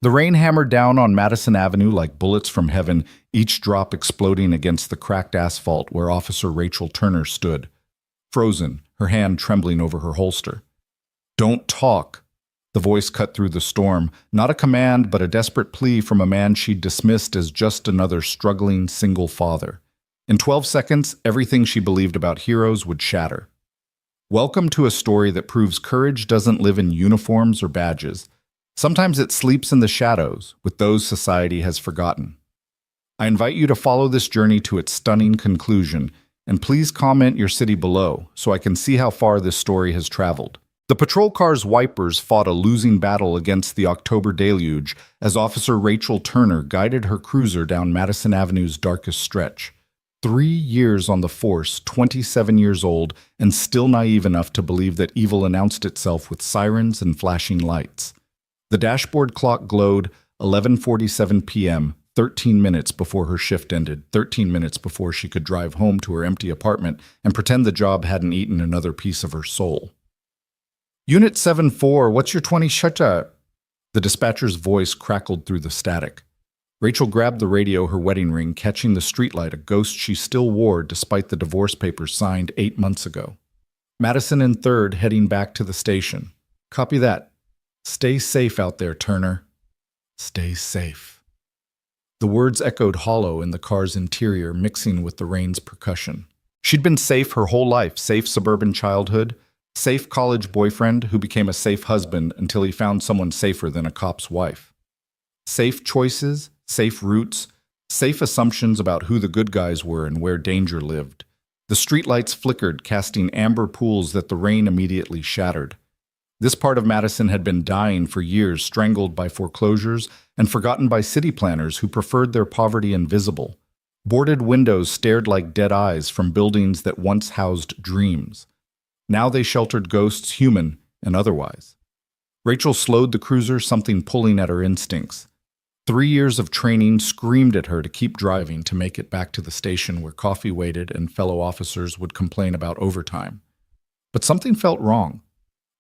The rain hammered down on Madison Avenue like bullets from heaven, each drop exploding against the cracked asphalt where Officer Rachel Turner stood, frozen, her hand trembling over her holster. "Don't talk." The voice cut through the storm, not a command but a desperate plea from a man she'd dismissed as just another struggling single father. In 12 seconds, everything she believed about heroes would shatter. Welcome to a story that proves courage doesn't live in uniforms or badges. Sometimes it sleeps in the shadows, with those society has forgotten. I invite you to follow this journey to its stunning conclusion, and please comment your city below so I can see how far this story has traveled. The patrol car's wipers fought a losing battle against the October deluge as Officer Rachel Turner guided her cruiser down Madison Avenue's darkest stretch. 3 years on the force, 27 years old, and still naive enough to believe that evil announced itself with sirens and flashing lights. The dashboard clock glowed 11:47 p.m., 13 minutes before her shift ended, 13 minutes before she could drive home to her empty apartment and pretend the job hadn't eaten another piece of her soul. "Unit 7-4, what's your 20 shutter?" The dispatcher's voice crackled through the static. Rachel grabbed the radio, her wedding ring, catching the streetlight, a ghost she still wore despite the divorce papers signed 8 months ago. "Madison and 3rd, heading back to the station." "Copy that. Stay safe out there, Turner. Stay safe." The words echoed hollow in the car's interior, mixing with the rain's percussion. She'd been safe her whole life, safe suburban childhood, safe college boyfriend who became a safe husband until he found someone safer than a cop's wife. Safe choices, safe routes, safe assumptions about who the good guys were and where danger lived. The streetlights flickered, casting amber pools that the rain immediately shattered. This part of Madison had been dying for years, strangled by foreclosures and forgotten by city planners who preferred their poverty invisible. Boarded windows stared like dead eyes from buildings that once housed dreams. Now they sheltered ghosts, human and otherwise. Rachel slowed the cruiser, something pulling at her instincts. 3 years of training screamed at her to keep driving to make it back to the station where coffee waited and fellow officers would complain about overtime. But something felt wrong.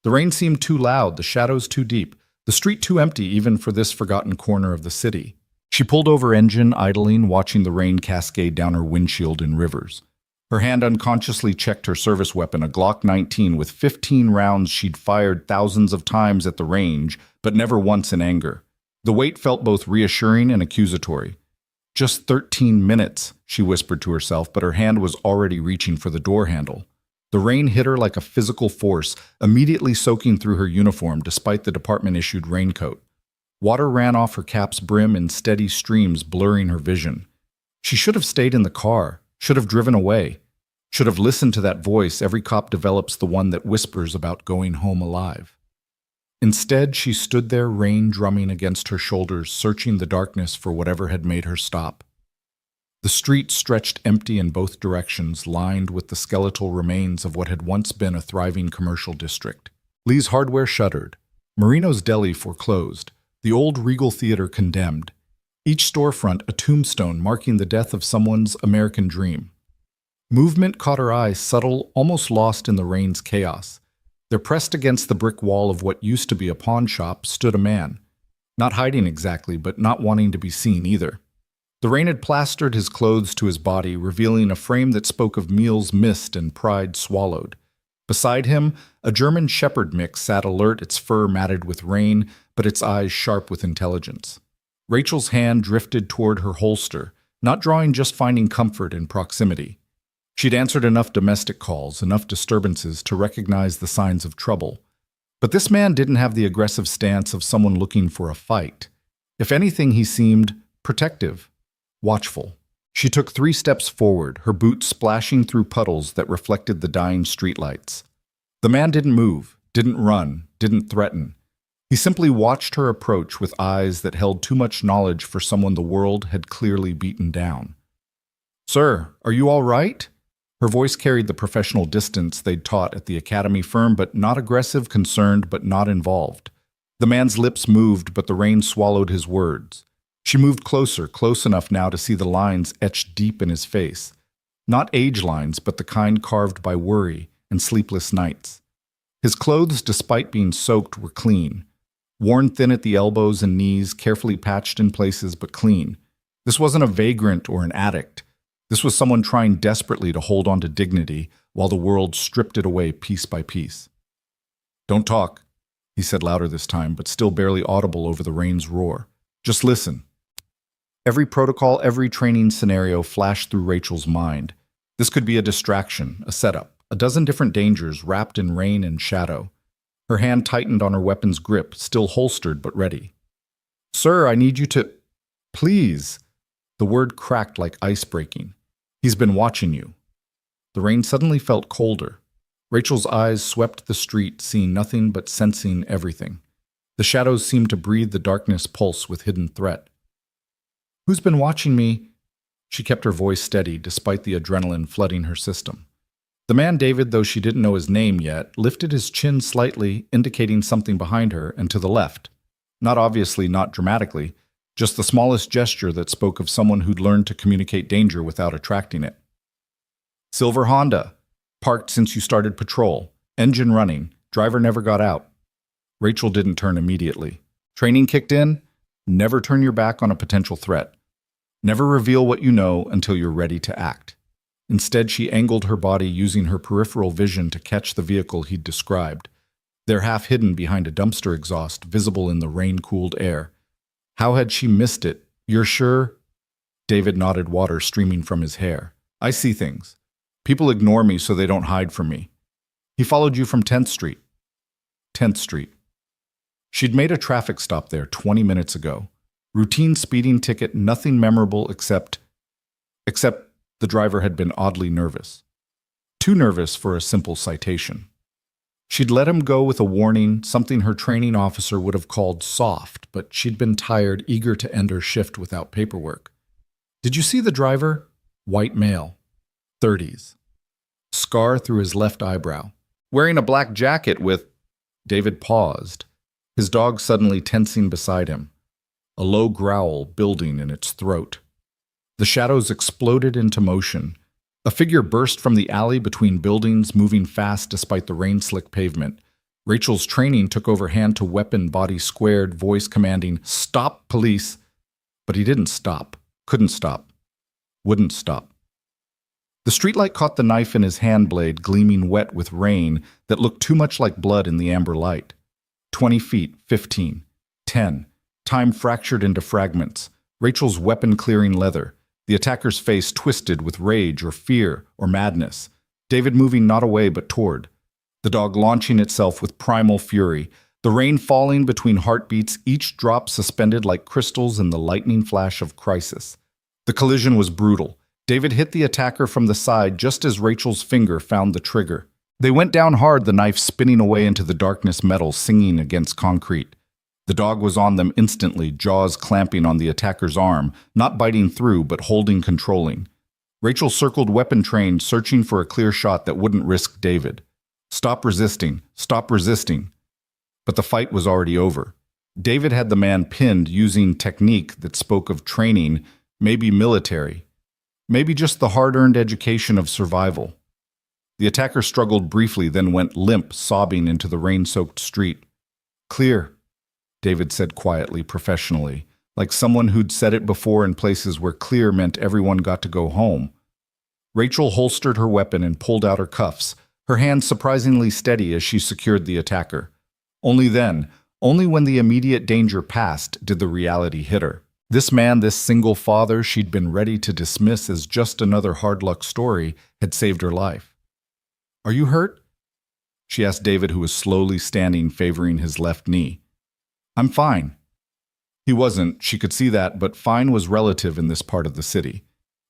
The rain seemed too loud, the shadows too deep, the street too empty even for this forgotten corner of the city. She pulled over, engine idling, watching the rain cascade down her windshield in rivers. Her hand unconsciously checked her service weapon, a Glock 19 with 15 rounds she'd fired thousands of times at the range, but never once in anger. The weight felt both reassuring and accusatory. "Just 13 minutes, she whispered to herself, but her hand was already reaching for the door handle. The rain hit her like a physical force, immediately soaking through her uniform despite the department-issued raincoat. Water ran off her cap's brim in steady streams, blurring her vision. She should have stayed in the car, should have driven away, should have listened to that voice. Every cop develops the one that whispers about going home alive. Instead, she stood there, rain drumming against her shoulders, searching the darkness for whatever had made her stop. The street stretched empty in both directions, lined with the skeletal remains of what had once been a thriving commercial district. Lee's Hardware shuttered. Marino's Deli foreclosed. The old Regal Theater condemned. Each storefront a tombstone marking the death of someone's American dream. Movement caught her eye, subtle, almost lost in the rain's chaos. There, pressed against the brick wall of what used to be a pawn shop, stood a man. Not hiding exactly, but not wanting to be seen either. The rain had plastered his clothes to his body, revealing a frame that spoke of meals missed and pride swallowed. Beside him, a German shepherd mix sat alert, its fur matted with rain, but its eyes sharp with intelligence. Rachel's hand drifted toward her holster, not drawing, just finding comfort in proximity. She'd answered enough domestic calls, enough disturbances to recognize the signs of trouble. But this man didn't have the aggressive stance of someone looking for a fight. If anything, he seemed protective. Watchful. She took 3 steps forward, her boots splashing through puddles that reflected the dying streetlights. The man didn't move, didn't run, didn't threaten. He simply watched her approach with eyes that held too much knowledge for someone the world had clearly beaten down. "Sir, are you all right?" Her voice carried the professional distance they'd taught at the academy, firm but not aggressive, concerned but not involved. The man's lips moved, but the rain swallowed his words. She moved closer, close enough now to see the lines etched deep in his face. Not age lines, but the kind carved by worry and sleepless nights. His clothes, despite being soaked, were clean. Worn thin at the elbows and knees, carefully patched in places but clean. This wasn't a vagrant or an addict. This was someone trying desperately to hold on to dignity while the world stripped it away piece by piece. "Don't talk," he said louder this time, but still barely audible over the rain's roar. "Just listen." Every protocol, every training scenario flashed through Rachel's mind. This could be a distraction, a setup, a dozen different dangers wrapped in rain and shadow. Her hand tightened on her weapon's grip, still holstered but ready. "Sir, I need you to—" "Please." The word cracked like ice breaking. "He's been watching you." The rain suddenly felt colder. Rachel's eyes swept the street, seeing nothing but sensing everything. The shadows seemed to breathe the darkness pulse with hidden threat. "Who's been watching me?" She kept her voice steady, despite the adrenaline flooding her system. The man David, though she didn't know his name yet, lifted his chin slightly, indicating something behind her and to the left. Not obviously, not dramatically, just the smallest gesture that spoke of someone who'd learned to communicate danger without attracting it. "Silver Honda. Parked since you started patrol. Engine running. Driver never got out." Rachel didn't turn immediately. "Training kicked in? Never turn your back on a potential threat. Never reveal what you know until you're ready to act." Instead, she angled her body using her peripheral vision to catch the vehicle he'd described. They're half hidden behind a dumpster exhaust, visible in the rain-cooled air. How had she missed it? "You're sure?" David nodded, water streaming from his hair. "I see things. People ignore me so they don't hide from me. He followed you from 10th Street. 10th Street. She'd made a traffic stop there 20 minutes ago. Routine speeding ticket, nothing memorable except the driver had been oddly nervous. Too nervous for a simple citation. She'd let him go with a warning, something her training officer would have called soft, but she'd been tired, eager to end her shift without paperwork. "Did you see the driver?" White male. 30s. Scar through his left eyebrow. Wearing a black jacket with— David paused, his dog suddenly tensing beside him, a low growl building in its throat. The shadows exploded into motion. A figure burst from the alley between buildings, moving fast despite the rain-slick pavement. Rachel's training took over hand to weapon, body squared, voice commanding, "Stop, police!" But he didn't stop, couldn't stop, wouldn't stop. The streetlight caught the knife in his hand blade, gleaming wet with rain that looked too much like blood in the amber light. 20 feet, 15, 10. Time fractured into fragments. Rachel's weapon clearing leather. The attacker's face twisted with rage or fear or madness. David moving not away but toward. The dog launching itself with primal fury. The rain falling between heartbeats, each drop suspended like crystals in the lightning flash of crisis. The collision was brutal. David hit the attacker from the side just as Rachel's finger found the trigger. They went down hard, the knife spinning away into the darkness, metal singing against concrete. The dog was on them instantly, jaws clamping on the attacker's arm, not biting through but holding, controlling. Rachel circled weapon-trained, searching for a clear shot that wouldn't risk David. Stop resisting, stop resisting. But the fight was already over. David had the man pinned using technique that spoke of training, maybe military. Maybe just the hard-earned education of survival. The attacker struggled briefly, then went limp, sobbing into the rain-soaked street. "Clear," David said quietly, professionally, like someone who'd said it before in places where clear meant everyone got to go home. Rachel holstered her weapon and pulled out her cuffs, her hand surprisingly steady as she secured the attacker. Only then, only when the immediate danger passed, did the reality hit her. This man, this single father she'd been ready to dismiss as just another hard-luck story, had saved her life. "Are you hurt?" she asked David, who was slowly standing, favoring his left knee. "I'm fine." He wasn't, she could see that, but fine was relative in this part of the city.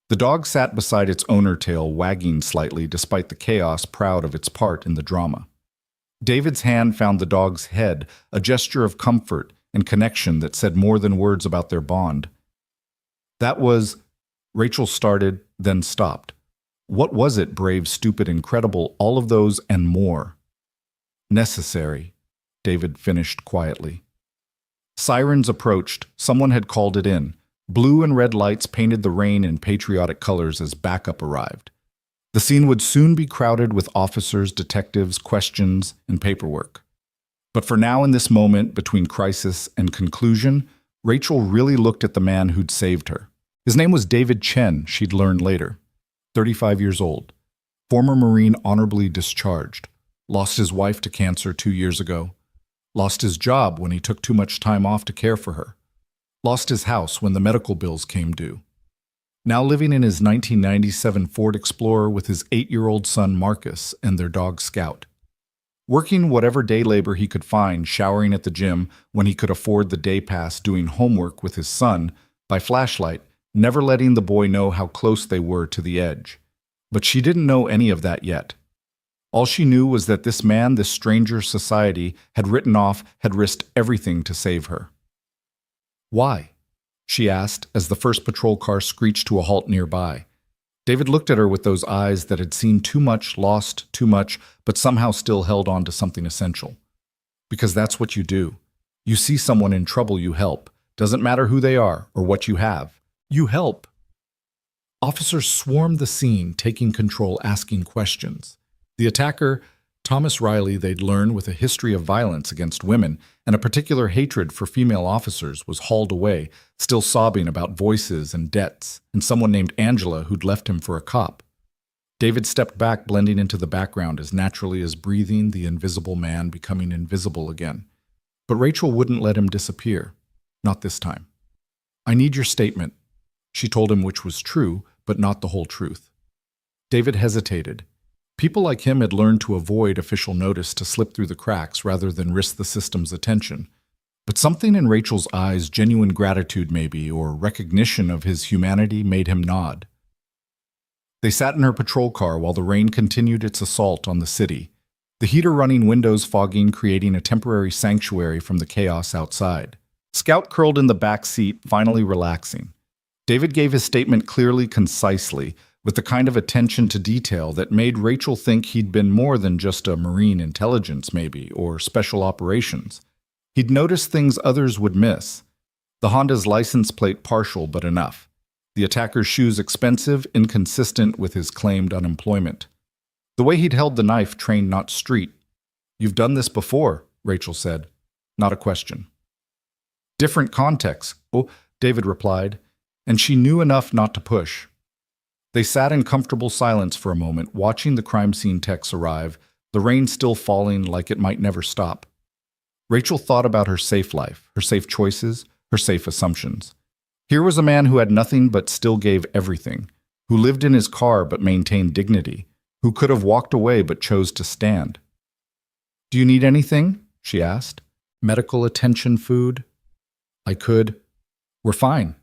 The dog sat beside its owner, tail wagging slightly despite the chaos, proud of its part in the drama. David's hand found the dog's head, a gesture of comfort and connection that said more than words about their bond. "That was—" Rachel started, then stopped. What was it, brave, stupid, incredible, all of those and more? "Necessary," David finished quietly. Sirens approached. Someone had called it in. Blue and red lights painted the rain in patriotic colors as backup arrived. The scene would soon be crowded with officers, detectives, questions, and paperwork. But for now, in this moment between crisis and conclusion, Rachel really looked at the man who'd saved her. His name was David Chen, she'd learned later. 35 years old. Former Marine honorably discharged. Lost his wife to cancer 2 years ago. Lost his job when he took too much time off to care for her. Lost his house when the medical bills came due. Now living in his 1997 Ford Explorer with his 8-year-old son Marcus and their dog Scout. Working whatever day labor he could find, showering at the gym when he could afford the day pass, doing homework with his son by flashlight, never letting the boy know how close they were to the edge. But she didn't know any of that yet. All she knew was that this man, this stranger society, had written off, had risked everything to save her. Why? She asked as the first patrol car screeched to a halt nearby. David looked at her with those eyes that had seen too much, lost too much, but somehow still held on to something essential. Because that's what you do. You see someone in trouble, you help. Doesn't matter who they are or what you have. You help. Officers swarmed the scene, taking control, asking questions. The attacker, Thomas Riley, they'd learned with a history of violence against women and a particular hatred for female officers, was hauled away, still sobbing about voices and debts, and someone named Angela who'd left him for a cop. David stepped back, blending into the background as naturally as breathing, the invisible man becoming invisible again. But Rachel wouldn't let him disappear. Not this time. I need your statement. She told him, which was true, but not the whole truth. David hesitated. People like him had learned to avoid official notice, to slip through the cracks rather than risk the system's attention. But something in Rachel's eyes, genuine gratitude maybe, or recognition of his humanity, made him nod. They sat in her patrol car while the rain continued its assault on the city, the heater running, windows fogging, creating a temporary sanctuary from the chaos outside. Scout curled in the back seat, finally relaxing. David gave his statement clearly, concisely, with the kind of attention to detail that made Rachel think he'd been more than just a Marine intelligence maybe, or special operations. He'd noticed things others would miss. The Honda's license plate partial but enough. The attacker's shoes expensive, inconsistent with his claimed unemployment. The way he'd held the knife, trained not street. You've done this before, Rachel said. Not a question. Different context, David replied, and she knew enough not to push. They sat in comfortable silence for a moment, watching the crime scene techs arrive, the rain still falling like it might never stop. Rachel thought about her safe life, her safe choices, her safe assumptions. Here was a man who had nothing but still gave everything, who lived in his car but maintained dignity, who could have walked away but chose to stand. Do you need anything? She asked. Medical attention, food? I could. We're fine.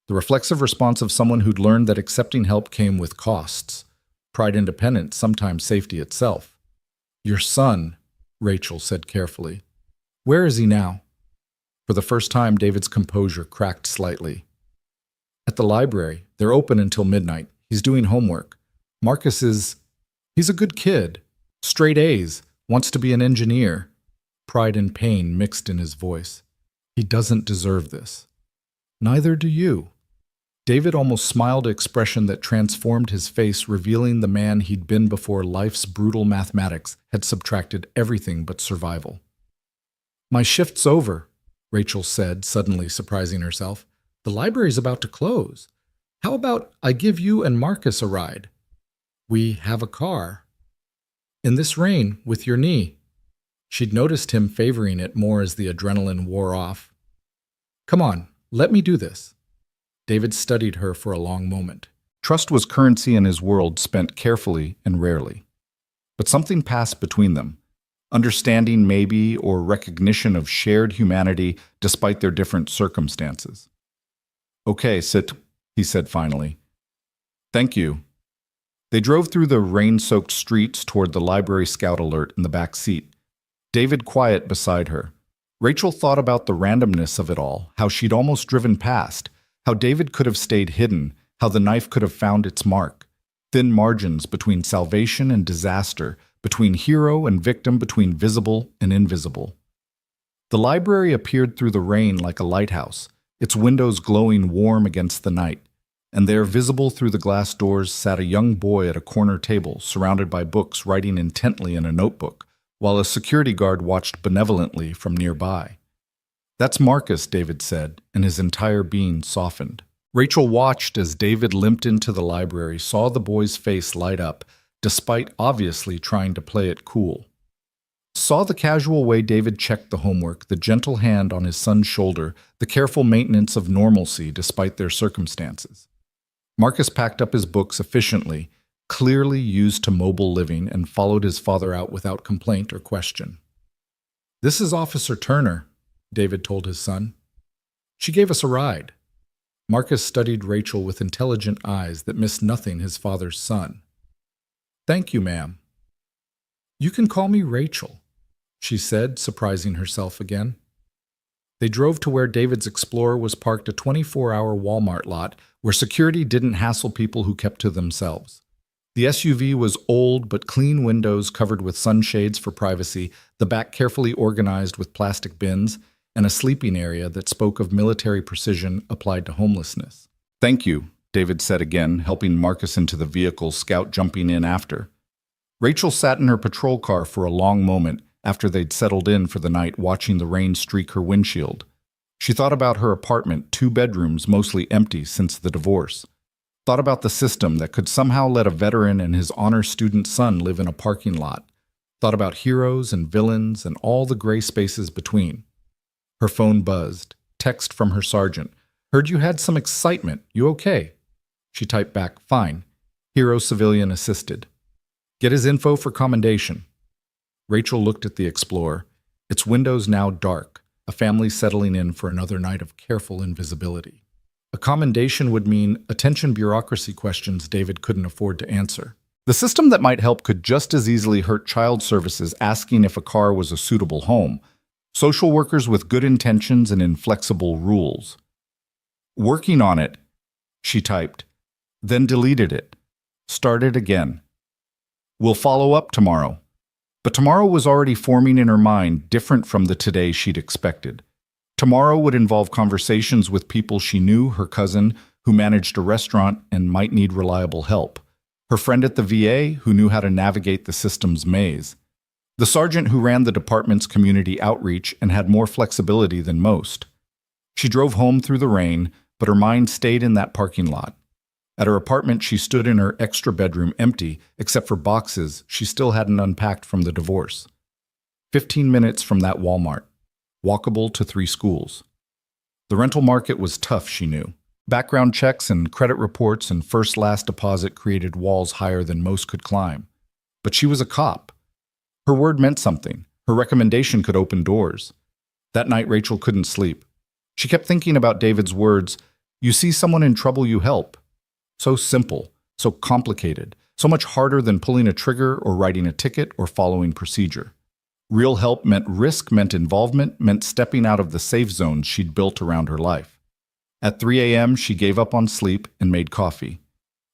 The reflexive response of someone who'd learned that accepting help came with costs. Pride, independence, sometimes safety itself. Your son, Rachel said carefully. Where is he now? For the first time, David's composure cracked slightly. At the library. They're open until midnight. He's doing homework. Marcus he's a good kid. Straight A's. Wants to be an engineer. Pride and pain mixed in his voice. He doesn't deserve this. Neither do you. David almost smiled, an expression that transformed his face, revealing the man he'd been before life's brutal mathematics had subtracted everything but survival. My shift's over, Rachel said, suddenly surprising herself. The library's about to close. How about I give you and Marcus a ride? We have a car. In this rain, with your knee. She'd noticed him favoring it more as the adrenaline wore off. Come on, let me do this. David studied her for a long moment. Trust was currency in his world, spent carefully and rarely. But something passed between them. Understanding maybe, or recognition of shared humanity despite their different circumstances. Okay, sit, he said finally. Thank you. They drove through the rain-soaked streets toward the library Scout Alert in the back seat. David quiet beside her. Rachel thought about the randomness of it all, how she'd almost driven past, how David could have stayed hidden, how the knife could have found its mark. Thin margins between salvation and disaster, between hero and victim, between visible and invisible. The library appeared through the rain like a lighthouse, its windows glowing warm against the night, and there, visible through the glass doors, sat a young boy at a corner table, surrounded by books, writing intently in a notebook, while a security guard watched benevolently from nearby. "That's Marcus," David said, and his entire being softened. Rachel watched as David limped into the library, saw the boy's face light up, despite obviously trying to play it cool. Saw the casual way David checked the homework, the gentle hand on his son's shoulder, the careful maintenance of normalcy despite their circumstances. Marcus packed up his books efficiently, clearly used to mobile living, and followed his father out without complaint or question. "This is Officer Turner," David told his son. "She gave us a ride." Marcus studied Rachel with intelligent eyes that missed nothing his father's son. "Thank you, ma'am." "You can call me Rachel," she said, surprising herself again. They drove to where David's Explorer was parked, a 24-hour Walmart lot where security didn't hassle people who kept to themselves. The SUV was old but clean windows covered with sunshades for privacy, the back carefully organized with plastic bins, and a sleeping area that spoke of military precision applied to homelessness. "Thank you," David said again, helping Marcus into the vehicle, Scout jumping in after. Rachel sat in her patrol car for a long moment after they'd settled in for the night, watching the rain streak her windshield. She thought about her apartment, 2 bedrooms mostly empty since the divorce. Thought about the system that could somehow let a veteran and his honor student son live in a parking lot. Thought about heroes and villains and all the gray spaces between. Her phone buzzed. Text from her sergeant. "Heard you had some excitement. You okay?" She typed back, "Fine. Hero civilian assisted. Get his info for commendation." Rachel looked at the Explorer, its windows now dark, a family settling in for another night of careful invisibility. A commendation would mean attention bureaucracy questions David couldn't afford to answer. The system that might help could just as easily hurt child services asking if a car was a suitable home, social workers with good intentions and inflexible rules. "Working on it," she typed, then deleted it. Started again. "We'll follow up tomorrow." But tomorrow was already forming in her mind, different from the today she'd expected. Tomorrow would involve conversations with people she knew, her cousin, who managed a restaurant and might need reliable help, her friend at the VA, who knew how to navigate the system's maze, the sergeant who ran the department's community outreach and had more flexibility than most. She drove home through the rain, but her mind stayed in that parking lot. At her apartment, she stood in her extra bedroom empty, except for boxes she still hadn't unpacked from the divorce. 15 minutes from that Walmart, walkable to 3 schools. The rental market was tough, she knew. Background checks and credit reports and first-last deposit created walls higher than most could climb. But she was a cop. Her word meant something. Her recommendation could open doors. That night, Rachel couldn't sleep. She kept thinking about David's words, "You see someone in trouble, you help." So simple, so complicated, so much harder than pulling a trigger or writing a ticket or following procedure. Real help meant risk, meant involvement, meant stepping out of the safe zones she'd built around her life. At 3 a.m., she gave up on sleep and made coffee.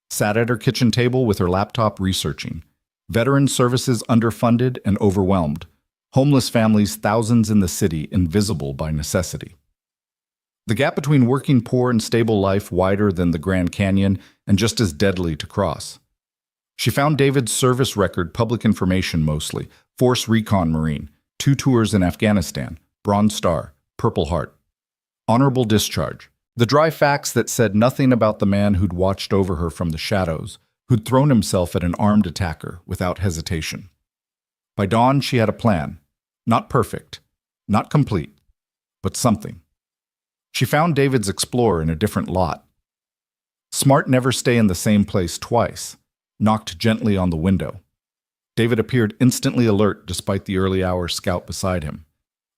Sat at her kitchen table with her laptop researching. Veteran services underfunded and overwhelmed. Homeless families, thousands in the city, invisible by necessity. The gap between working poor and stable life wider than the Grand Canyon and just as deadly to cross. She found David's service record, public information mostly, Force Recon Marine, 2 tours in Afghanistan, Bronze Star, Purple Heart. Honorable discharge. The dry facts that said nothing about the man who'd watched over her from the shadows, who'd thrown himself at an armed attacker without hesitation. By dawn, she had a plan. Not perfect, not complete, but something. She found David's Explorer in a different lot. Smart never stay in the same place twice. Knocked gently on the window. David appeared instantly alert despite the early hour Scout beside him.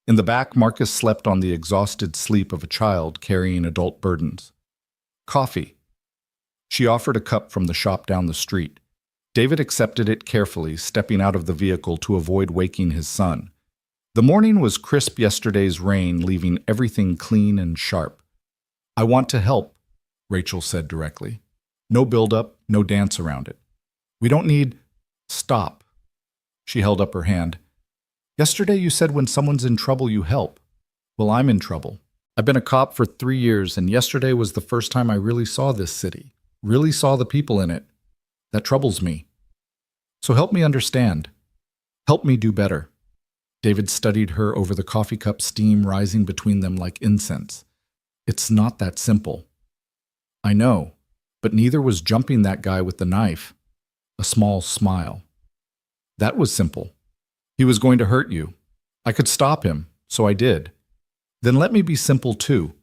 In the back, Marcus slept on the exhausted sleep of a child carrying adult burdens. Coffee. She offered a cup from the shop down the street. David accepted it carefully, stepping out of the vehicle to avoid waking his son. The morning was crisp, yesterday's rain leaving everything clean and sharp. "I want to help," Rachel said directly. No build-up, no dance around it. "We don't need—" "Stop." She held up her hand. "Yesterday you said when someone's in trouble you help. Well, I'm in trouble. I've been a cop for 3 years, and yesterday was the first time I really saw this city, really saw the people in it. That troubles me. So help me understand. Help me do better." David studied her over the coffee cup, steam rising between them like incense. It's not that simple. I know, but neither was jumping that guy with the knife. A small smile. That was simple. He was going to hurt you. I could stop him, so I did. Then let me be simple too.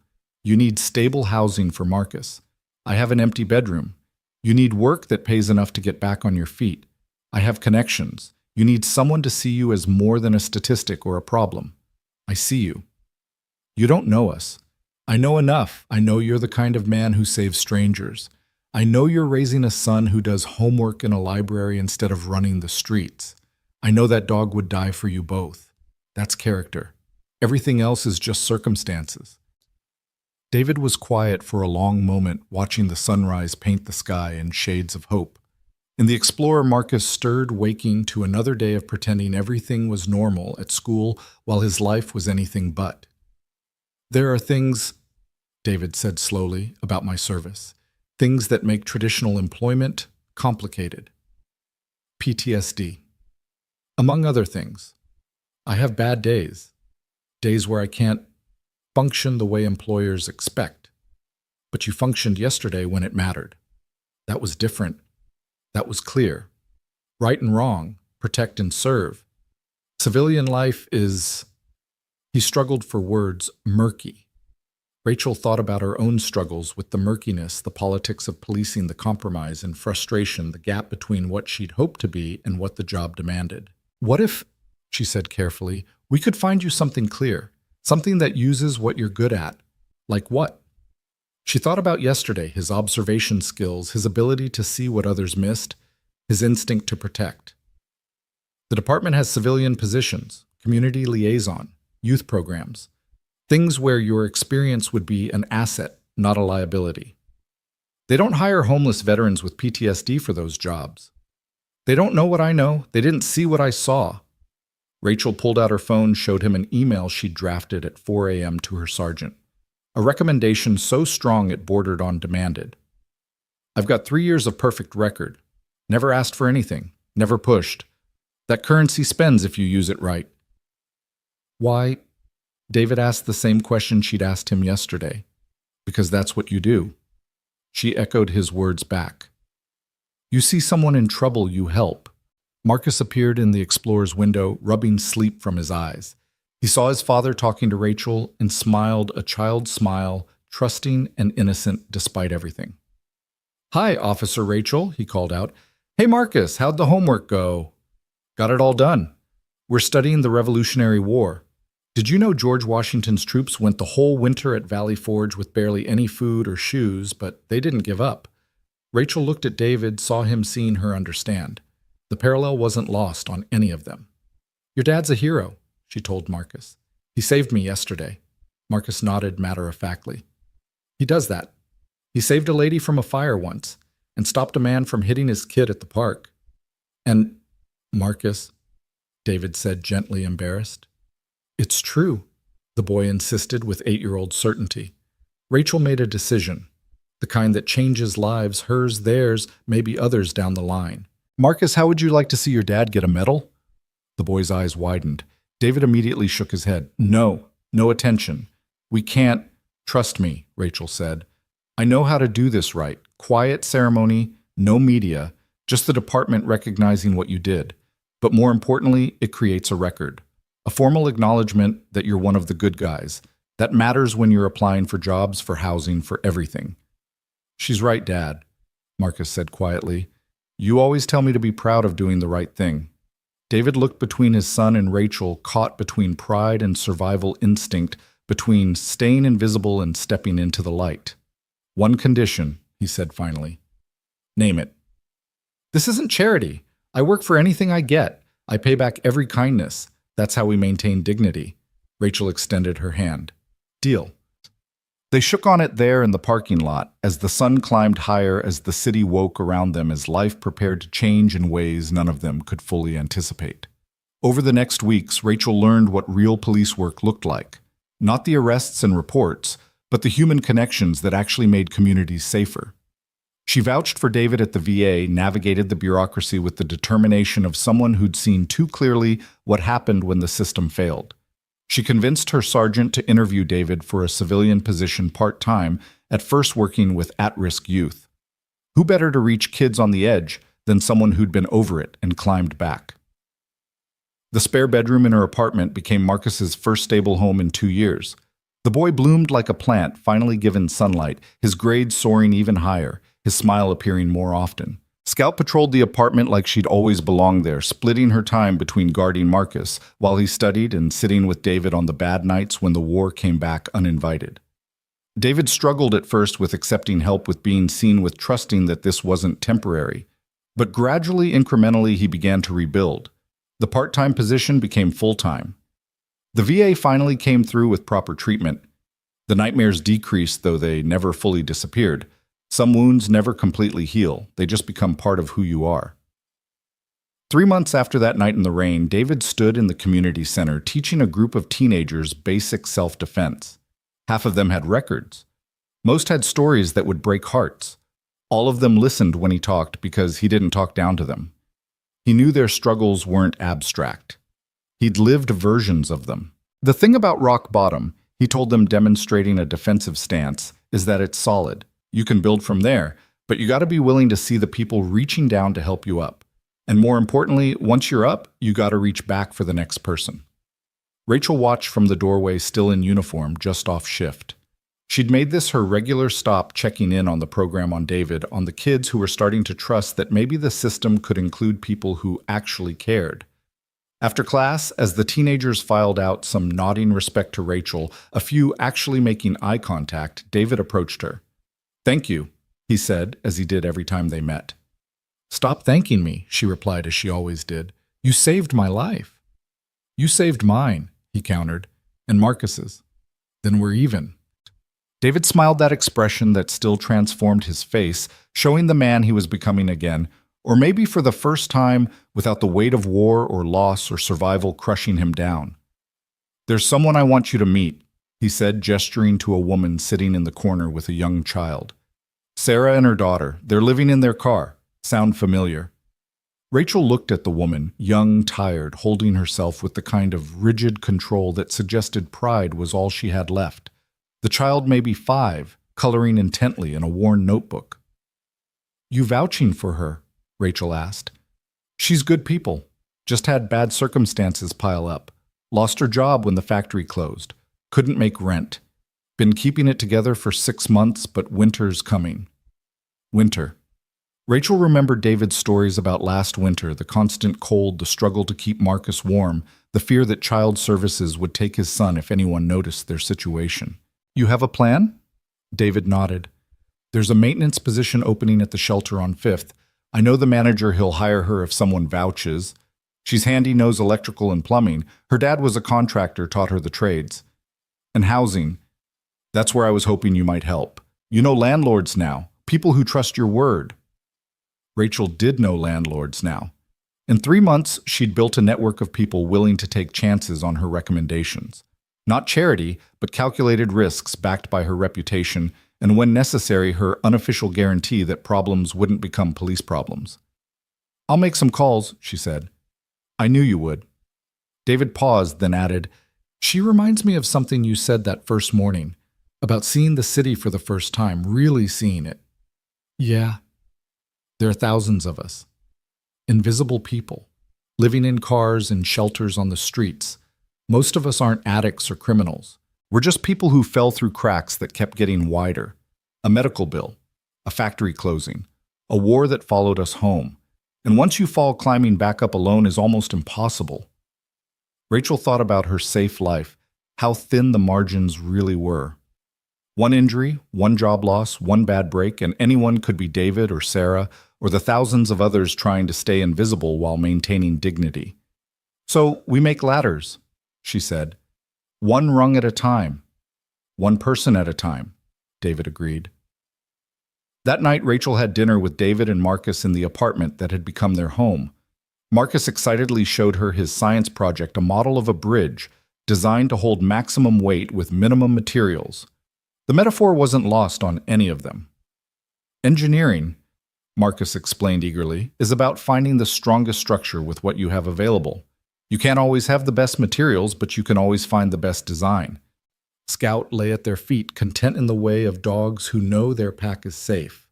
You need stable housing for Marcus. I have an empty bedroom. You need work that pays enough to get back on your feet. I have connections. You need someone to see you as more than a statistic or a problem. I see you. You don't know us. I know enough. I know you're the kind of man who saves strangers. I know you're raising a son who does homework in a library instead of running the streets. I know that dog would die for you both. That's character. Everything else is just circumstances. David was quiet for a long moment, watching the sunrise paint the sky in shades of hope. In the Explorer, Marcus stirred, waking to another day of pretending everything was normal at school while his life was anything but. There are things, David said slowly, about my service. Things that make traditional employment complicated. PTSD. Among other things. I have bad days. Days where I can't function the way employers expect. But you functioned yesterday when it mattered. That was different. That was clear. Right and wrong, protect and serve. Civilian life is, he struggled for words, murky. Rachel thought about her own struggles with the murkiness, the politics of policing, the compromise and frustration, the gap between what she'd hoped to be and what the job demanded. What if, she said carefully, we could find you something clear, something that uses what you're good at? Like what? She thought about yesterday, his observation skills, his ability to see what others missed, his instinct to protect. The department has civilian positions, community liaison, youth programs, things where your experience would be an asset, not a liability. They don't hire homeless veterans with PTSD for those jobs. They don't know what I know. They didn't see what I saw. Rachel pulled out her phone, showed him an email she'd drafted at 4 a.m. to her sergeant. A recommendation so strong it bordered on demanded. I've got 3 years of perfect record. Never asked for anything. Never pushed. That currency spends if you use it right. Why? David asked the same question she'd asked him yesterday. Because that's what you do. She echoed his words back. You see someone in trouble, you help. Marcus appeared in the Explorer's window, rubbing sleep from his eyes. He saw his father talking to Rachel and smiled a child's smile, trusting and innocent despite everything. Hi, Officer Rachel, he called out. Hey, Marcus, how'd the homework go? Got it all done. We're studying the Revolutionary War. Did you know George Washington's troops went the whole winter at Valley Forge with barely any food or shoes, but they didn't give up? Rachel looked at David, saw him seeing her understand. The parallel wasn't lost on any of them. Your dad's a hero, she told Marcus. He saved me yesterday. Marcus nodded matter-of-factly. He does that. He saved a lady from a fire once and stopped a man from hitting his kid at the park. And, Marcus, David said, gently embarrassed. It's true, the boy insisted with 8-year-old certainty. Rachel made a decision, the kind that changes lives, hers, theirs, maybe others down the line. Marcus, how would you like to see your dad get a medal? The boy's eyes widened. David immediately shook his head. No attention. We can't. Trust me, Rachel said. I know how to do this right. Quiet ceremony, no media, just the department recognizing what you did. But more importantly, it creates a record. A formal acknowledgement that you're one of the good guys. That matters when you're applying for jobs, for housing, for everything. She's right, Dad, Marcus said quietly. You always tell me to be proud of doing the right thing. David looked between his son and Rachel, caught between pride and survival instinct, between staying invisible and stepping into the light. One condition, he said finally. Name it. This isn't charity. I work for anything I get. I pay back every kindness. That's how we maintain dignity. Rachel extended her hand. Deal. They shook on it there in the parking lot as the sun climbed higher, as the city woke around them, as life prepared to change in ways none of them could fully anticipate. Over the next weeks, Rachel learned what real police work looked like. Not the arrests and reports, but the human connections that actually made communities safer. She vouched for David at the VA, navigated the bureaucracy with the determination of someone who'd seen too clearly what happened when the system failed. She convinced her sergeant to interview David for a civilian position part-time, at first working with at-risk youth. Who better to reach kids on the edge than someone who'd been over it and climbed back? The spare bedroom in her apartment became Marcus's first stable home in 2 years. The boy bloomed like a plant, finally given sunlight, his grades soaring even higher, his smile appearing more often. Scout patrolled the apartment like she'd always belonged there, splitting her time between guarding Marcus while he studied and sitting with David on the bad nights when the war came back uninvited. David struggled at first with accepting help with being seen, with trusting that this wasn't temporary. But gradually, incrementally, he began to rebuild. The part-time position became full-time. The VA finally came through with proper treatment. The nightmares decreased, though they never fully disappeared. Some wounds never completely heal. They just become part of who you are. 3 months after that night in the rain, David stood in the community center teaching a group of teenagers basic self-defense. Half of them had records. Most had stories that would break hearts. All of them listened when he talked because he didn't talk down to them. He knew their struggles weren't abstract. He'd lived versions of them. The thing about rock bottom, he told them, demonstrating a defensive stance, is that it's solid. You can build from there, but you got to be willing to see the people reaching down to help you up. And more importantly, once you're up, you got to reach back for the next person. Rachel watched from the doorway, still in uniform, just off shift. She'd made this her regular stop, checking in on the program, on David, on the kids who were starting to trust that maybe the system could include people who actually cared. After class, as the teenagers filed out, some nodding respect to Rachel, a few actually making eye contact, David approached her. "Thank you," he said, as he did every time they met. "Stop thanking me," she replied, as she always did. "You saved my life." "You saved mine," he countered, "and Marcus's. Then we're even." David smiled, that expression that still transformed his face, showing the man he was becoming again, or maybe for the first time without the weight of war or loss or survival crushing him down. "There's someone I want you to meet," he said, gesturing to a woman sitting in the corner with a young child. "Sarah and her daughter. They're living in their car. Sound familiar?" Rachel looked at the woman, young, tired, holding herself with the kind of rigid control that suggested pride was all she had left. The child, maybe 5, coloring intently in a worn notebook. "You vouching for her?" Rachel asked. "She's good people. Just had bad circumstances pile up. Lost her job when the factory closed. Couldn't make rent. Been keeping it together for 6 months, but winter's coming." Winter. Rachel remembered David's stories about last winter, the constant cold, the struggle to keep Marcus warm, the fear that child services would take his son if anyone noticed their situation. "You have a plan?" David nodded. "There's a maintenance position opening at the shelter on 5th. I know the manager. He'll hire her if someone vouches. She's handy, knows electrical and plumbing. Her dad was a contractor, taught her the trades. And housing. That's where I was hoping you might help. You know landlords now, people who trust your word." Rachel did know landlords now. In 3 months, she'd built a network of people willing to take chances on her recommendations. Not charity, but calculated risks backed by her reputation, and when necessary, her unofficial guarantee that problems wouldn't become police problems. "I'll make some calls," she said. "I knew you would." David paused, then added, "She reminds me of something you said that first morning, about seeing the city for the first time, really seeing it." "Yeah. There are thousands of us. Invisible people, living in cars and shelters on the streets. Most of us aren't addicts or criminals. We're just people who fell through cracks that kept getting wider. A medical bill, a factory closing, a war that followed us home. And once you fall, climbing back up alone is almost impossible." Rachel thought about her safe life, how thin the margins really were. One injury, one job loss, one bad break, and anyone could be David or Sarah or the thousands of others trying to stay invisible while maintaining dignity. "So we make ladders," she said. "One rung at a time. One person at a time," David agreed. That night, Rachel had dinner with David and Marcus in the apartment that had become their home. Marcus excitedly showed her his science project, a model of a bridge designed to hold maximum weight with minimum materials. The metaphor wasn't lost on any of them. Engineering, Marcus explained eagerly, is about finding the strongest structure with what you have available. You can't always have the best materials, but you can always find the best design. Scout lay at their feet, content in the way of dogs who know their pack is safe.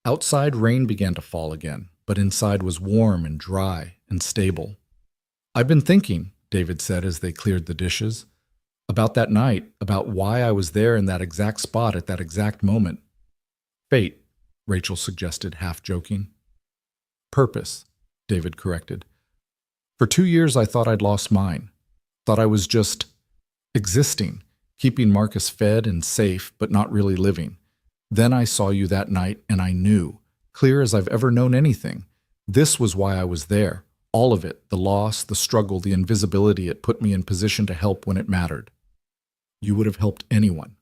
Outside, rain began to fall again, but inside was warm and dry and stable. "I've been thinking," David said as they cleared the dishes, "about that night, about why I was there in that exact spot at that exact moment." "Fate," Rachel suggested, half joking. "Purpose," David corrected. "For 2 years I thought I'd lost mine. Thought I was just existing, keeping Marcus fed and safe, but not really living. Then I saw you that night and I knew, clear as I've ever known anything. This was why I was there. All of it, the loss, the struggle, the invisibility, it put me in position to help when it mattered." "You would have helped anyone."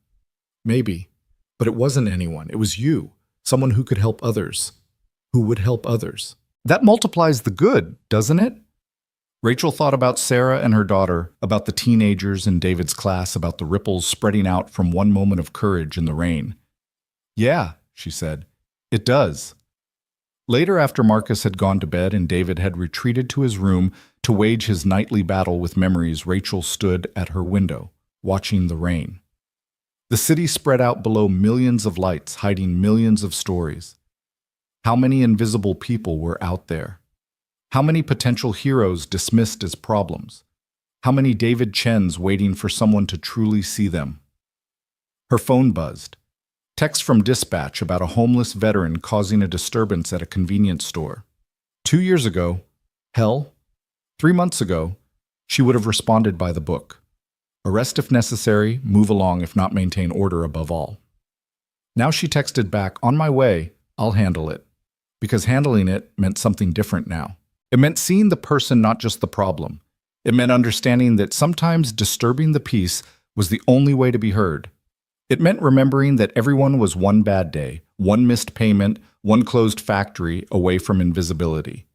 "Maybe, but it wasn't anyone. It was you. Someone who could help others. Who would help others." That multiplies the good, doesn't it? Rachel thought about Sarah and her daughter, about the teenagers in David's class, about the ripples spreading out from one moment of courage in the rain. "Yeah," she said, "it does." Later, after Marcus had gone to bed and David had retreated to his room to wage his nightly battle with memories, Rachel stood at her window, watching the rain. The city spread out below, millions of lights hiding millions of stories. How many invisible people were out there? How many potential heroes dismissed as problems? How many David Chens waiting for someone to truly see them? Her phone buzzed. Text from dispatch about a homeless veteran causing a disturbance at a convenience store. 2 years ago, 3 months ago, she would have responded by the book. Arrest if necessary, move along if not maintain order above all. Now she texted back, "On my way, I'll handle it." Because handling it meant something different now. It meant seeing the person, not just the problem. It meant understanding that sometimes disturbing the peace was the only way to be heard. It meant remembering that everyone was one bad day, one missed payment, one closed factory away from invisibility.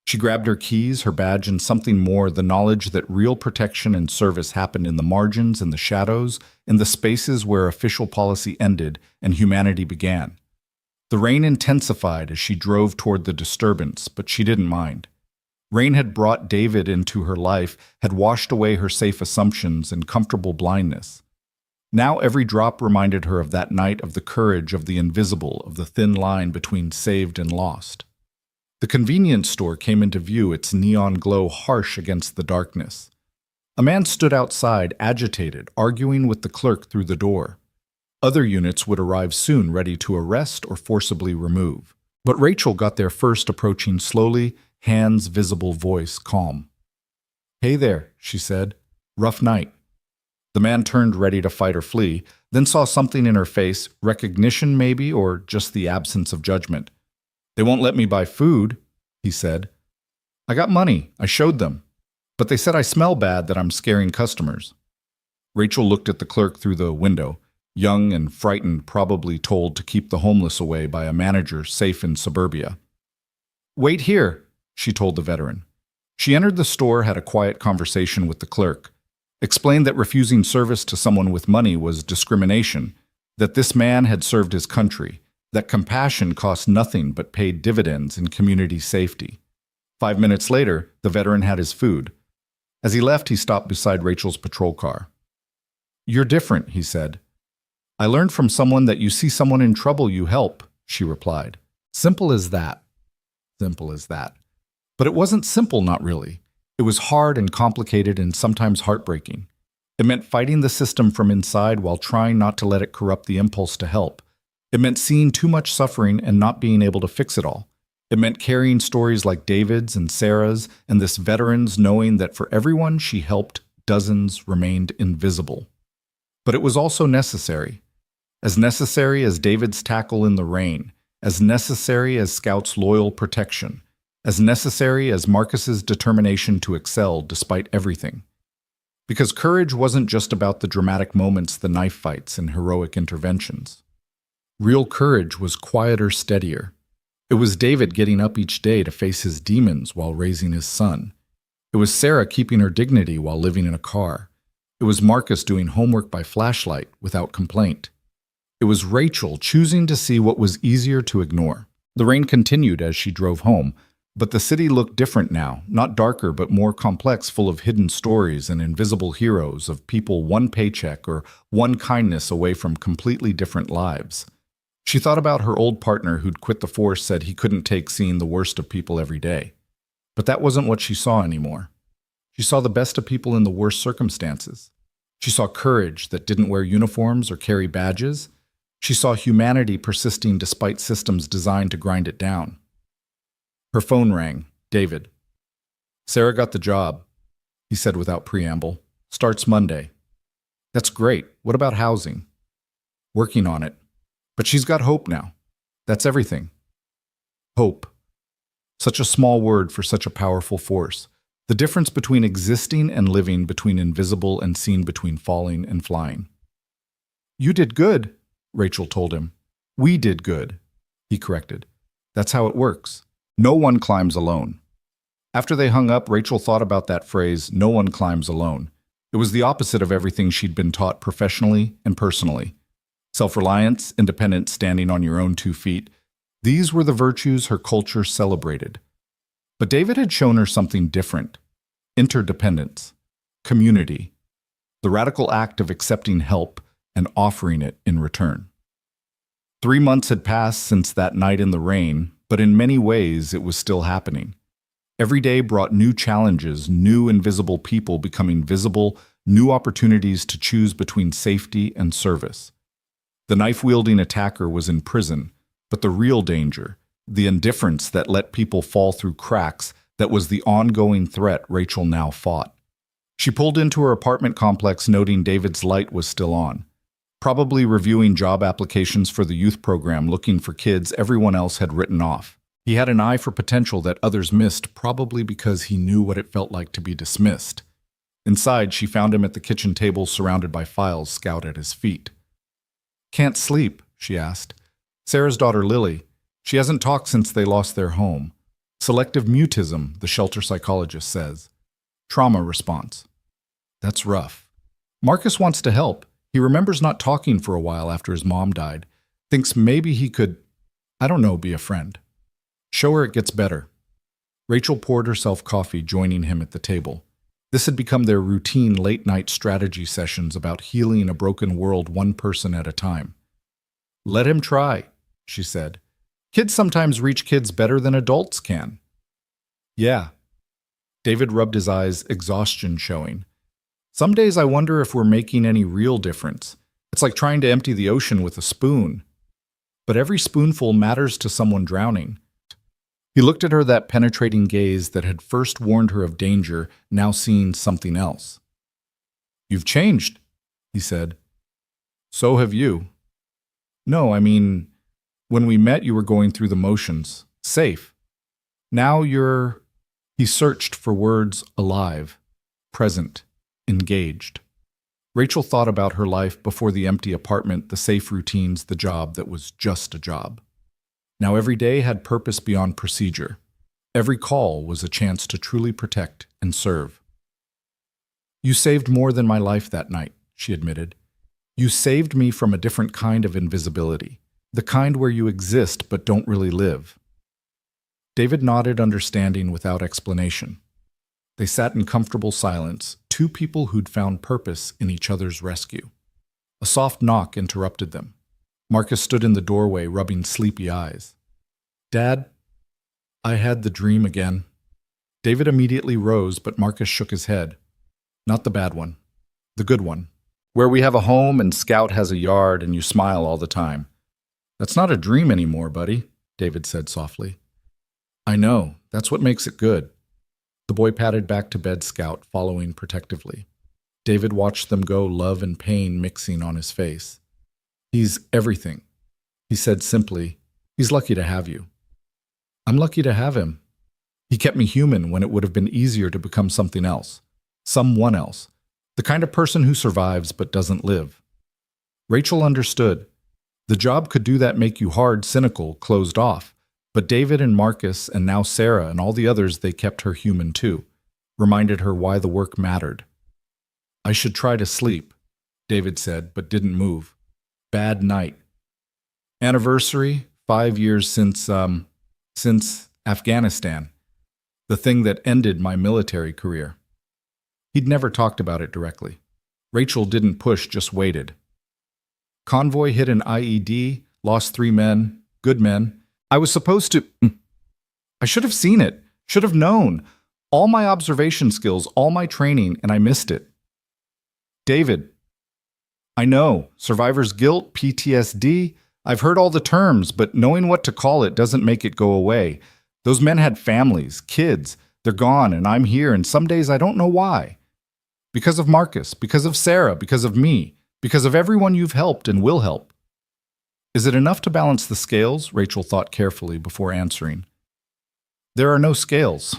She grabbed her keys, her badge, and something more, the knowledge that real protection and service happened in the margins, in the shadows, in the spaces where official policy ended and humanity began. The rain intensified as she drove toward the disturbance, but she didn't mind. Rain had brought David into her life, had washed away her safe assumptions and comfortable blindness. Now every drop reminded her of that night, of the courage, of the invisible, of the thin line between saved and lost. The convenience store came into view, its neon glow harsh against the darkness. A man stood outside, agitated, arguing with the clerk through the door. Other units would arrive soon, ready to arrest or forcibly remove. But Rachel got there first, approaching slowly, hands visible, voice calm. "Hey there," she said. "Rough night." The man turned, ready to fight or flee, then saw something in her face, recognition maybe, or just the absence of judgment. "They won't let me buy food," he said. "I got money. I showed them. But they said I smell bad, that I'm scaring customers." Rachel looked at the clerk through the window, young and frightened, probably told to keep the homeless away by a manager safe in suburbia. "Wait here," she told the veteran. She entered the store, had a quiet conversation with the clerk, explained that refusing service to someone with money was discrimination, that this man had served his country, that compassion cost nothing but paid dividends in community safety. 5 minutes later, the veteran had his food. As he left, he stopped beside Rachel's patrol car. "You're different," he said. "I learned from someone that you see someone in trouble, you help," she replied. Simple as that. Simple as that. But it wasn't simple, not really. It was hard and complicated and sometimes heartbreaking. It meant fighting the system from inside while trying not to let it corrupt the impulse to help. It meant seeing too much suffering and not being able to fix it all. It meant carrying stories like David's and Sarah's and this veteran's, knowing that for everyone she helped, dozens remained invisible. But it was also necessary. As necessary as David's tackle in the rain, as necessary as Scout's loyal protection, as necessary as Marcus's determination to excel despite everything. Because courage wasn't just about the dramatic moments, the knife fights, and heroic interventions. Real courage was quieter, steadier. It was David getting up each day to face his demons while raising his son. It was Sarah keeping her dignity while living in a car. It was Marcus doing homework by flashlight without complaint. It was Rachel choosing to see what was easier to ignore. The rain continued as she drove home, but the city looked different now, not darker but more complex, full of hidden stories and invisible heroes of people one paycheck or one kindness away from completely different lives. She thought about her old partner who'd quit the force, said he couldn't take seeing the worst of people every day. But that wasn't what she saw anymore. She saw the best of people in the worst circumstances. She saw courage that didn't wear uniforms or carry badges. She saw humanity persisting despite systems designed to grind it down. Her phone rang. David. "Sarah got the job," he said without preamble. "Starts Monday." "That's great. What about housing?" "Working on it. But she's got hope now. That's everything." Hope. Such a small word for such a powerful force. The difference between existing and living, between invisible and seen, between falling and flying. "You did good," Rachel told him. "We did good," he corrected. "That's how it works. No one climbs alone." After they hung up, Rachel thought about that phrase, "no one climbs alone." It was the opposite of everything she'd been taught professionally and personally. Self-reliance, independence, standing on your own 2 feet. These were the virtues her culture celebrated. But David had shown her something different. Interdependence. Community. The radical act of accepting help and offering it in return. 3 months had passed since that night in the rain, but in many ways it was still happening. Every day brought new challenges, new invisible people becoming visible, new opportunities to choose between safety and service. The knife-wielding attacker was in prison, but the real danger, the indifference that let people fall through cracks, that was the ongoing threat Rachel now fought. She pulled into her apartment complex, noting David's light was still on. Probably reviewing job applications for the youth program, looking for kids everyone else had written off. He had an eye for potential that others missed, probably because he knew what it felt like to be dismissed. Inside, she found him at the kitchen table, surrounded by files scoured at his feet. "Can't sleep?" she asked. "Sarah's daughter, Lily. She hasn't talked since they lost their home. Selective mutism, the shelter psychologist says. Trauma response." "That's rough." "Marcus wants to help. He remembers not talking for a while after his mom died. Thinks maybe he could, I don't know, be a friend. Show her it gets better." Rachel poured herself coffee, joining him at the table. This had become their routine late-night strategy sessions about healing a broken world one person at a time. "Let him try," she said. "Kids sometimes reach kids better than adults can." "Yeah." David rubbed his eyes, exhaustion showing. "Some days I wonder if we're making any real difference. It's like trying to empty the ocean with a spoon. But every spoonful matters to someone drowning." He looked at her, that penetrating gaze that had first warned her of danger, now seeing something else. "You've changed," he said. "So have you." "No, I mean, when we met you were going through the motions, safe. Now you're—" He searched for words, alive, present, engaged. Rachel thought about her life before the empty apartment, the safe routines, the job that was just a job. Now every day had purpose beyond procedure. Every call was a chance to truly protect and serve. "You saved more than my life that night," she admitted. "You saved me from a different kind of invisibility, the kind where you exist but don't really live." David nodded, understanding without explanation. They sat in comfortable silence, 2 people who'd found purpose in each other's rescue. A soft knock interrupted them. Marcus stood in the doorway, rubbing sleepy eyes. "Dad, I had the dream again." David immediately rose, but Marcus shook his head. "Not the bad one. The good one. Where we have a home and Scout has a yard and you smile all the time." "That's not a dream anymore, buddy," David said softly. "I know. That's what makes it good." The boy patted back to bed, Scout following protectively. David watched them go, love and pain mixing on his face. "He's everything," he said simply. "He's lucky to have you." "I'm lucky to have him. He kept me human when it would have been easier to become something else. Someone else. The kind of person who survives but doesn't live." Rachel understood. The job could do that, make you hard, cynical, closed off. But David and Marcus, and now Sarah and all the others, they kept her human too. Reminded her why the work mattered. "I should try to sleep," David said, but didn't move. "Bad night. Anniversary, 5 years since Afghanistan, the thing that ended my military career. He'd never talked about it directly. Rachel didn't push, just waited. Convoy hit an IED, lost 3 men, good men. I was supposed to... I should have seen it, should have known. All my observation skills, all my training, and I missed it. David. I know, survivor's guilt, PTSD. I've heard all the terms, but knowing what to call it doesn't make it go away. Those men had families, kids. They're gone, and I'm here, and some days I don't know why. Because of Marcus, because of Sarah, because of me, because of everyone you've helped and will help. Is it enough to balance the scales? Rachel thought carefully before answering. There are no scales.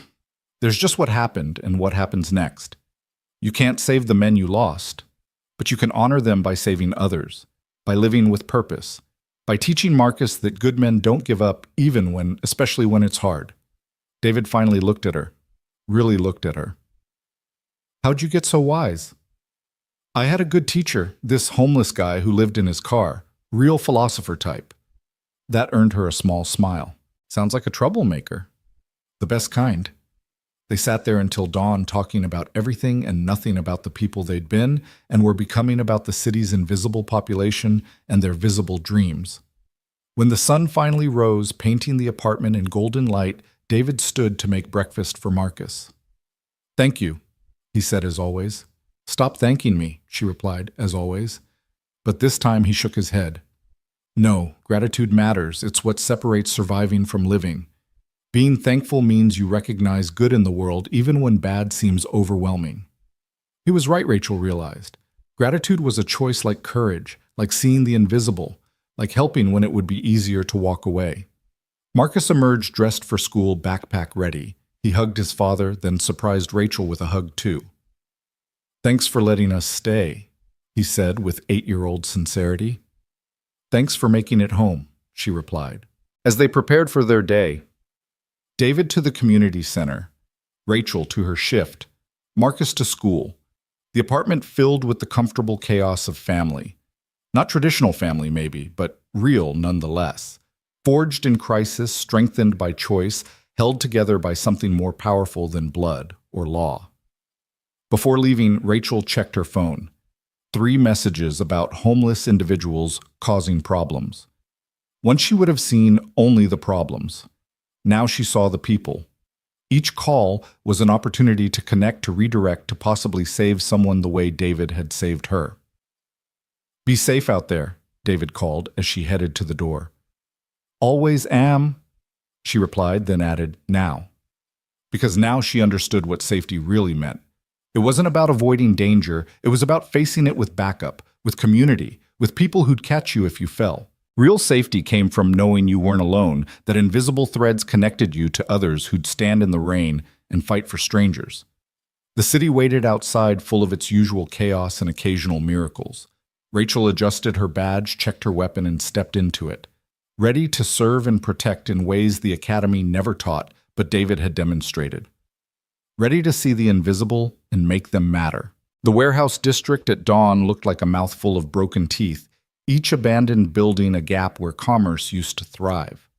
There's just what happened and what happens next. You can't save the men you lost, but you can honor them by saving others, by living with purpose, by teaching Marcus that good men don't give up especially when it's hard. David finally looked at her, really looked at her. How'd you get so wise? I had a good teacher, this homeless guy who lived in his car, real philosopher type. That earned her a small smile. Sounds like a troublemaker. The best kind. They sat there until dawn talking about everything and nothing about the people they'd been and were becoming about the city's invisible population and their visible dreams. When the sun finally rose, painting the apartment in golden light, David stood to make breakfast for Marcus. Thank you, he said as always. Stop thanking me, she replied, as always. But this time he shook his head. No, gratitude matters. It's what separates surviving from living. Being thankful means you recognize good in the world even when bad seems overwhelming. He was right, Rachel realized. Gratitude was a choice like courage, like seeing the invisible, like helping when it would be easier to walk away. Marcus emerged dressed for school, backpack ready. He hugged his father, then surprised Rachel with a hug too. Thanks for letting us stay, he said with 8-year-old sincerity. Thanks for making it home, she replied. As they prepared for their day, David to the community center, Rachel to her shift, Marcus to school, the apartment filled with the comfortable chaos of family. Not traditional family, maybe, but real nonetheless. Forged in crisis, strengthened by choice, held together by something more powerful than blood or law. Before leaving, Rachel checked her phone. 3 messages about homeless individuals causing problems. Once she would have seen only the problems. Now she saw the people. Each call was an opportunity to connect, to redirect, to possibly save someone the way David had saved her. Be safe out there, David called as she headed to the door. Always am, she replied, then added, now. Because now she understood what safety really meant. It wasn't about avoiding danger, it was about facing it with backup, with community, with people who'd catch you if you fell. Real safety came from knowing you weren't alone, that invisible threads connected you to others who'd stand in the rain and fight for strangers. The city waited outside, full of its usual chaos and occasional miracles. Rachel adjusted her badge, checked her weapon, and stepped into it. Ready to serve and protect in ways the Academy never taught, but David had demonstrated. Ready to see the invisible and make them matter. The warehouse district at dawn looked like a mouthful of broken teeth, each abandoned building a gap where commerce used to thrive.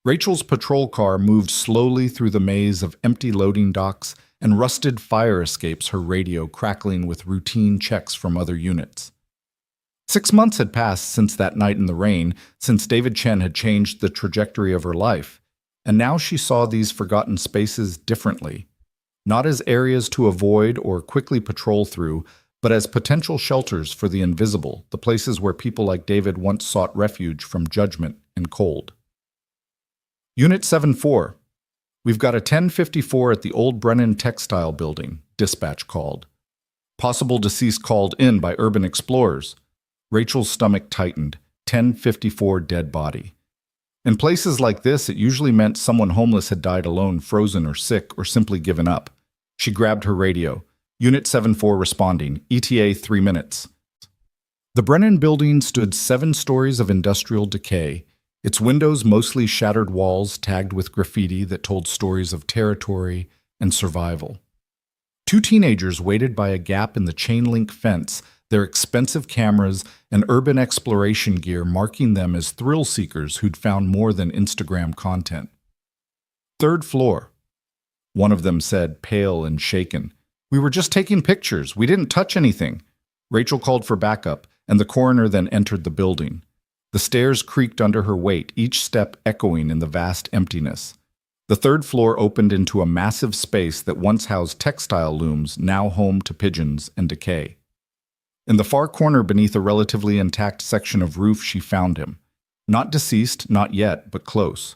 Rachel's patrol car moved slowly through the maze of empty loading docks and rusted fire escapes, her radio crackling with routine checks from other units. 6 months had passed since that night in the rain, since David Chen had changed the trajectory of her life, and now she saw these forgotten spaces differently, not as areas to avoid or quickly patrol through, but as potential shelters for the invisible, the places where people like David once sought refuge from judgment and cold. Unit 7-4. We've got a 1054 at the old Brennan Textile Building, dispatch called. Possible deceased called in by urban explorers. Rachel's stomach tightened. 1054 dead body. In places like this, it usually meant someone homeless had died alone, frozen or sick, or simply given up. She grabbed her radio. Unit 7-4 responding. ETA 3 minutes. The Brennan building stood 7 stories of industrial decay, its windows mostly shattered walls tagged with graffiti that told stories of territory and survival. 2 teenagers waited by a gap in the chain-link fence, their expensive cameras and urban exploration gear marking them as thrill seekers who'd found more than Instagram content. Third floor, one of them said, pale and shaken. We were just taking pictures. We didn't touch anything. Rachel called for backup, and the coroner then entered the building. The stairs creaked under her weight, each step echoing in the vast emptiness. The third floor opened into a massive space that once housed textile looms, now home to pigeons and decay. In the far corner beneath a relatively intact section of roof, she found him. Not deceased, not yet, but close.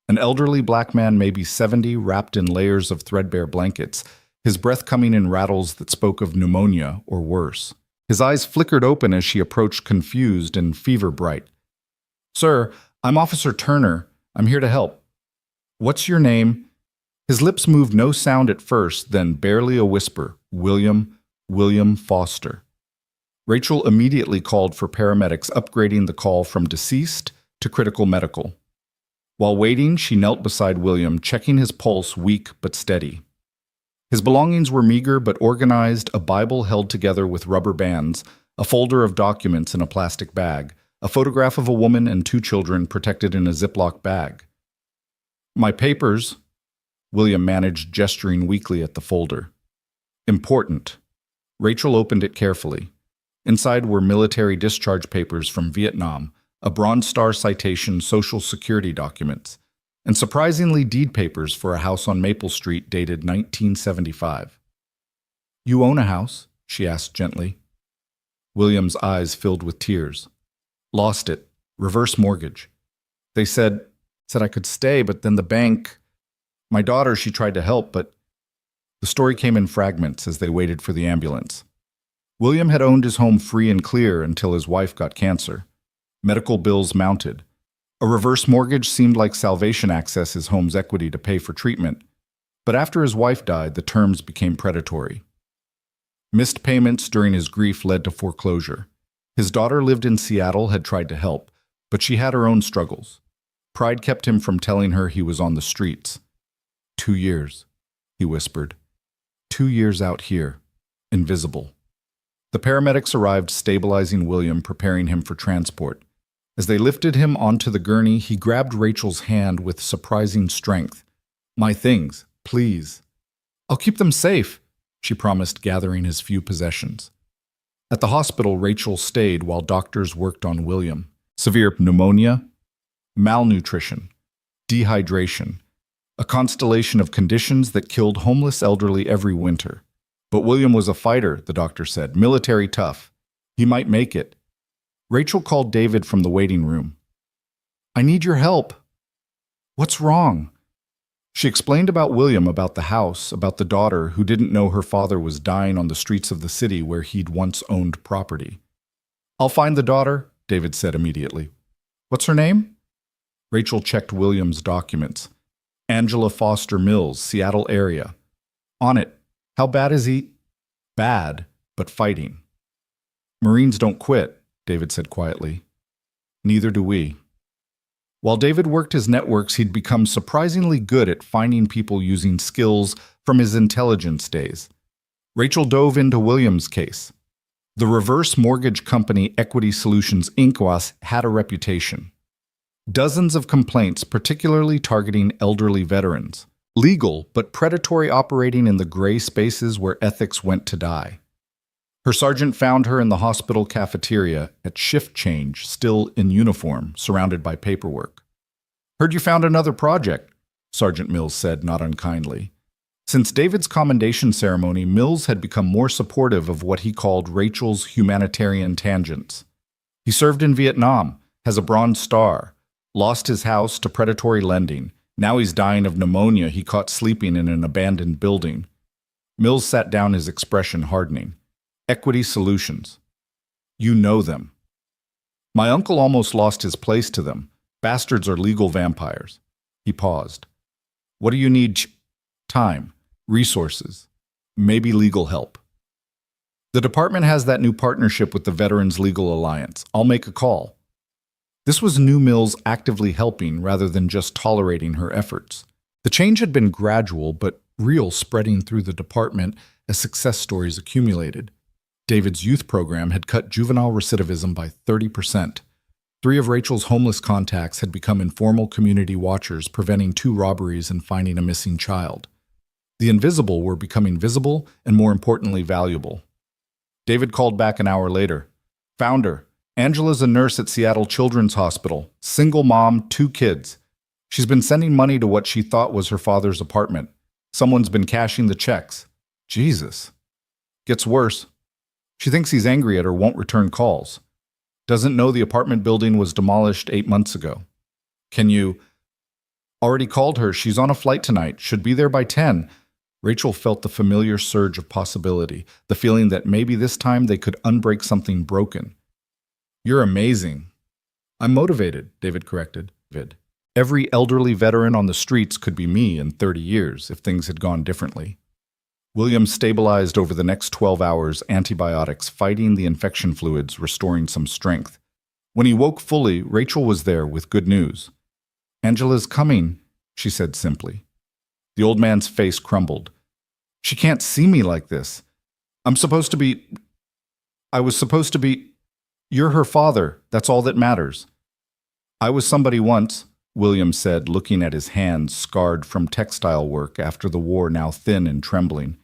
An elderly black man, maybe 70, wrapped in layers of threadbare blankets, his breath coming in rattles that spoke of pneumonia or worse. His eyes flickered open as she approached, confused and fever-bright. "Sir, I'm Officer Turner. I'm here to help." "What's your name?" His lips moved no sound at first, then barely a whisper. William Foster. Rachel immediately called for paramedics, upgrading the call from deceased to critical medical. While waiting, she knelt beside William, checking his pulse, weak but steady. His belongings were meager but organized, a Bible held together with rubber bands, a folder of documents in a plastic bag, a photograph of a woman and 2 children protected in a Ziploc bag. "My papers," William managed, gesturing weakly at the folder. "Important." Rachel opened it carefully. Inside were military discharge papers from Vietnam, a Bronze Star citation, Social Security documents, and surprisingly deed papers for a house on Maple Street dated 1975. "You own a house?" she asked gently. William's eyes filled with tears. "Lost it. Reverse mortgage. They said I could stay, but then the bank. My daughter, she tried to help, but..." The story came in fragments as they waited for the ambulance. William had owned his home free and clear until his wife got cancer. Medical bills mounted. A reverse mortgage seemed like salvation, access his home's equity to pay for treatment. But after his wife died, the terms became predatory. Missed payments during his grief led to foreclosure. His daughter lived in Seattle, had tried to help, but she had her own struggles. Pride kept him from telling her he was on the streets. 2 years, he whispered. 2 years out here, invisible. The paramedics arrived, stabilizing William, preparing him for transport. As they lifted him onto the gurney, he grabbed Rachel's hand with surprising strength. "My things, please." "I'll keep them safe," she promised, gathering his few possessions. At the hospital, Rachel stayed while doctors worked on William. Severe pneumonia, malnutrition, dehydration, a constellation of conditions that killed homeless elderly every winter. But William was a fighter, the doctor said, military tough. He might make it. Rachel called David from the waiting room. "I need your help." "What's wrong?" She explained about William, about the house, about the daughter who didn't know her father was dying on the streets of the city where he'd once owned property. "I'll find the daughter," David said immediately. "What's her name?" Rachel checked William's documents. Angela Foster Mills, Seattle area. On it, "How bad is he?" "Bad, but fighting." "Marines don't quit," David said quietly. "Neither do we." While David worked his networks, he'd become surprisingly good at finding people using skills from his intelligence days. Rachel dove into William's case. The reverse mortgage company Equity Solutions Inc. had a reputation. Dozens of complaints, particularly targeting elderly veterans. Legal, but predatory, operating in the gray spaces where ethics went to die. Her sergeant found her in the hospital cafeteria at shift change, still in uniform, surrounded by paperwork. "Heard you found another project," Sergeant Mills said, not unkindly. Since David's commendation ceremony, Mills had become more supportive of what he called Rachel's humanitarian tangents. He served in Vietnam, has a Bronze Star, lost his house to predatory lending. Now he's dying of pneumonia he caught sleeping in an abandoned building. Mills sat down, his expression hardening. "Equity Solutions. You know them." "My uncle almost lost his place to them. Bastards are legal vampires." He paused. "What do you need?" "Time, resources, maybe legal help." "The department has that new partnership with the Veterans Legal Alliance. I'll make a call." This was new Mills actively helping rather than just tolerating her efforts. The change had been gradual but real, spreading through the department as success stories accumulated. David's youth program had cut juvenile recidivism by 30%. 3 of Rachel's homeless contacts had become informal community watchers, preventing 2 robberies and finding a missing child. The invisible were becoming visible and, more importantly, valuable. David called back an hour later. Found her. Angela's a nurse at Seattle Children's Hospital. Single mom, 2 kids. She's been sending money to what she thought was her father's apartment. Someone's been cashing the checks. Jesus. Gets worse. She thinks he's angry at her, won't return calls. Doesn't know the apartment building was demolished 8 months ago. Can you... Already called her. She's on a flight tonight. Should be there by 10. Rachel felt the familiar surge of possibility, the feeling that maybe this time they could unbreak something broken. You're amazing. I'm motivated, David corrected. Every elderly veteran on the streets could be me in 30 years if things had gone differently. William stabilized over the next 12 hours, antibiotics fighting the infection fluids, restoring some strength. When he woke fully, Rachel was there with good news. Angela's coming, she said simply. The old man's face crumbled. She can't see me like this. I was supposed to be... You're her father, that's all that matters. I was somebody once, William said, looking at his hands scarred from textile work after the war, now thin and trembling.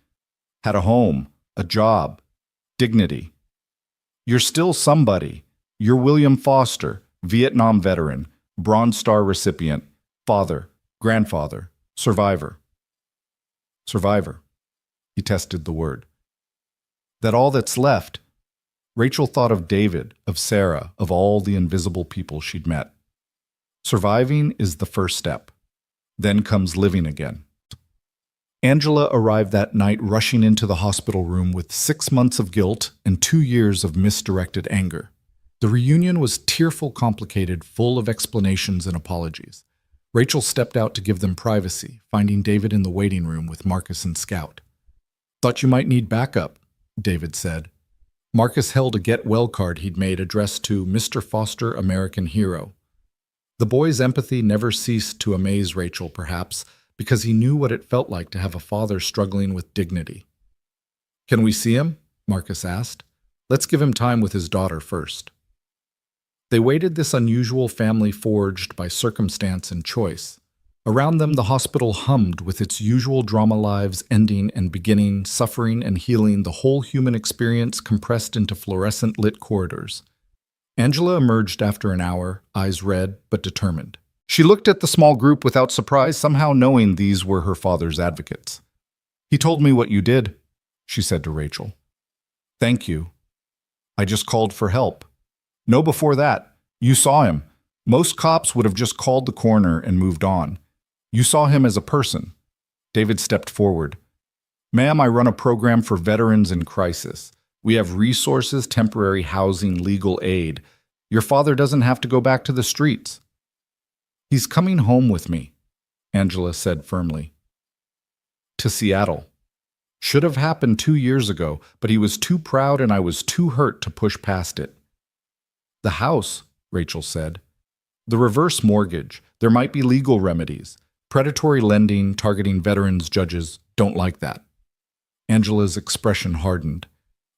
Had a home, a job, dignity. You're still somebody. You're William Foster, Vietnam veteran, Bronze Star recipient, father, grandfather, survivor. Survivor. He tested the word. That all that's left. Rachel thought of David, of Sarah, of all the invisible people she'd met. Surviving is the first step. Then comes living again. Angela arrived that night rushing into the hospital room with 6 months of guilt and 2 years of misdirected anger. The reunion was tearful, complicated, full of explanations and apologies. Rachel stepped out to give them privacy, finding David in the waiting room with Marcus and Scout. Thought you might need backup, David said. Marcus held a get well card he'd made addressed to Mr. Foster, American Hero. The boy's empathy never ceased to amaze Rachel, perhaps, because he knew what it felt like to have a father struggling with dignity. Can we see him? Marcus asked. Let's give him time with his daughter first. They waited, this unusual family forged by circumstance and choice. Around them, the hospital hummed with its usual drama, lives ending and beginning, suffering and healing, the whole human experience compressed into fluorescent lit corridors. Angela emerged after an hour, eyes red but determined. She looked at the small group without surprise, somehow knowing these were her father's advocates. He told me what you did, she said to Rachel. Thank you. I just called for help. No, before that. You saw him. Most cops would have just called the coroner and moved on. You saw him as a person. David stepped forward. Ma'am, I run a program for veterans in crisis. We have resources, temporary housing, legal aid. Your father doesn't have to go back to the streets. He's coming home with me, Angela said firmly. To Seattle. Should have happened 2 years ago, but he was too proud and I was too hurt to push past it. The house, Rachel said. The reverse mortgage. There might be legal remedies. Predatory lending, targeting veterans, judges don't like that. Angela's expression hardened.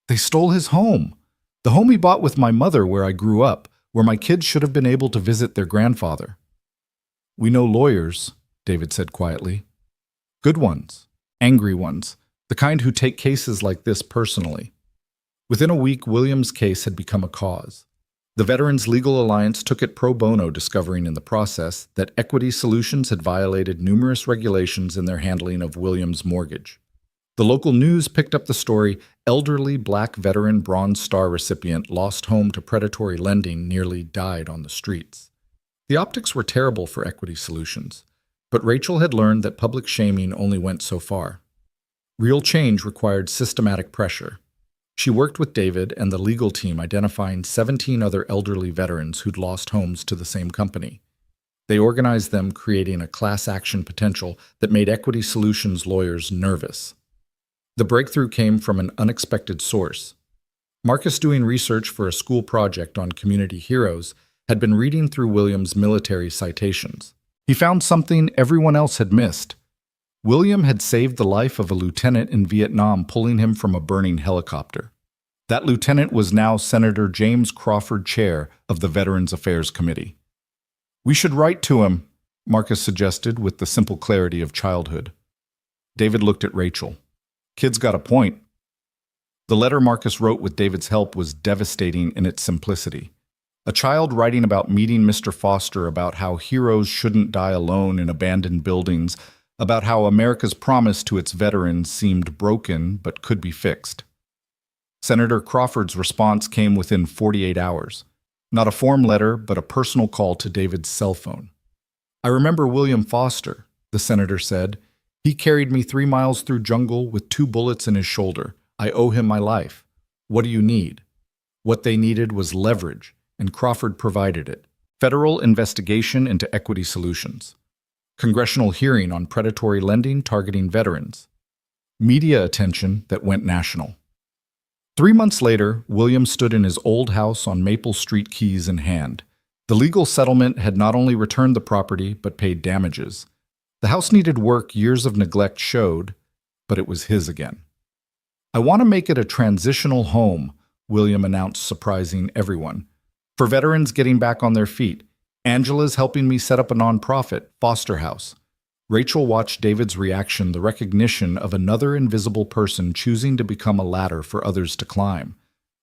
They stole his home. The home he bought with my mother where I grew up, where my kids should have been able to visit their grandfather. We know lawyers, David said quietly. Good ones, angry ones, the kind who take cases like this personally. Within a week, William's case had become a cause. The Veterans Legal Alliance took it pro bono, discovering in the process that Equity Solutions had violated numerous regulations in their handling of William's mortgage. The local news picked up the story, elderly black veteran Bronze Star recipient lost home to predatory lending, nearly died on the streets. The optics were terrible for Equity Solutions, but Rachel had learned that public shaming only went so far. Real change required systematic pressure. She worked with David and the legal team, identifying 17 other elderly veterans who'd lost homes to the same company. They organized them, creating a class action potential that made Equity Solutions lawyers nervous. The breakthrough came from an unexpected source. Marcus, doing research for a school project on community heroes, had been reading through William's military citations. He found something everyone else had missed. William had saved the life of a lieutenant in Vietnam, pulling him from a burning helicopter. That lieutenant was now Senator James Crawford, chair of the Veterans Affairs Committee. "We should write to him," Marcus suggested with the simple clarity of childhood. David looked at Rachel. "Kid's got a point." The letter Marcus wrote with David's help was devastating in its simplicity. A child writing about meeting Mr. Foster, about how heroes shouldn't die alone in abandoned buildings, about how America's promise to its veterans seemed broken but could be fixed. Senator Crawford's response came within 48 hours. Not a form letter, but a personal call to David's cell phone. "I remember William Foster," the senator said. "He carried me 3 miles through jungle with 2 bullets in his shoulder. I owe him my life. What do you need?" What they needed was leverage, and Crawford provided it. Federal investigation into equity solutions. Congressional hearing on predatory lending targeting veterans. Media attention that went national. 3 months later, William stood in his old house on Maple Street, keys in hand. The legal settlement had not only returned the property, but paid damages. The house needed work years of neglect showed, but it was his again. "I want to make it a transitional home," William announced, surprising everyone. "For veterans getting back on their feet. Angela's helping me set up a nonprofit, Foster House." Rachel watched David's reaction, the recognition of another invisible person choosing to become a ladder for others to climb.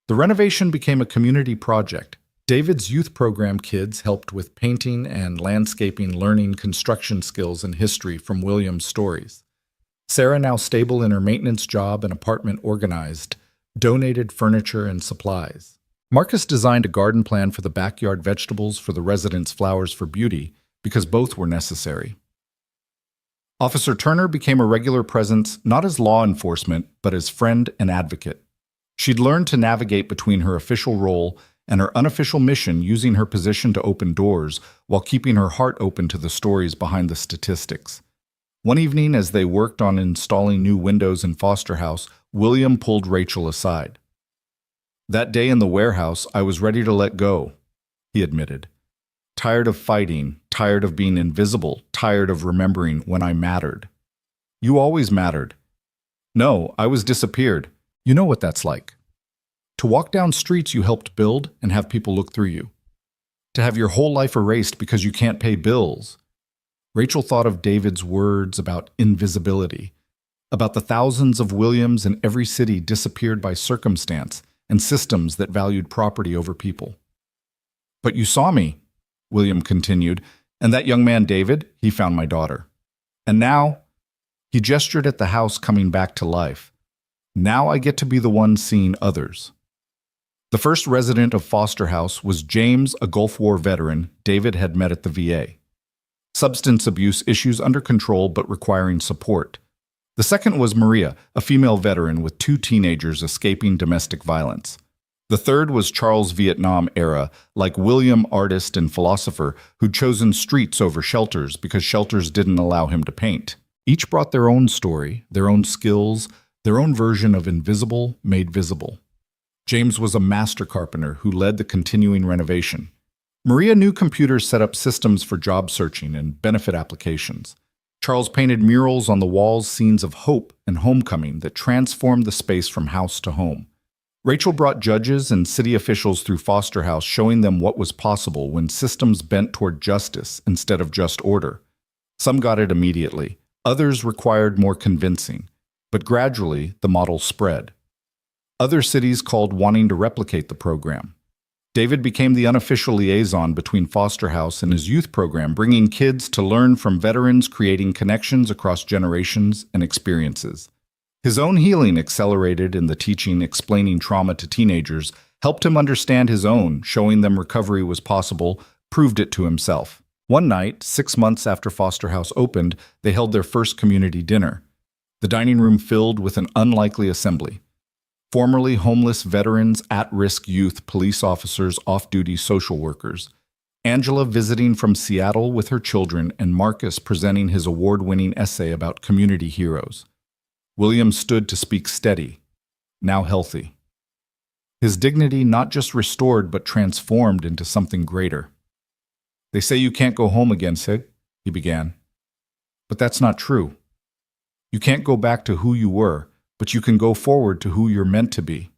The renovation became a community project. David's youth program kids helped with painting and landscaping, learning construction skills and history from William's stories. Sarah, now stable in her maintenance job and apartment organized, donated furniture and supplies. Marcus designed a garden plan for the backyard, vegetables for the residents, flowers for beauty, because both were necessary. Officer Turner became a regular presence, not as law enforcement, but as friend and advocate. She'd learned to navigate between her official role and her unofficial mission, using her position to open doors while keeping her heart open to the stories behind the statistics. One evening, as they worked on installing new windows in Foster House, William pulled Rachel aside. "That day in the warehouse, I was ready to let go," he admitted. "Tired of fighting, tired of being invisible, tired of remembering when I mattered." "You always mattered." "No, I was disappeared. You know what that's like. To walk down streets you helped build and have people look through you. To have your whole life erased because you can't pay bills." Rachel thought of David's words about invisibility, about the thousands of Williams in every city disappeared by circumstance and systems that valued property over people. "But you saw me," William continued, "and that young man David, he found my daughter. And now," he gestured at the house coming back to life, "now I get to be the one seeing others." The first resident of Foster House was James, a Gulf War veteran David had met at the VA. Substance abuse issues under control but requiring support. The second was Maria, a female veteran with 2 teenagers escaping domestic violence. The third was Charles, Vietnam era, like William, artist and philosopher, who'd chosen streets over shelters because shelters didn't allow him to paint. Each brought their own story, their own skills, their own version of invisible made visible. James was a master carpenter who led the continuing renovation. Maria knew computers set up systems for job searching and benefit applications. Charles painted murals on the walls, scenes of hope and homecoming that transformed the space from house to home. Rachel brought judges and city officials through Foster House, showing them what was possible when systems bent toward justice instead of just order. Some got it immediately. Others required more convincing. But gradually, the model spread. Other cities called, wanting to replicate the program. David became the unofficial liaison between Foster House and his youth program, bringing kids to learn from veterans, creating connections across generations and experiences. His own healing accelerated in the teaching, explaining trauma to teenagers, helped him understand his own, showing them recovery was possible, proved it to himself. One night, 6 months after Foster House opened, they held their first community dinner. The dining room filled with an unlikely assembly. Formerly homeless veterans, at-risk youth, police officers, off-duty social workers. Angela visiting from Seattle with her children, and Marcus presenting his award-winning essay about community heroes. William stood to speak steady, now healthy. His dignity not just restored but transformed into something greater. "They say you can't go home again, Sig," he began. "But that's not true. You can't go back to who you were, but you can go forward to who you're meant to be."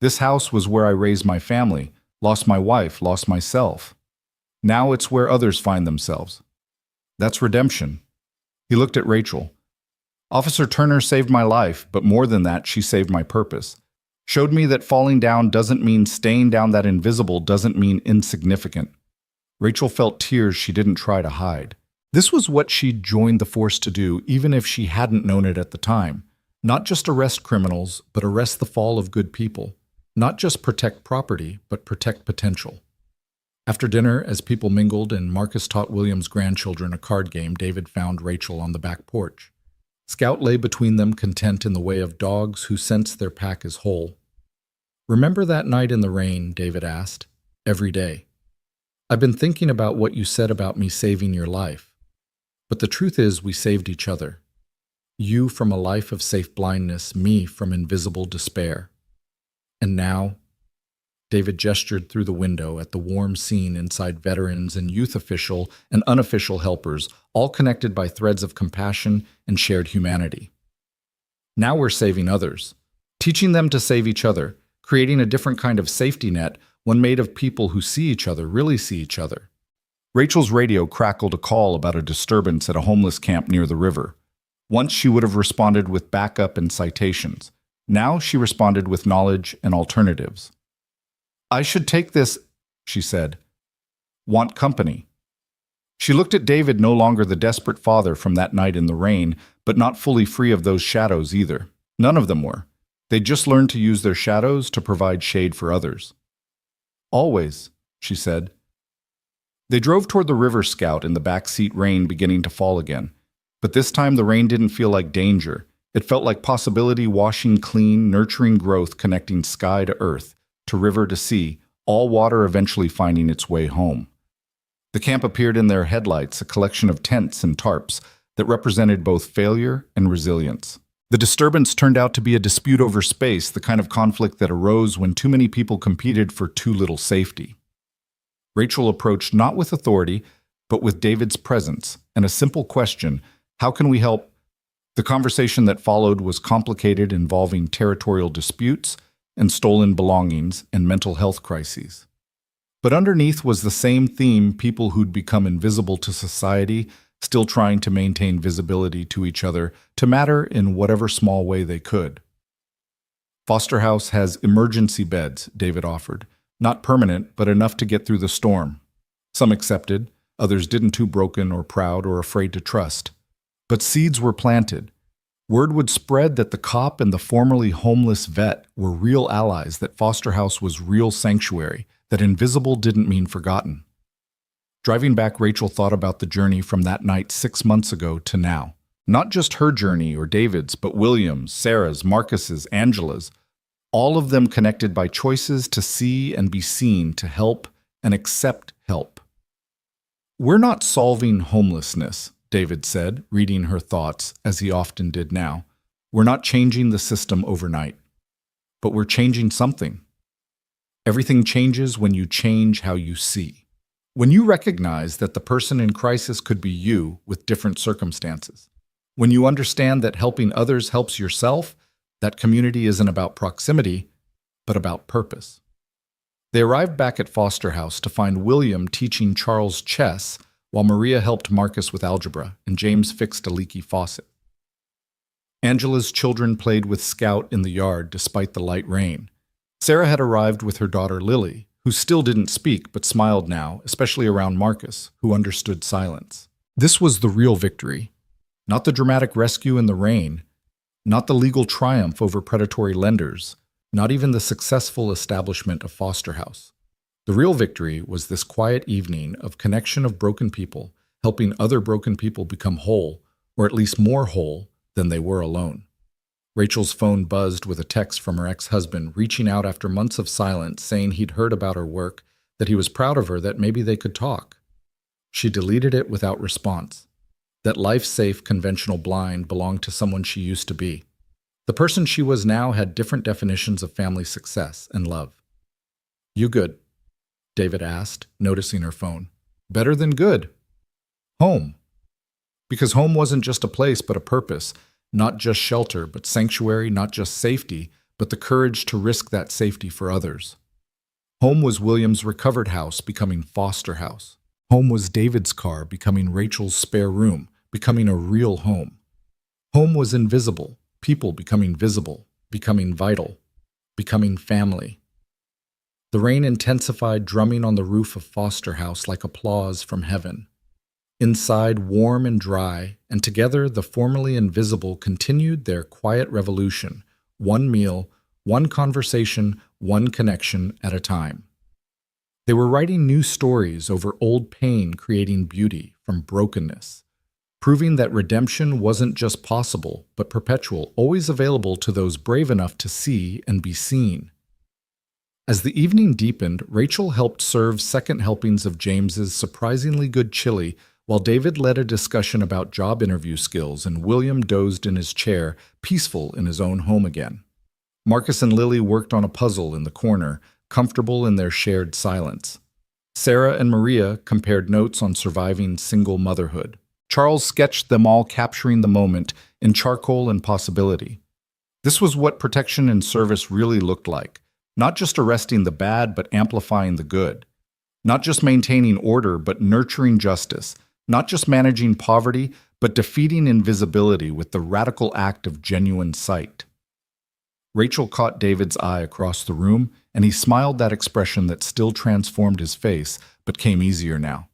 This house was where I raised my family, lost my wife, lost myself. Now it's where others find themselves. That's redemption. He looked at Rachel. Officer Turner saved my life, but more than that, she saved my purpose. Showed me that falling down doesn't mean staying down, that invisible doesn't mean insignificant. Rachel felt tears she didn't try to hide. This was what she'd joined the force to do, even if she hadn't known it at the time. Not just arrest criminals, but arrest the fall of good people. Not just protect property, but protect potential. After dinner, as people mingled and Marcus taught William's grandchildren a card game, David found Rachel on the back porch. Scout lay between them, content in the way of dogs who sense their pack is whole. "Remember that night in the rain?" David asked. "Every day. I've been thinking about what you said about me saving your life. But the truth is we saved each other. You from a life of safe blindness, me from invisible despair. And now," David gestured through the window at the warm scene inside veterans and youth official and unofficial helpers, all connected by threads of compassion and shared humanity. "Now we're saving others, teaching them to save each other, creating a different kind of safety net, one made of people who see each other, really see each other." Rachel's radio crackled a call about a disturbance at a homeless camp near the river. Once she would have responded with backup and citations. Now she responded with knowledge and alternatives. "I should take this," she said. "Want company." She looked at David, no longer the desperate father from that night in the rain, but not fully free of those shadows either. None of them were. They'd just learned to use their shadows to provide shade for others. "Always," she said. They drove toward the river Scout in the backseat, rain beginning to fall again. But this time the rain didn't feel like danger. It felt like possibility, washing clean, nurturing growth, connecting sky to earth, to river to sea, all water eventually finding its way home. The camp appeared in their headlights, a collection of tents and tarps that represented both failure and resilience. The disturbance turned out to be a dispute over space, the kind of conflict that arose when too many people competed for too little safety. Rachel approached not with authority, but with David's presence and a simple question: how can we help? The conversation that followed was complicated, involving territorial disputes and stolen belongings and mental health crises. But underneath was the same theme: people who'd become invisible to society, still trying to maintain visibility to each other, to matter in whatever small way they could. "Foster House has emergency beds," David offered. "Not permanent, but enough to get through the storm." Some accepted, others didn't, too broken or proud or afraid to trust. But seeds were planted. Word would spread that the cop and the formerly homeless vet were real allies, that Foster House was real sanctuary, that invisible didn't mean forgotten. Driving back, Rachel thought about the journey from that night 6 months ago to now. Not just her journey or David's, but William's, Sarah's, Marcus's, Angela's. All of them connected by choices to see and be seen, to help and accept help. "We're not solving homelessness," David said, reading her thoughts, as he often did now. "We're not changing the system overnight. But we're changing something. Everything changes when you change how you see. When you recognize that the person in crisis could be you with different circumstances. When you understand that helping others helps yourself, that community isn't about proximity, but about purpose." They arrived back at Foster House to find William teaching Charles chess, while Maria helped Marcus with algebra and James fixed a leaky faucet. Angela's children played with Scout in the yard despite the light rain. Sarah had arrived with her daughter Lily, who still didn't speak but smiled now, especially around Marcus, who understood silence. This was the real victory. Not the dramatic rescue in the rain, not the legal triumph over predatory lenders, not even the successful establishment of Foster House. The real victory was this quiet evening of connection of broken people, helping other broken people become whole, or at least more whole than they were alone. Rachel's phone buzzed with a text from her ex-husband, reaching out after months of silence, saying he'd heard about her work, that he was proud of her, that maybe they could talk. She deleted it without response. That life-safe, conventional blind belonged to someone she used to be. The person she was now had different definitions of family success and love. "You good?" David asked, noticing her phone. "Better than good." "Home." Because home wasn't just a place, but a purpose. Not just shelter, but sanctuary, not just safety, but the courage to risk that safety for others. Home was William's recovered house becoming foster house. Home was David's car becoming Rachel's spare room, becoming a real home. Home was invisible, people becoming visible, becoming vital, becoming family. The rain intensified, drumming on the roof of Foster House like applause from heaven. Inside, warm and dry, and together the formerly invisible continued their quiet revolution, one meal, one conversation, one connection at a time. They were writing new stories over old pain, creating beauty from brokenness, proving that redemption wasn't just possible, but perpetual, always available to those brave enough to see and be seen. As the evening deepened, Rachel helped serve second helpings of James's surprisingly good chili, while David led a discussion about job interview skills and William dozed in his chair, peaceful in his own home again. Marcus and Lily worked on a puzzle in the corner, comfortable in their shared silence. Sarah and Maria compared notes on surviving single motherhood. Charles sketched them all, capturing the moment in charcoal and possibility. This was what protection and service really looked like. Not just arresting the bad, but amplifying the good. Not just maintaining order, but nurturing justice. Not just managing poverty, but defeating invisibility with the radical act of genuine sight. Rachel caught David's eye across the room, and he smiled, that expression that still transformed his face, but came easier now.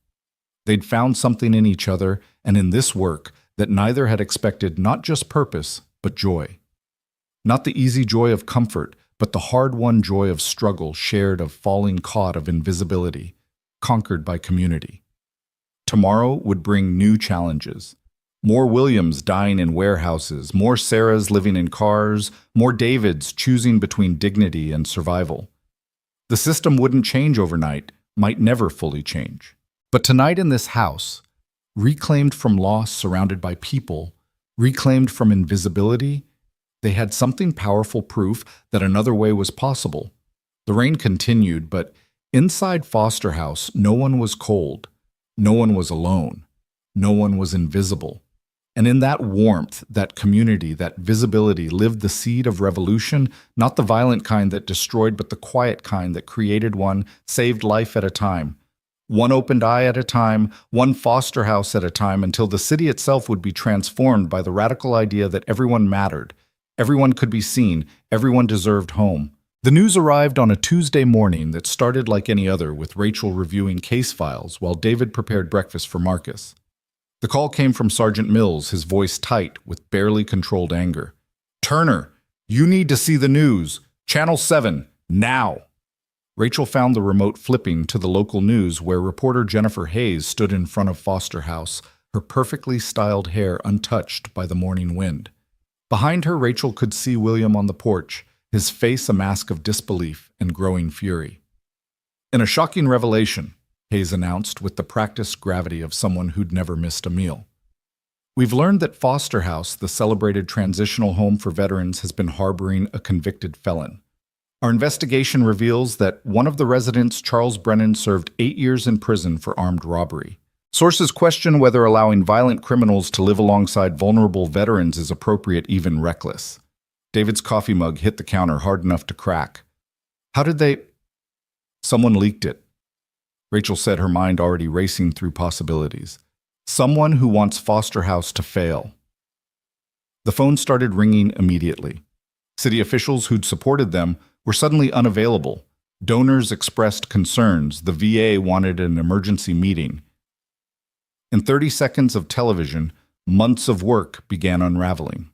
They'd found something in each other, and in this work, that neither had expected, not just purpose, but joy. Not the easy joy of comfort, but the hard-won joy of struggle, shared, of falling caught, of invisibility, conquered by community. Tomorrow would bring new challenges. More Williams dying in warehouses, more Sarahs living in cars, more Davids choosing between dignity and survival. The system wouldn't change overnight, might never fully change. But tonight in this house, reclaimed from loss, surrounded by people, reclaimed from invisibility, they had something powerful, proof that another way was possible. The rain continued, but inside Foster House, no one was cold, no one was alone, no one was invisible. And in that warmth, that community, that visibility lived the seed of revolution, not the violent kind that destroyed, but the quiet kind that created one, saved life at a time. One opened eye at a time, one foster house at a time, until the city itself would be transformed by the radical idea that everyone mattered. Everyone could be seen, everyone deserved home. The news arrived on a Tuesday morning that started like any other, with Rachel reviewing case files while David prepared breakfast for Marcus. The call came from Sergeant Mills, his voice tight with barely controlled anger. "Turner, you need to see the news. Channel 7, now." Rachel found the remote, flipping to the local news, where reporter Jennifer Hayes stood in front of Foster House, her perfectly styled hair untouched by the morning wind. Behind her, Rachel could see William on the porch, his face a mask of disbelief and growing fury. "In a shocking revelation," Hayes announced with the practiced gravity of someone who'd never missed a meal, "we've learned that Foster House, the celebrated transitional home for veterans, has been harboring a convicted felon. Our investigation reveals that one of the residents, Charles Brennan, served 8 years in prison for armed robbery. Sources question whether allowing violent criminals to live alongside vulnerable veterans is appropriate, even reckless." David's coffee mug hit the counter hard enough to crack. "How did they—" "Someone leaked it," Rachel said, her mind already racing through possibilities. "Someone who wants Foster House to fail." The phone started ringing immediately. City officials who'd supported them were suddenly unavailable. Donors expressed concerns. The VA wanted an emergency meeting. In 30 seconds of television, months of work began unraveling.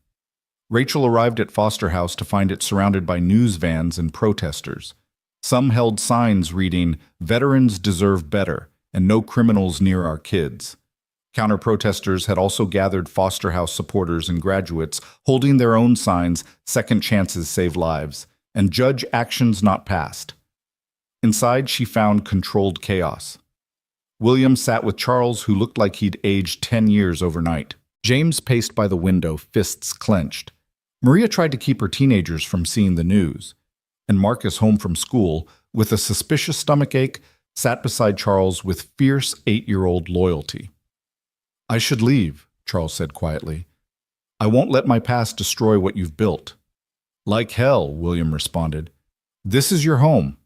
Rachel arrived at Foster House to find it surrounded by news vans and protesters. Some held signs reading, "Veterans deserve better," and "No criminals near our kids." Counter-protesters had also gathered Foster House supporters and graduates, holding their own signs, "Second chances save lives," and "Judge actions not passed." Inside, she found controlled chaos. William sat with Charles, who looked like he'd aged 10 years overnight. James paced by the window, fists clenched. Maria tried to keep her teenagers from seeing the news. And Marcus, home from school, with a suspicious stomachache, sat beside Charles with fierce 8-year-old loyalty. "I should leave," Charles said quietly. "I won't let my past destroy what you've built." Like hell, William responded. This is your home.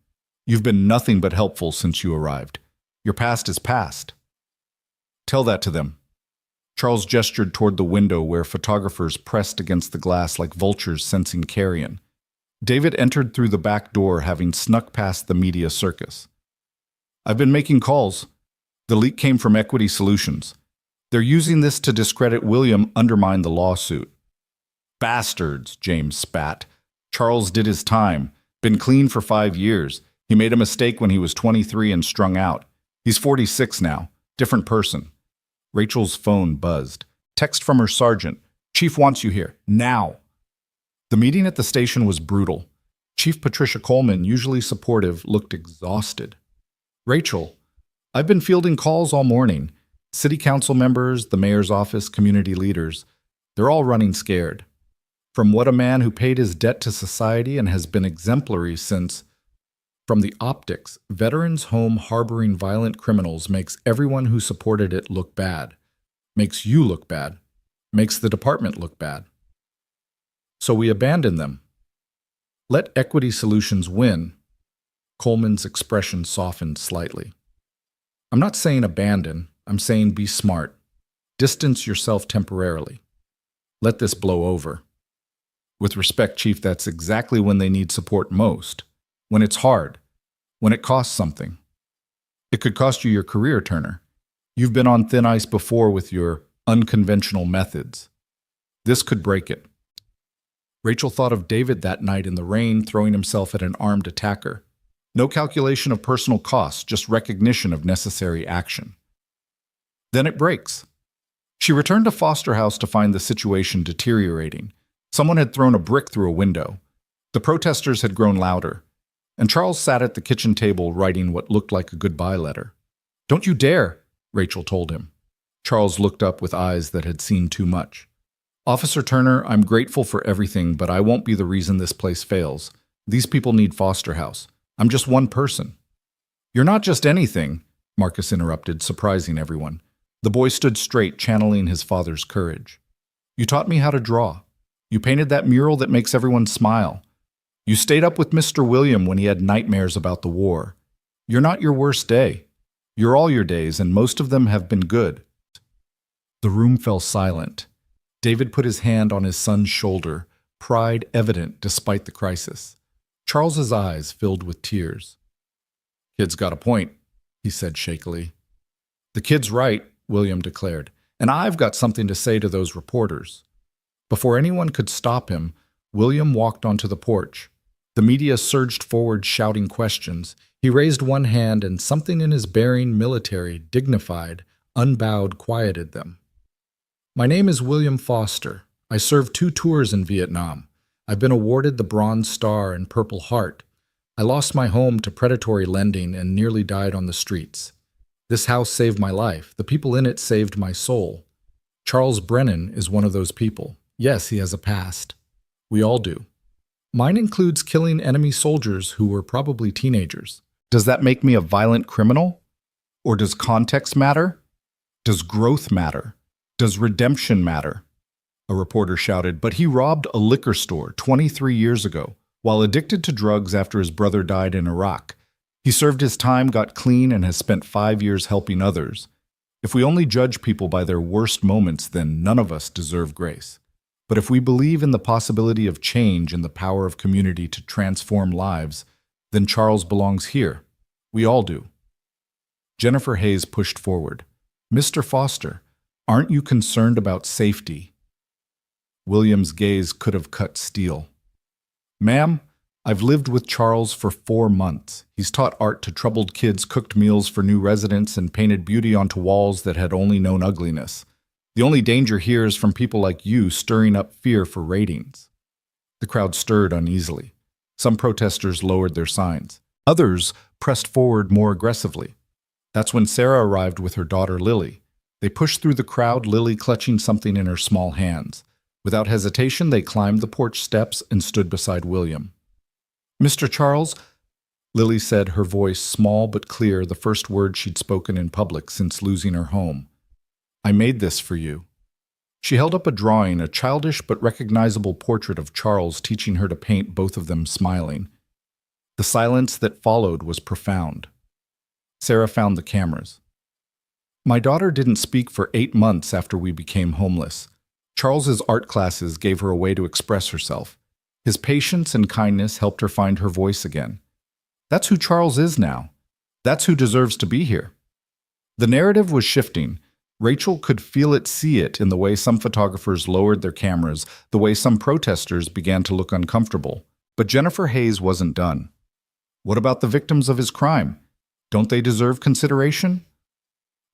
You've been nothing but helpful since you arrived. Your past is past. Tell that to them. Charles gestured toward the window where photographers pressed against the glass like vultures sensing carrion. David entered through the back door, having snuck past the media circus. I've been making calls. The leak came from Equity Solutions. They're using this to discredit William, undermine the lawsuit. Bastards, James spat. Charles did his time. Been clean for 5 years. He made a mistake when he was 23 and strung out. He's 46 now. Different person. Rachel's phone buzzed. Text from her sergeant. Chief wants you here. Now. The meeting at the station was brutal. Chief Patricia Coleman, usually supportive, looked exhausted. Rachel, I've been fielding calls all morning. City council members, the mayor's office, community leaders. They're all running scared. From what a man who paid his debt to society and has been exemplary since... From the optics, Veterans Home harboring violent criminals makes everyone who supported it look bad. Makes you look bad. Makes the department look bad. So we abandon them. Let Equity Solutions win. Coleman's expression softened slightly. I'm not saying abandon. I'm saying be smart. Distance yourself temporarily. Let this blow over. With respect, Chief, that's exactly when they need support most. When it's hard. When it costs something. It could cost you your career, Turner. You've been on thin ice before with your unconventional methods. This could break it. Rachel thought of David that night in the rain, throwing himself at an armed attacker. No calculation of personal costs, just recognition of necessary action. Then it breaks. She returned to Foster House to find the situation deteriorating. Someone had thrown a brick through a window. The protesters had grown louder, and Charles sat at the kitchen table writing what looked like a goodbye letter. Don't you dare, Rachel told him. Charles looked up with eyes that had seen too much. Officer Turner, I'm grateful for everything, but I won't be the reason this place fails. These people need Foster House. I'm just one person. You're not just anything, Marcus interrupted, surprising everyone. The boy stood straight, channeling his father's courage. You taught me how to draw. You painted that mural that makes everyone smile. You stayed up with Mr. William when he had nightmares about the war. You're not your worst day. You're all your days, and most of them have been good. The room fell silent. David put his hand on his son's shoulder, pride evident despite the crisis. Charles's eyes filled with tears. Kid's got a point, he said shakily. The kid's right, William declared, and I've got something to say to those reporters. Before anyone could stop him, William walked onto the porch. The media surged forward shouting questions. He raised one hand and something in his bearing, military, dignified, unbowed, quieted them. My name is William Foster. I served 2 tours in Vietnam. I've been awarded the Bronze Star and Purple Heart. I lost my home to predatory lending and nearly died on the streets. This house saved my life. The people in it saved my soul. Charles Brennan is one of those people. Yes, he has a past. We all do. Mine includes killing enemy soldiers who were probably teenagers. Does that make me a violent criminal? Or does context matter? Does growth matter? Does redemption matter? A reporter shouted, but he robbed a liquor store 23 years ago while addicted to drugs after his brother died in Iraq. He served his time, got clean, and has spent 5 years helping others. If we only judge people by their worst moments, then none of us deserve grace. But if we believe in the possibility of change and the power of community to transform lives, then Charles belongs here. We all do. Jennifer Hayes pushed forward. Mr. Foster, aren't you concerned about safety? William's gaze could have cut steel. Ma'am, I've lived with Charles for 4 months. He's taught art to troubled kids, cooked meals for new residents, and painted beauty onto walls that had only known ugliness. The only danger here is from people like you stirring up fear for ratings. The crowd stirred uneasily. Some protesters lowered their signs. Others pressed forward more aggressively. That's when Sarah arrived with her daughter Lily. They pushed through the crowd, Lily clutching something in her small hands. Without hesitation, they climbed the porch steps and stood beside William. Mr. Charles, Lily said, her voice small but clear, the first word she'd spoken in public since losing her home. I made this for you. She held up a drawing, a childish but recognizable portrait of Charles, teaching her to paint, both of them smiling. The silence that followed was profound. Sarah found the cameras. My daughter didn't speak for 8 months after we became homeless. Charles's art classes gave her a way to express herself. His patience and kindness helped her find her voice again. That's who Charles is now. That's who deserves to be here. The narrative was shifting. Rachel could feel it, see it, in the way some photographers lowered their cameras, the way some protesters began to look uncomfortable. But Jennifer Hayes wasn't done. What about the victims of his crime? Don't they deserve consideration?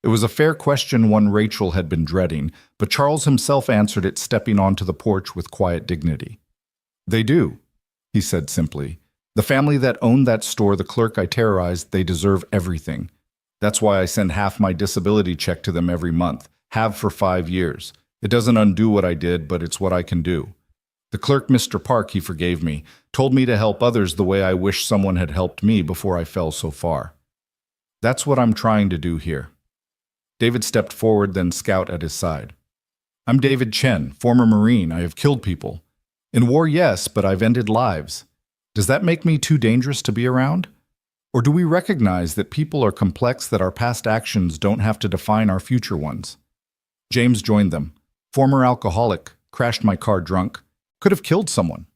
It was a fair question, one Rachel had been dreading, but Charles himself answered it, stepping onto the porch with quiet dignity. They do, he said simply. The family that owned that store, the clerk I terrorized, they deserve everything. That's why I send half my disability check to them every month, have for 5 years. It doesn't undo what I did, but it's what I can do. The clerk, Mr. Park, he forgave me, told me to help others the way I wish someone had helped me before I fell so far. That's what I'm trying to do here. David stepped forward, then Scout at his side. I'm David Chen, former Marine. I have killed people. In war, yes, but I've ended lives. Does that make me too dangerous to be around? Or do we recognize that people are complex, that our past actions don't have to define our future ones? James joined them. Former alcoholic, crashed my car drunk, could have killed someone.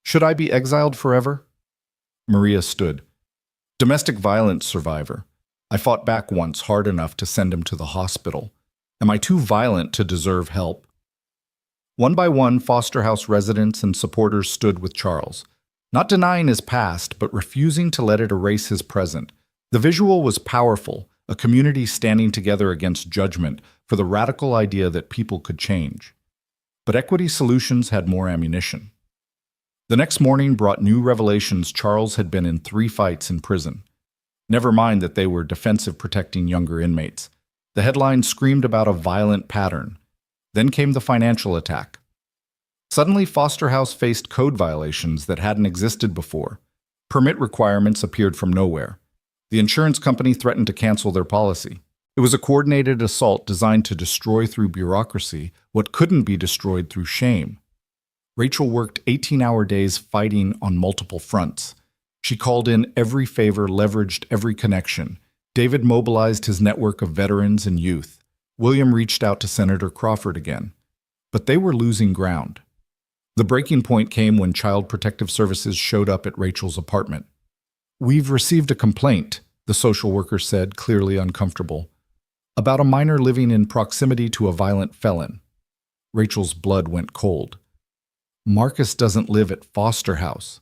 Should I be exiled forever? Maria stood. Domestic violence survivor. I fought back once hard enough to send him to the hospital. Am I too violent to deserve help? One by one, foster house residents and supporters stood with Charles, not denying his past, but refusing to let it erase his present. The visual was powerful, a community standing together against judgment for the radical idea that people could change. But Equity Solutions had more ammunition. The next morning brought new revelations. Charles had been in 3 fights in prison. Never mind that they were defensive, protecting younger inmates. The headline screamed about a violent pattern. Then came the financial attack. Suddenly, Foster House faced code violations that hadn't existed before. Permit requirements appeared from nowhere. The insurance company threatened to cancel their policy. It was a coordinated assault designed to destroy through bureaucracy what couldn't be destroyed through shame. Rachel worked 18-hour days fighting on multiple fronts. She called in every favor, leveraged every connection. David mobilized his network of veterans and youth. William reached out to Senator Crawford again. But they were losing ground. The breaking point came when Child Protective Services showed up at Rachel's apartment. We've received a complaint, the social worker said, clearly uncomfortable, about a minor living in proximity to a violent felon. Rachel's blood went cold. Marcus doesn't live at Foster House,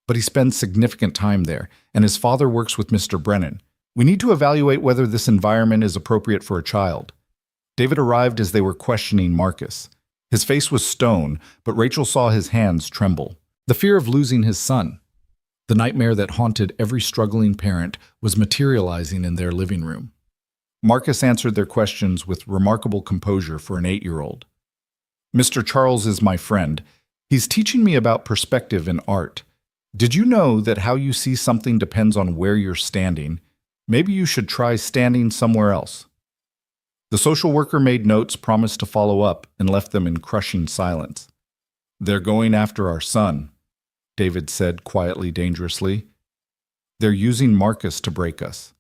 but he spends significant time there, and his father works with Mr. Brennan. We need to evaluate whether this environment is appropriate for a child. David arrived as they were questioning Marcus. His face was stone, but Rachel saw his hands tremble. The fear of losing his son, the nightmare that haunted every struggling parent, was materializing in their living room. Marcus answered their questions with remarkable composure for an 8-year-old. Mr. Charles is my friend. He's teaching me about perspective in art. Did you know that how you see something depends on where you're standing? Maybe you should try standing somewhere else. The social worker made notes, promised to follow up, and left them in crushing silence. They're going after our son, David said quietly, dangerously. They're using Marcus to break us.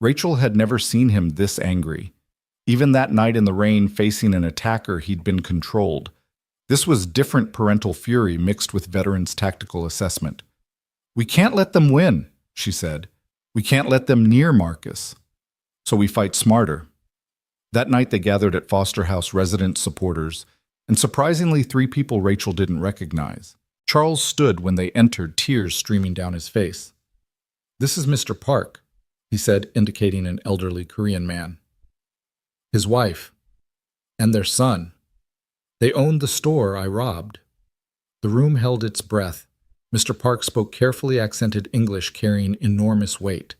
Rachel had never seen him this angry. Even that night in the rain, facing an attacker, he'd been controlled. This was different parental fury mixed with veterans' tactical assessment. We can't let them win, she said. We can't let them near Marcus. So we fight smarter. That night they gathered at Foster House resident supporters, and surprisingly 3 people Rachel didn't recognize. Charles stood when they entered, tears streaming down his face. This is Mr. Park, he said, indicating an elderly Korean man. His wife, and their son. They owned the store I robbed. The room held its breath. Mr. Park spoke carefully accented English carrying enormous weight.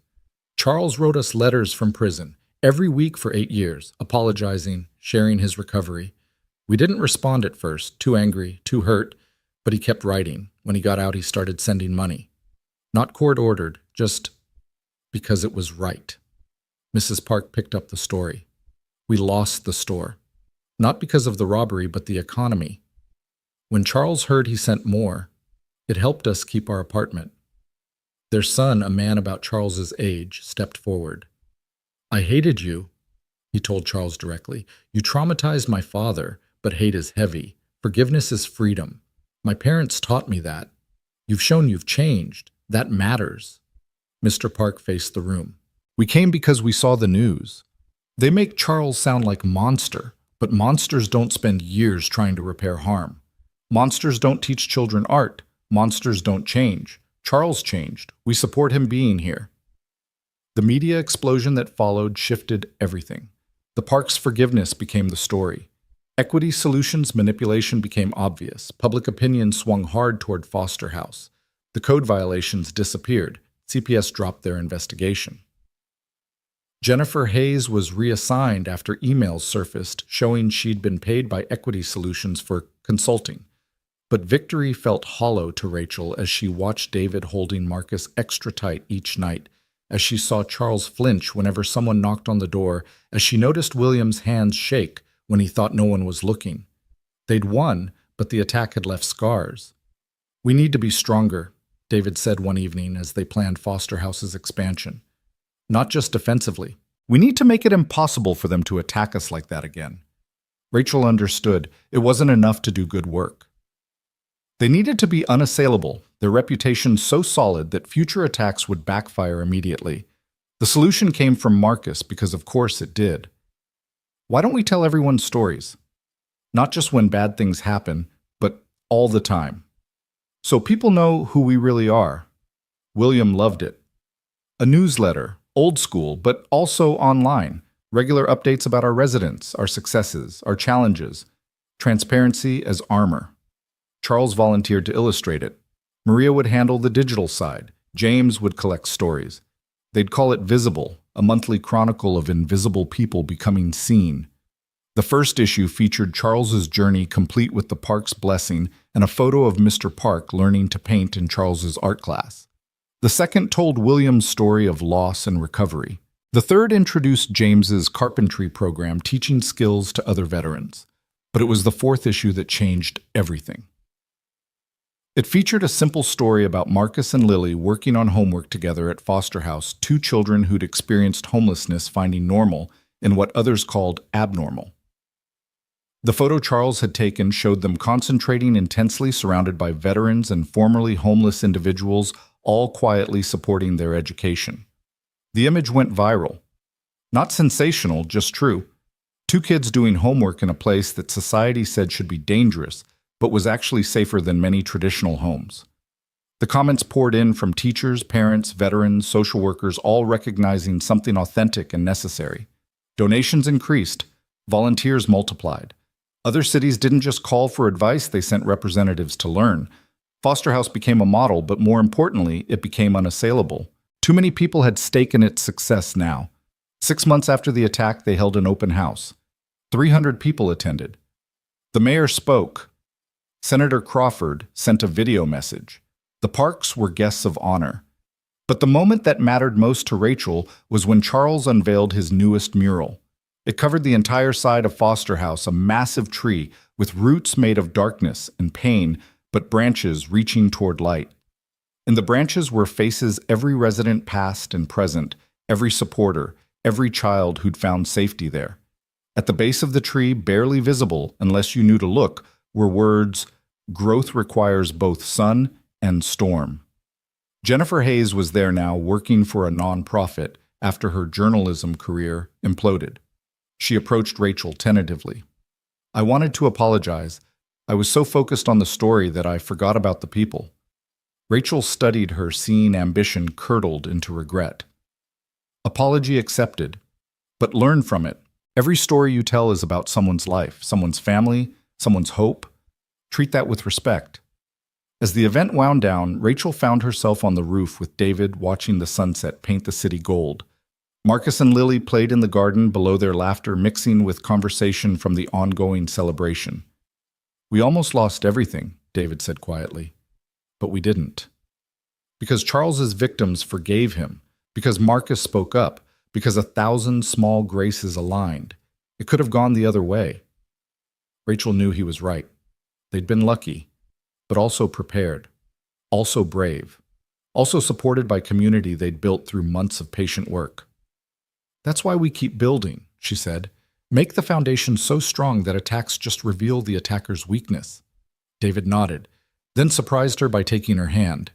Charles wrote us letters from prison, every week for 8 years, apologizing, sharing his recovery. We didn't respond at first, too angry, too hurt, but he kept writing. When he got out, he started sending money. Not court-ordered, just because it was right. Mrs. Park picked up the story. We lost the store. Not because of the robbery, but the economy. When Charles heard he sent more, it helped us keep our apartment. Their son, a man about Charles's age, stepped forward. I hated you, he told Charles directly. You traumatized my father, but hate is heavy. Forgiveness is freedom. My parents taught me that. You've shown you've changed. That matters. Mr. Park faced the room. We came because we saw the news. They make Charles sound like a monster, but monsters don't spend years trying to repair harm. Monsters don't teach children art. Monsters don't change. Charles changed. We support him being here. The media explosion that followed shifted everything. The Park's forgiveness became the story. Equity Solutions manipulation became obvious. Public opinion swung hard toward Foster House. The code violations disappeared. CPS dropped their investigation. Jennifer Hayes was reassigned after emails surfaced showing she'd been paid by Equity Solutions for consulting. But victory felt hollow to Rachel as she watched David holding Marcus extra tight each night, as she saw Charles flinch whenever someone knocked on the door, as she noticed William's hands shake when he thought no one was looking. They'd won, but the attack had left scars. We need to be stronger, David said one evening as they planned Foster House's expansion. Not just defensively. We need to make it impossible for them to attack us like that again. Rachel understood it wasn't enough to do good work. They needed to be unassailable, their reputation so solid that future attacks would backfire immediately. The solution came from Marcus because of course it did. Why don't we tell everyone stories? Not just when bad things happen, but all the time. So people know who we really are. William loved it. A newsletter, old school, but also online. Regular updates about our residents, our successes, our challenges. Transparency as armor. Charles volunteered to illustrate it. Maria would handle the digital side. James would collect stories. They'd call it Visible, a monthly chronicle of invisible people becoming seen. The first issue featured Charles's journey complete with the Park's blessing and a photo of Mr. Park learning to paint in Charles's art class. The second told William's story of loss and recovery. The third introduced James's carpentry program teaching skills to other veterans. But it was the fourth issue that changed everything. It featured a simple story about Marcus and Lily working on homework together at Foster House, two children who'd experienced homelessness finding normal in what others called abnormal. The photo Charles had taken showed them concentrating intensely surrounded by veterans and formerly homeless individuals, all quietly supporting their education. The image went viral. Not sensational, just true. Two kids doing homework in a place that society said should be dangerous, but was actually safer than many traditional homes. The comments poured in from teachers, parents, veterans, social workers, all recognizing something authentic and necessary. Donations increased. Volunteers multiplied. Other cities didn't just call for advice, they sent representatives to learn. Foster House became a model, but more importantly, it became unassailable. Too many people had stake in its success now. 6 months after the attack, they held an open house. 300 people attended. The mayor spoke. Senator Crawford sent a video message. The Parks were guests of honor. But the moment that mattered most to Rachel was when Charles unveiled his newest mural. It covered the entire side of Foster House, a massive tree with roots made of darkness and pain, but branches reaching toward light. In the branches were faces every resident past and present, every supporter, every child who'd found safety there. At the base of the tree, barely visible unless you knew to look, were words, "Growth requires both sun and storm." Jennifer Hayes was there now working for a nonprofit after her journalism career imploded. She approached Rachel tentatively. "I wanted to apologize. I was so focused on the story that I forgot about the people." Rachel studied her, seeing ambition curdled into regret. "Apology accepted, but learn from it. Every story you tell is about someone's life, someone's family, someone's hope. Treat that with respect." As the event wound down, Rachel found herself on the roof with David watching the sunset paint the city gold. Marcus and Lily played in the garden below, their laughter mixing with conversation from the ongoing celebration. "We almost lost everything," David said quietly. "But we didn't. Because Charles's victims forgave him, because Marcus spoke up, because 1,000 small graces aligned. It could have gone the other way. Rachel knew he was right. They'd been lucky, but also prepared, also brave, also supported by community they'd built through months of patient work. "That's why we keep building," she said. "Make the foundation so strong that attacks just reveal the attacker's weakness." David nodded, then surprised her by taking her hand.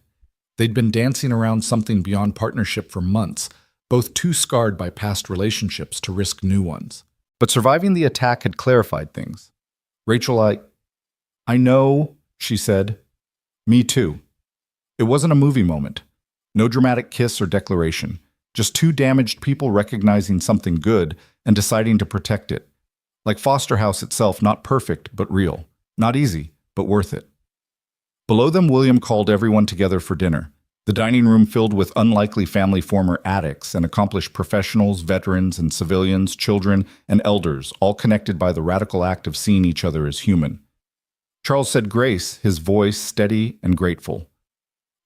They'd been dancing around something beyond partnership for months, both too scarred by past relationships to risk new ones. But surviving the attack had clarified things. "Rachel, I know," she said. "Me too." It wasn't a movie moment. No dramatic kiss or declaration. Just two damaged people recognizing something good and deciding to protect it. Like Foster House itself, not perfect, but real. Not easy, but worth it. Below them, William called everyone together for dinner. The dining room filled with unlikely family former addicts and accomplished professionals, veterans and civilians, children and elders, all connected by the radical act of seeing each other as human. Charles said grace, his voice steady and grateful.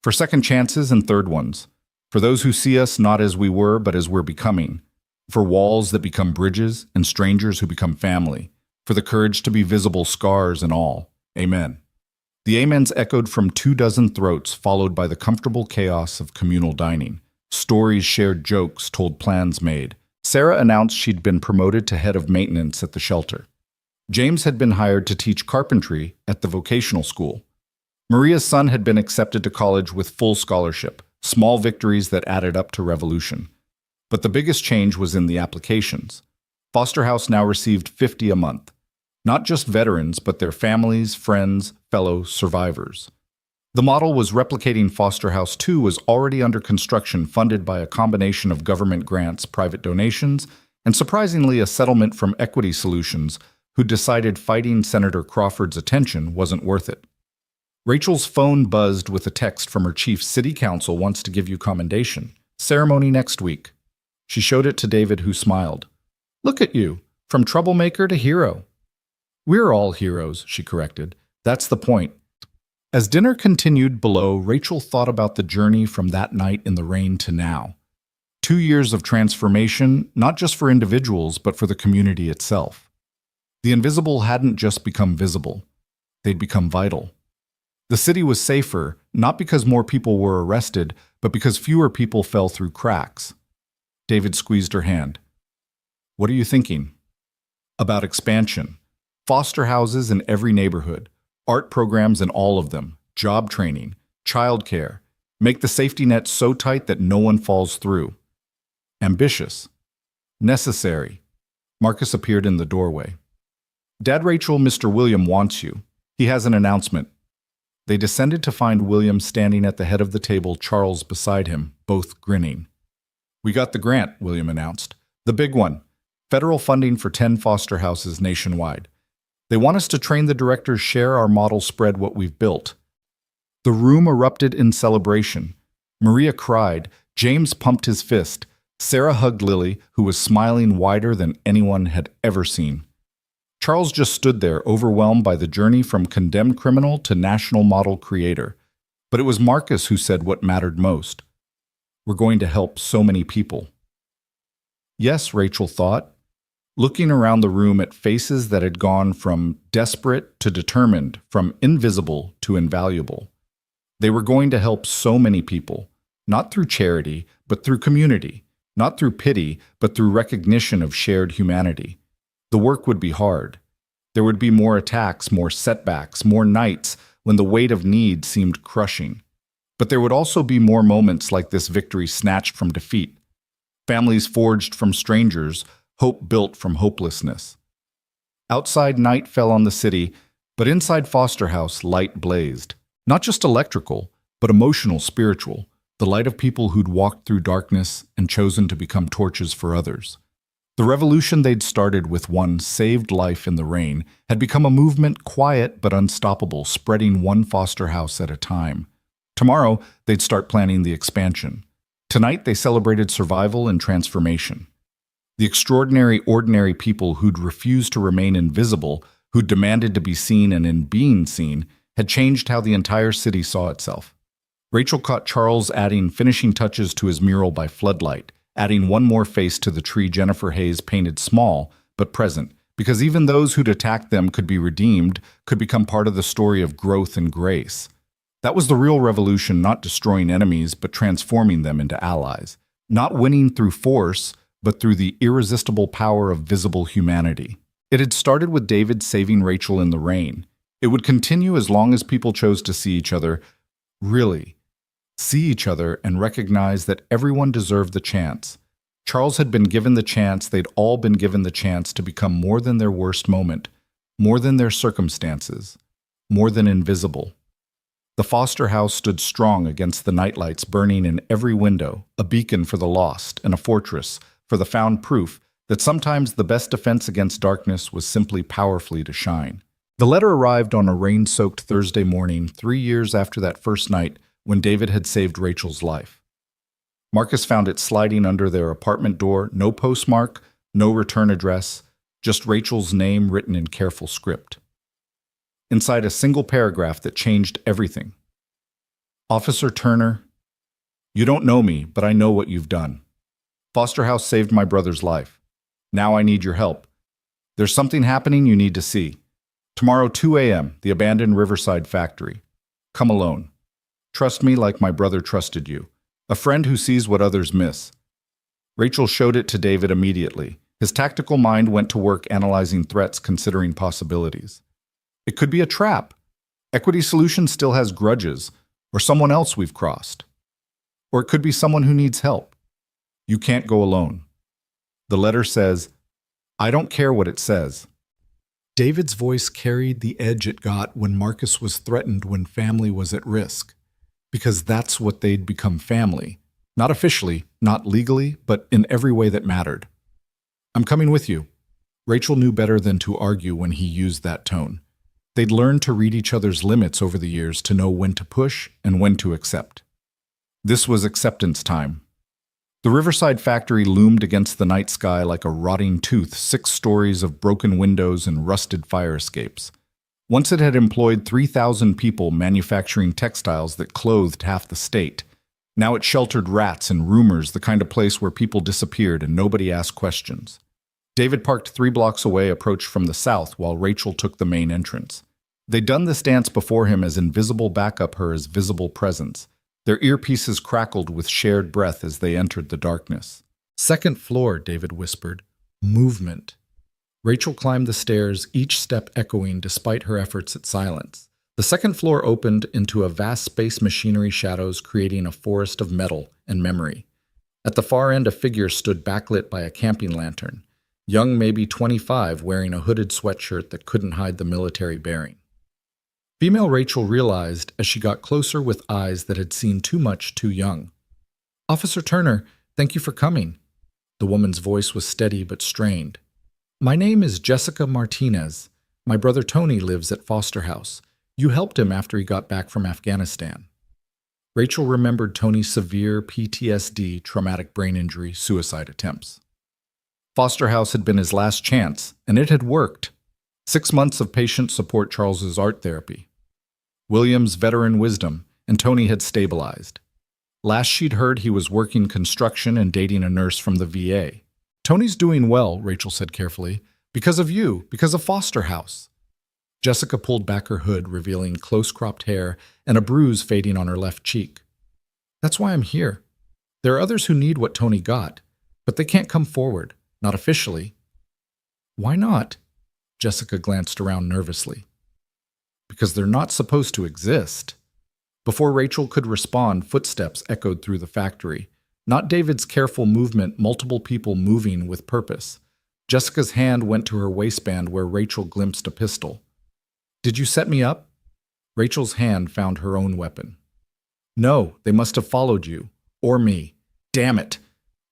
"For second chances and third ones. For those who see us not as we were, but as we're becoming. For walls that become bridges and strangers who become family. For the courage to be visible, scars and all. Amen." The amens echoed from 24 throats, followed by the comfortable chaos of communal dining. Stories shared, jokes told, plans made. Sarah announced she'd been promoted to head of maintenance at the shelter. James had been hired to teach carpentry at the vocational school. Maria's son had been accepted to college with full scholarship, small victories that added up to revolution. But the biggest change was in the applications. Foster House now received 50 a month. Not just veterans, but their families, friends, fellow survivors. The model was replicating Foster House 2 was already under construction, funded by a combination of government grants, private donations, and surprisingly a settlement from Equity Solutions, who decided fighting Senator Crawford's attention wasn't worth it. Rachel's phone buzzed with a text from her chief. "City Council wants to give you commendation. Ceremony next week." She showed it to David, who smiled. "Look at you, from troublemaker to hero." "We're all heroes," she corrected. "That's the point." As dinner continued below, Rachel thought about the journey from that night in the rain to now. 2 years of transformation, not just for individuals, but for the community itself. The invisible hadn't just become visible. They'd become vital. The city was safer, not because more people were arrested, but because fewer people fell through cracks. David squeezed her hand. "What are you thinking?" "About expansion. Foster houses in every neighborhood, art programs in all of them, job training, childcare. Make the safety net so tight that no one falls through. Ambitious. Necessary." Marcus appeared in the doorway. "Dad, Rachel, Mr. William wants you. He has an announcement." They descended to find William standing at the head of the table, Charles beside him, both grinning. "We got the grant," William announced. "The big one. Federal funding for 10 foster houses nationwide. They want us to train the directors, share our model, spread what we've built." The room erupted in celebration. Maria cried. James pumped his fist. Sarah hugged Lily, who was smiling wider than anyone had ever seen. Charles just stood there, overwhelmed by the journey from condemned criminal to national model creator. But it was Marcus who said what mattered most. "We're going to help so many people." Yes, Rachel thought, looking around the room at faces that had gone from desperate to determined, from invisible to invaluable. They were going to help so many people, not through charity, but through community, not through pity, but through recognition of shared humanity. The work would be hard. There would be more attacks, more setbacks, more nights when the weight of need seemed crushing. But there would also be more moments like this victory snatched from defeat. Families forged from strangers, hope built from hopelessness. Outside, night fell on the city, but inside Foster House, light blazed. Not just electrical, but emotional, spiritual. The light of people who'd walked through darkness and chosen to become torches for others. The revolution they'd started with one saved life in the rain had become a movement, quiet but unstoppable, spreading one foster house at a time. Tomorrow, they'd start planning the expansion. Tonight, they celebrated survival and transformation. The extraordinary, ordinary people who'd refused to remain invisible, who'd demanded to be seen and in being seen, had changed how the entire city saw itself. Rachel caught Charles adding finishing touches to his mural by floodlight, adding one more face to the tree Jennifer Hayes painted, small but present, because even those who'd attacked them could be redeemed, could become part of the story of growth and grace. That was the real revolution, not destroying enemies, but transforming them into allies. Not winning through force, but through the irresistible power of visible humanity. It had started with David saving Rachel in the rain. It would continue as long as people chose to see each other, really, see each other and recognize that everyone deserved the chance. Charles had been given the chance, they'd all been given the chance to become more than their worst moment, more than their circumstances, more than invisible. The Foster house stood strong against the nightlights burning in every window, a beacon for the lost and a fortress for the found, proof that sometimes the best defense against darkness was simply powerfully to shine. The letter arrived on a rain-soaked Thursday morning, 3 years after that first night when David had saved Rachel's life. Marcus found it sliding under their apartment door, no postmark, no return address, just Rachel's name written in careful script. Inside a single paragraph that changed everything. Officer Turner, you don't know me, but I know what you've done. Foster House saved my brother's life. Now I need your help. There's something happening you need to see. Tomorrow 2 a.m., the abandoned Riverside factory. Come alone. Trust me like my brother trusted you. A friend who sees what others miss. Rachel showed it to David immediately. His tactical mind went to work analyzing threats, considering possibilities. It could be a trap. Equity Solutions still has grudges, or someone else we've crossed. Or it could be someone who needs help. You can't go alone. The letter says, I don't care what it says. David's voice carried the edge it got when Marcus was threatened, when family was at risk. Because that's what they'd become, family. Not officially, not legally, but in every way that mattered. I'm coming with you. Rachel knew better than to argue when he used that tone. They'd learned to read each other's limits over the years, to know when to push and when to accept. This was acceptance time. The Riverside factory loomed against the night sky like a rotting tooth, 6 stories of broken windows and rusted fire escapes. Once it had employed 3,000 people manufacturing textiles that clothed half the state. Now it sheltered rats and rumors, the kind of place where people disappeared and nobody asked questions. David, parked 3 blocks away, approached from the south while Rachel took the main entrance. They'd done this dance before him, as invisible backup, her as visible presence. Their earpieces crackled with shared breath as they entered the darkness. Second floor, David whispered. Movement. Rachel climbed the stairs, each step echoing despite her efforts at silence. The second floor opened into a vast space machinery shadows, creating a forest of metal and memory. At the far end, a figure stood backlit by a camping lantern. Young, maybe 25, wearing a hooded sweatshirt that couldn't hide the military bearing. Female Rachel realized as she got closer with eyes that had seen too much too young. Officer Turner, thank you for coming. The woman's voice was steady but strained. My name is Jessica Martinez. My brother Tony lives at Foster House. You helped him after he got back from Afghanistan. Rachel remembered Tony's severe PTSD, traumatic brain injury, suicide attempts. Foster House had been his last chance, and it had worked. 6 months of patient support, Charles's art therapy. William's veteran wisdom, and Tony had stabilized. Last she'd heard, he was working construction and dating a nurse from the VA. Tony's doing well, Rachel said carefully. Because of you, because of Foster House. Jessica pulled back her hood, revealing close-cropped hair and a bruise fading on her left cheek. That's why I'm here. There are others who need what Tony got, but they can't come forward, not officially. Why not? Jessica glanced around nervously. Because they're not supposed to exist. Before Rachel could respond, footsteps echoed through the factory. Not David's careful movement, multiple people moving with purpose. Jessica's hand went to her waistband where Rachel glimpsed a pistol. Did you set me up? Rachel's hand found her own weapon. No, they must have followed you. Or me. Damn it!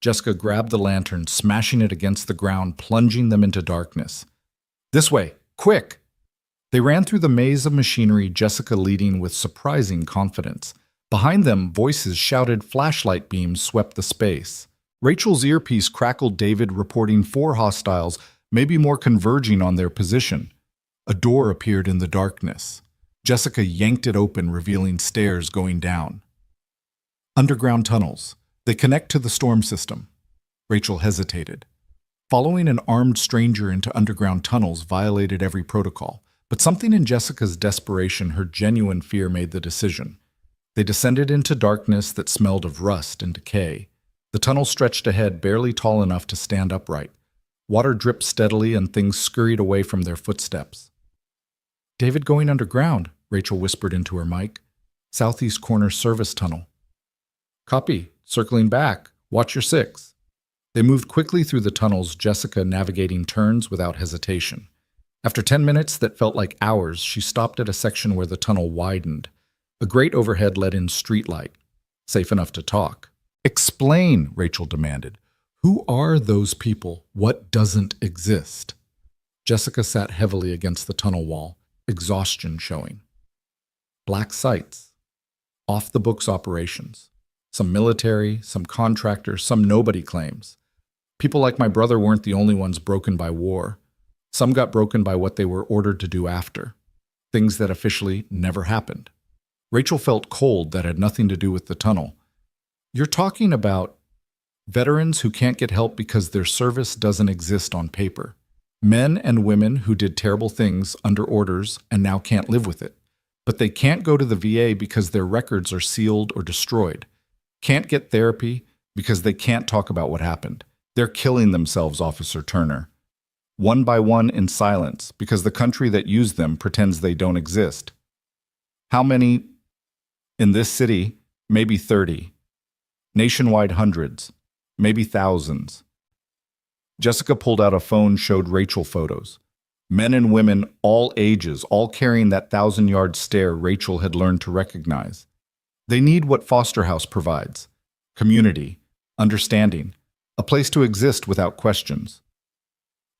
Jessica grabbed the lantern, smashing it against the ground, plunging them into darkness. This way! Quick! They ran through the maze of machinery, Jessica leading with surprising confidence. Behind them, voices shouted, flashlight beams swept the space. Rachel's earpiece crackled, David reporting 4 hostiles, maybe more, converging on their position. A door appeared in the darkness. Jessica yanked it open, revealing stairs going down. Underground tunnels. They connect to the storm system. Rachel hesitated. Following an armed stranger into underground tunnels violated every protocol, but something in Jessica's desperation, her genuine fear, made the decision. They descended into darkness that smelled of rust and decay. The tunnel stretched ahead, barely tall enough to stand upright. Water dripped steadily and things scurried away from their footsteps. "David going underground," Rachel whispered into her mic. "Southeast corner service tunnel." "Copy. Circling back. Watch your six." They moved quickly through the tunnels, Jessica navigating turns without hesitation. After 10 minutes that felt like hours, she stopped at a section where the tunnel widened. A grate overhead let in streetlight. Safe enough to talk. "Explain," Rachel demanded. "Who are those people? What doesn't exist?" Jessica sat heavily against the tunnel wall, exhaustion showing. Black sites. Off-the-books operations. Some military, some contractors, some nobody claims. People like my brother weren't the only ones broken by war. Some got broken by what they were ordered to do after. Things that officially never happened. Rachel felt cold that had nothing to do with the tunnel. "You're talking about veterans who can't get help because their service doesn't exist on paper. Men and women who did terrible things under orders and now can't live with it. But they can't go to the VA because their records are sealed or destroyed. Can't get therapy because they can't talk about what happened. They're killing themselves, Officer Turner. One by one in silence because the country that used them pretends they don't exist. How many? In this city, maybe 30. Nationwide, hundreds. Maybe thousands." Jessica pulled out a phone, showed Rachel photos. Men and women, all ages, all carrying that 1,000-yard stare Rachel had learned to recognize. They need what Foster House provides: community, understanding, a place to exist without questions.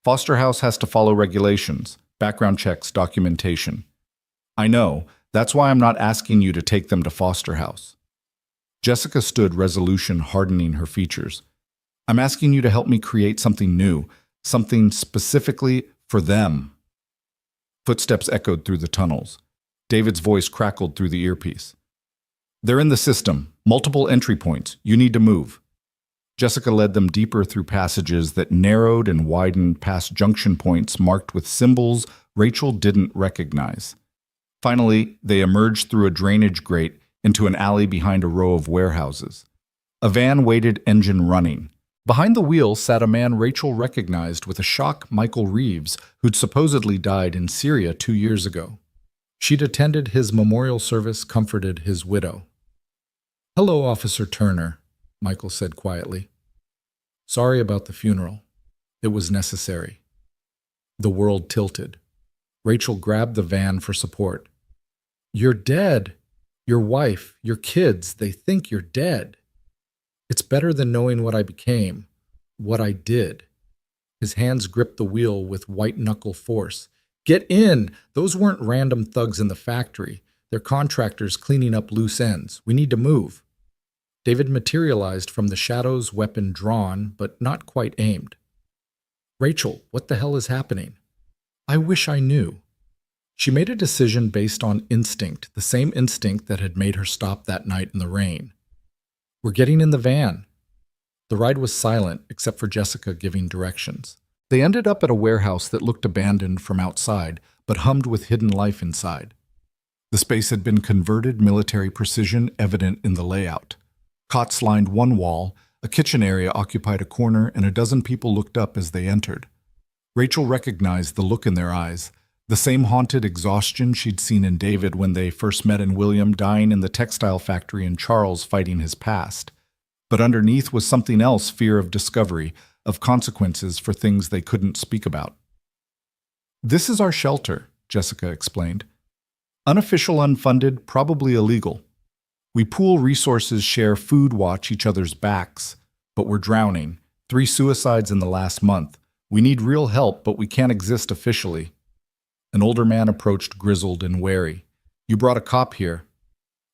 Foster House has to follow regulations, background checks, documentation. I know, that's why I'm not asking you to take them to Foster House. Jessica stood, resolution hardening her features. I'm asking you to help me create something new, something specifically for them. Footsteps echoed through the tunnels. David's voice crackled through the earpiece. "They're in the system, multiple entry points. You need to move." Jessica led them deeper through passages that narrowed and widened past junction points marked with symbols Rachel didn't recognize. Finally, they emerged through a drainage grate into an alley behind a row of warehouses. A van waited, engine running. Behind the wheel sat a man Rachel recognized with a shock, Michael Reeves, who'd supposedly died in Syria 2 years ago. She'd attended his memorial service, comforted his widow. "Hello, Officer Turner," Michael said quietly. "Sorry about the funeral. It was necessary." The world tilted. Rachel grabbed the van for support. "You're dead. Your wife, your kids, they think you're dead. It's better than knowing what I became, what I did." His hands gripped the wheel with white-knuckle force. "Get in! Those weren't random thugs in the factory. They're contractors cleaning up loose ends. We need to move." David materialized from the shadows, weapon drawn, but not quite aimed. "Rachel, what the hell is happening?" "I wish I knew." She made a decision based on instinct, the same instinct that had made her stop that night in the rain. "We're getting in the van." The ride was silent, except for Jessica giving directions. They ended up at a warehouse that looked abandoned from outside, but hummed with hidden life inside. The space had been converted, military precision evident in the layout. Cots lined one wall, a kitchen area occupied a corner, and a dozen people looked up as they entered. Rachel recognized the look in their eyes, the same haunted exhaustion she'd seen in David when they first met in William, dying in the textile factory, and Charles fighting his past. But underneath was something else: fear of discovery, of consequences for things they couldn't speak about. "This is our shelter," Jessica explained. "Unofficial, unfunded, probably illegal. We pool resources, share food, watch each other's backs. But we're drowning. 3 suicides in the last month. We need real help, but we can't exist officially." An older man approached, grizzled and wary. "You brought a cop here."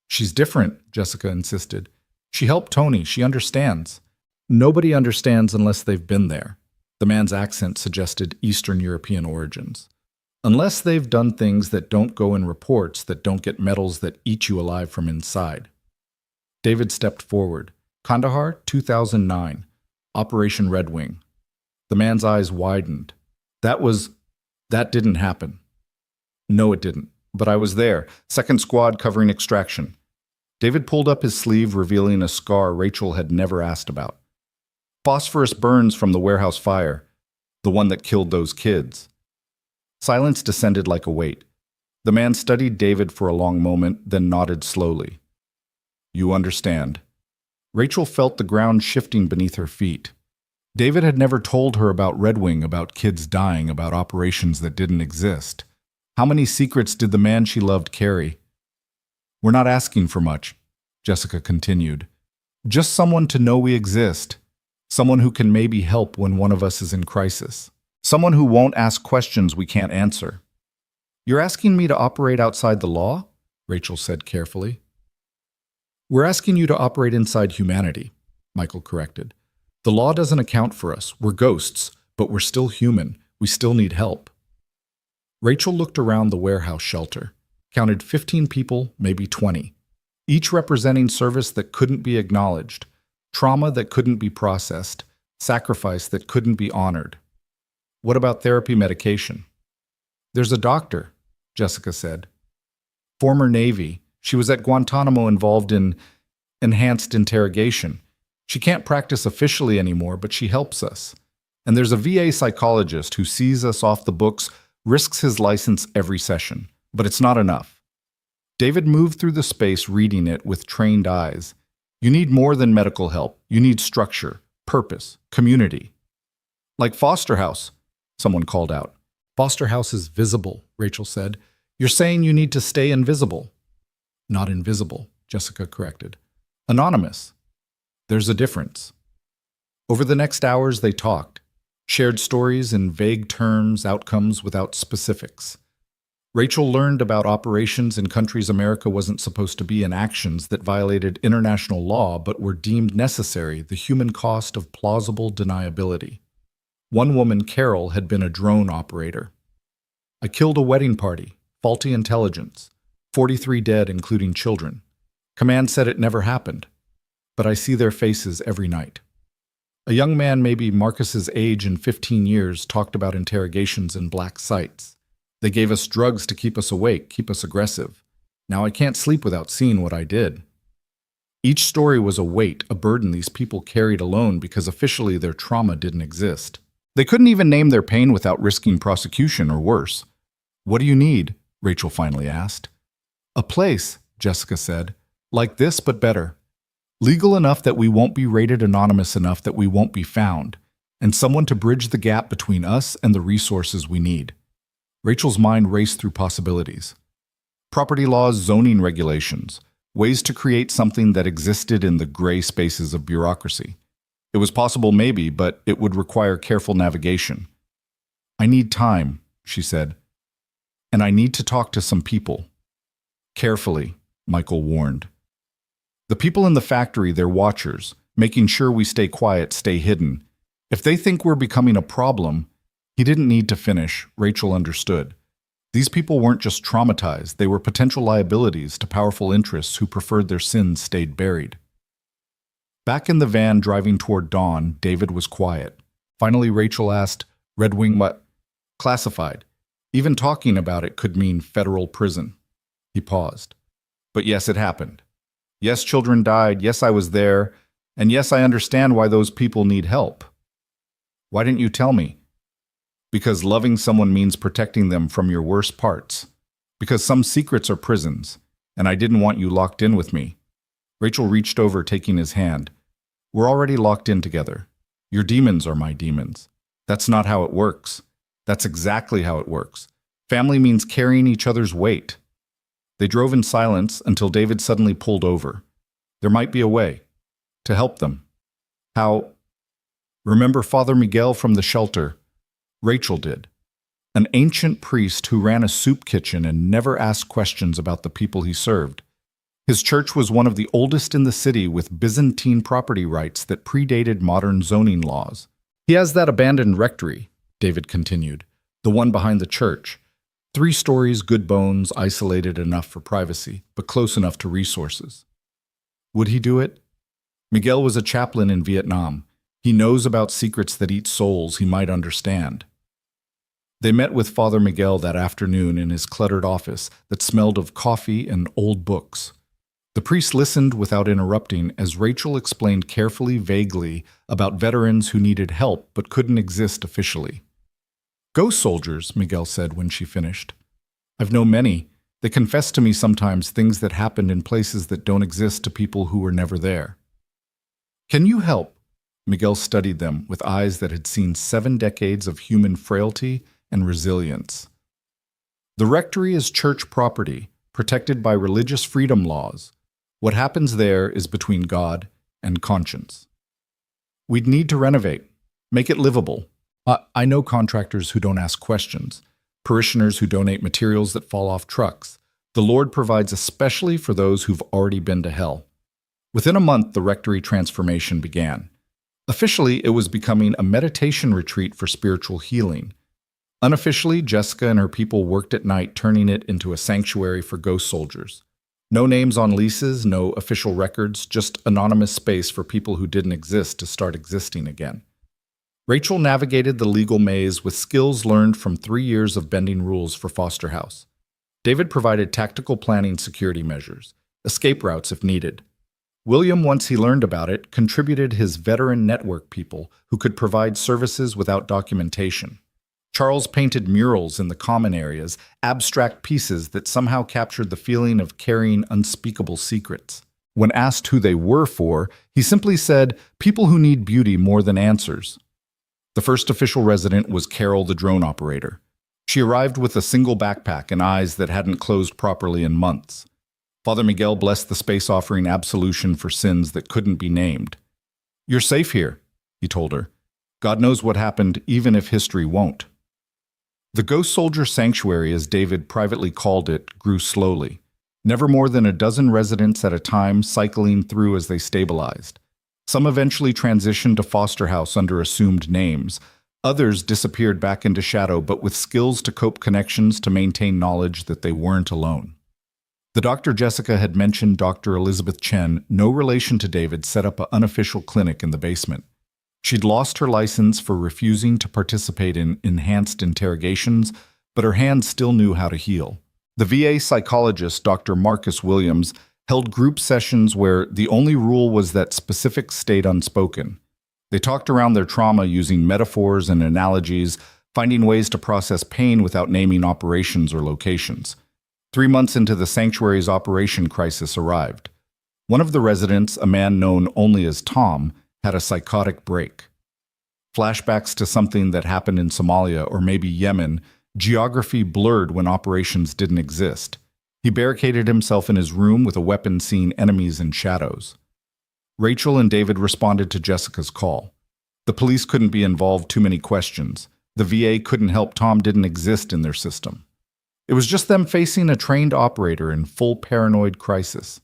"She's different," Jessica insisted. "She helped Tony. She understands." "Nobody understands unless they've been there." The man's accent suggested Eastern European origins. "Unless they've done things that don't go in reports, that don't get medals, that eat you alive from inside." David stepped forward. "Kandahar, 2009. Operation Red Wing." The man's eyes widened. That didn't happen. No, it didn't. But I was there. Second squad covering extraction. David pulled up his sleeve, revealing a scar Rachel had never asked about. Phosphorus burns from the warehouse fire, the one that killed those kids. Silence descended like a weight. The man studied David for a long moment, then nodded slowly. You understand. Rachel felt the ground shifting beneath her feet. David had never told her about Red Wing, about kids dying, about operations that didn't exist. How many secrets did the man she loved carry? We're not asking for much, Jessica continued. Just someone to know we exist. Someone who can maybe help when one of us is in crisis. Someone who won't ask questions we can't answer. You're asking me to operate outside the law? Rachel said carefully. We're asking you to operate inside humanity, Michael corrected. The law doesn't account for us. We're ghosts, but we're still human. We still need help. Rachel looked around the warehouse shelter, counted 15 people, maybe 20, each representing service that couldn't be acknowledged, trauma that couldn't be processed, sacrifice that couldn't be honored. What about therapy medication? There's a doctor, Jessica said. Former Navy. She was at Guantanamo involved in enhanced interrogation. She can't practice officially anymore, but she helps us. And there's a VA psychologist who sees us off the books, risks his license every session. But it's not enough. David moved through the space reading it with trained eyes. You need more than medical help. You need structure, purpose, community. Like Foster House, someone called out. Foster House is visible, Rachel said. You're saying you need to stay invisible. Not invisible, Jessica corrected. Anonymous. There's a difference. Over the next hours they talked, shared stories in vague terms, outcomes without specifics. Rachel learned about operations in countries America wasn't supposed to be in, actions that violated international law but were deemed necessary, the human cost of plausible deniability. One woman, Carol, had been a drone operator. I killed a wedding party, faulty intelligence, 43 dead including children. Command said it never happened, but I see their faces every night. A young man, maybe Marcus's age in 15 years, talked about interrogations in black sites. They gave us drugs to keep us awake, keep us aggressive. Now I can't sleep without seeing what I did. Each story was a weight, a burden these people carried alone because officially their trauma didn't exist. They couldn't even name their pain without risking prosecution or worse. What do you need? Rachel finally asked. A place, Jessica said, like this but better. Legal enough that we won't be rated, anonymous enough that we won't be found, and someone to bridge the gap between us and the resources we need. Rachel's mind raced through possibilities. Property laws, zoning regulations, ways to create something that existed in the gray spaces of bureaucracy. It was possible maybe, but it would require careful navigation. I need time, she said, and I need to talk to some people. Carefully, Michael warned. The people in the factory, they're watchers, making sure we stay quiet, stay hidden. If they think we're becoming a problem, he didn't need to finish, Rachel understood. These people weren't just traumatized, they were potential liabilities to powerful interests who preferred their sins stayed buried. Back in the van driving toward dawn, David was quiet. Finally, Rachel asked, Red Wing what? Classified. Even talking about it could mean federal prison. He paused. But yes, it happened. Yes, children died. Yes, I was there. And yes, I understand why those people need help. Why didn't you tell me? Because loving someone means protecting them from your worst parts. Because some secrets are prisons, and I didn't want you locked in with me. Rachel reached over, taking his hand. We're already locked in together. Your demons are my demons. That's not how it works. That's exactly how it works. Family means carrying each other's weight. They drove in silence until David suddenly pulled over. There might be a way to help them. How? Remember Father Miguel from the shelter? Rachel did. An ancient priest who ran a soup kitchen and never asked questions about the people he served. His church was one of the oldest in the city with Byzantine property rights that predated modern zoning laws. He has that abandoned rectory, David continued, the one behind the church. 3 stories, good bones, isolated enough for privacy, but close enough to resources. Would he do it? Miguel was a chaplain in Vietnam. He knows about secrets that eat souls he might understand. They met with Father Miguel that afternoon in his cluttered office that smelled of coffee and old books. The priest listened without interrupting as Rachel explained carefully, vaguely, about veterans who needed help but couldn't exist officially. "Ghost soldiers," Miguel said when she finished. "I've known many. They confess to me sometimes things that happened in places that don't exist to people who were never there." "Can you help?" Miguel studied them with eyes that had seen 7 decades of human frailty and resilience. "The rectory is church property, protected by religious freedom laws. What happens there is between God and conscience. We'd need to renovate, make it livable. I know contractors who don't ask questions, parishioners who donate materials that fall off trucks. The Lord provides especially for those who've already been to hell." Within a month, the rectory transformation began. Officially, it was becoming a meditation retreat for spiritual healing. Unofficially, Jessica and her people worked at night, turning it into a sanctuary for ghost soldiers. No names on leases, no official records, just anonymous space for people who didn't exist to start existing again. Rachel navigated the legal maze with skills learned from 3 years of bending rules for Foster House. David provided tactical planning security measures, escape routes if needed. William, once he learned about it, contributed his veteran network people who could provide services without documentation. Charles painted murals in the common areas, abstract pieces that somehow captured the feeling of carrying unspeakable secrets. When asked who they were for, he simply said, "People who need beauty more than answers." The first official resident was Carol, the drone operator. She arrived with a single backpack and eyes that hadn't closed properly in months. Father Miguel blessed the space, offering absolution for sins that couldn't be named. "You're safe here," he told her. "God knows what happened, even if history won't." The Ghost Soldier Sanctuary, as David privately called it, grew slowly. Never more than a dozen residents at a time, cycling through as they stabilized. Some eventually transitioned to Foster House under assumed names. Others disappeared back into shadow, but with skills to cope, connections to maintain knowledge that they weren't alone. The doctor Jessica had mentioned, Dr. Elizabeth Chen, no relation to David, set up an unofficial clinic in the basement. She'd lost her license for refusing to participate in enhanced interrogations, but her hands still knew how to heal. The VA psychologist, Dr. Marcus Williams, held group sessions where the only rule was that specifics stayed unspoken. They talked around their trauma using metaphors and analogies, finding ways to process pain without naming operations or locations. 3 months into the sanctuary's operation, crisis arrived. One of the residents, a man known only as Tom, had a psychotic break. Flashbacks to something that happened in Somalia or maybe Yemen, geography blurred when operations didn't exist. He barricaded himself in his room with a weapon, seeing enemies in shadows. Rachel and David responded to Jessica's call. The police couldn't be involved, too many questions. The VA couldn't help, Tom didn't exist in their system. It was just them facing a trained operator in full paranoid crisis.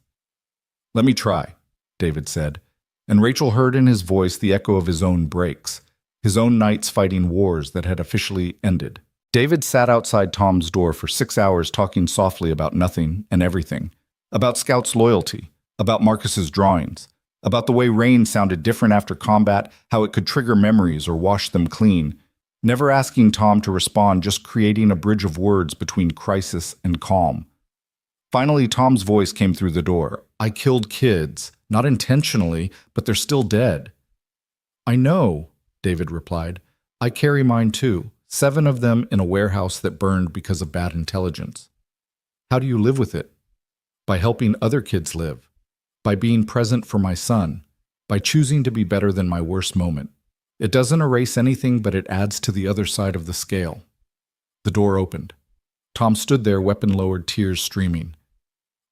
"Let me try," David said, and Rachel heard in his voice the echo of his own breaks, his own nights fighting wars that had officially ended. David sat outside Tom's door for 6 hours, talking softly about nothing and everything, about Scout's loyalty, about Marcus's drawings, about the way rain sounded different after combat, how it could trigger memories or wash them clean, never asking Tom to respond, just creating a bridge of words between crisis and calm. Finally, Tom's voice came through the door. "I killed kids, not intentionally, but they're still dead." "I know," David replied. "I carry mine too. 7 of them in a warehouse that burned because of bad intelligence." "How do you live with it?" "By helping other kids live. By being present for my son. By choosing to be better than my worst moment. It doesn't erase anything, but it adds to the other side of the scale." The door opened. Tom stood there, weapon lowered, tears streaming.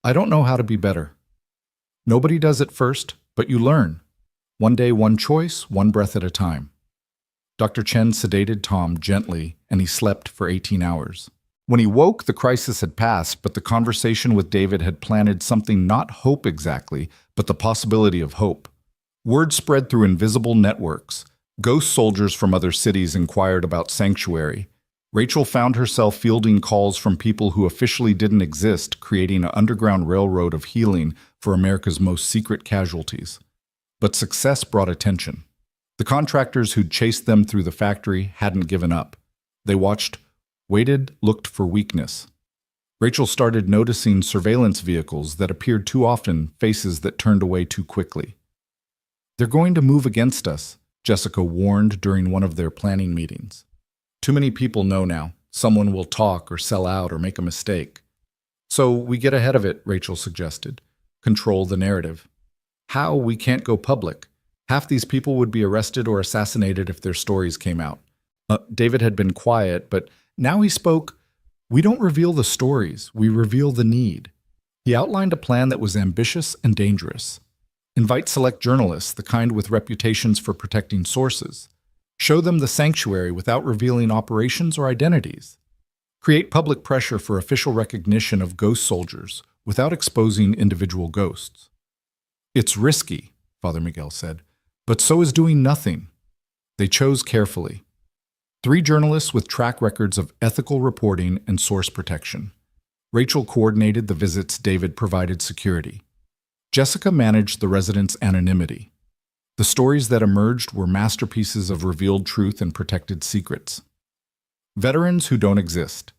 "I don't know how to be better. Nobody does at first, but you learn. One day, one choice, one breath at a time." Dr. Chen sedated Tom gently, and he slept for 18 hours. When he woke, the crisis had passed, but the conversation with David had planted something, not hope exactly, but the possibility of hope. Word spread through invisible networks. Ghost soldiers from other cities inquired about Sanctuary. Rachel found herself fielding calls from people who officially didn't exist, creating an underground railroad of healing for America's most secret casualties. But success brought attention. The contractors who'd chased them through the factory hadn't given up. They watched, waited, looked for weakness. Rachel started noticing surveillance vehicles that appeared too often, faces that turned away too quickly. "They're going to move against us," Jessica warned during one of their planning meetings. "Too many people know now. Someone will talk or sell out or make a mistake." "So we get ahead of it," Rachel suggested. "Control the narrative." "How? We can't go public. Half these people would be arrested or assassinated if their stories came out." David had been quiet, but now he spoke. "We don't reveal the stories, we reveal the need." He outlined a plan that was ambitious and dangerous. Invite select journalists, the kind with reputations for protecting sources. Show them the sanctuary without revealing operations or identities. Create public pressure for official recognition of ghost soldiers without exposing individual ghosts. "It's risky," Father Miguel said, "but so is doing nothing." They chose carefully. 3 journalists with track records of ethical reporting and source protection. Rachel coordinated the visits, David provided security. Jessica managed the residents' anonymity. The stories that emerged were masterpieces of revealed truth and protected secrets. Veterans who don't exist.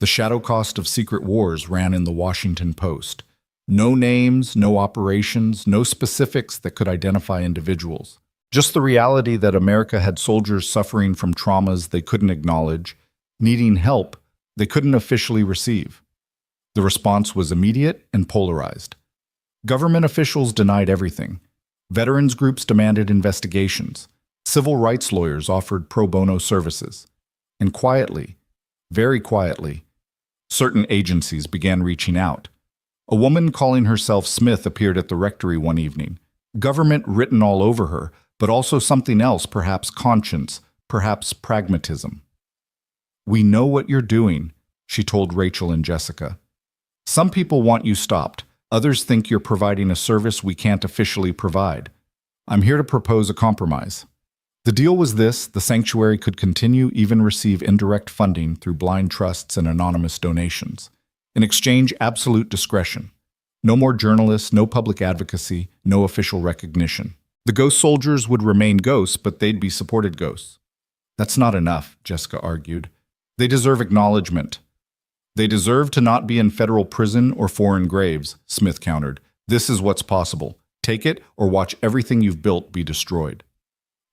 The shadow cost of secret wars ran in the Washington Post. No names, no operations, no specifics that could identify individuals. Just the reality that America had soldiers suffering from traumas they couldn't acknowledge, needing help they couldn't officially receive. The response was immediate and polarized. Government officials denied everything. Veterans groups demanded investigations. Civil rights lawyers offered pro bono services. And quietly, very quietly, certain agencies began reaching out. A woman calling herself Smith appeared at the rectory one evening. Government written all over her, but also something else, perhaps conscience, perhaps pragmatism. "We know what you're doing," she told Rachel and Jessica. "Some people want you stopped. Others think you're providing a service we can't officially provide. I'm here to propose a compromise." The deal was this: the sanctuary could continue, even receive indirect funding through blind trusts and anonymous donations. In exchange, absolute discretion. No more journalists, no public advocacy, no official recognition. The ghost soldiers would remain ghosts, but they'd be supported ghosts. "That's not enough," Jessica argued. "They deserve acknowledgement." "They deserve to not be in federal prison or foreign graves," Smith countered. "This is what's possible. Take it or watch everything you've built be destroyed."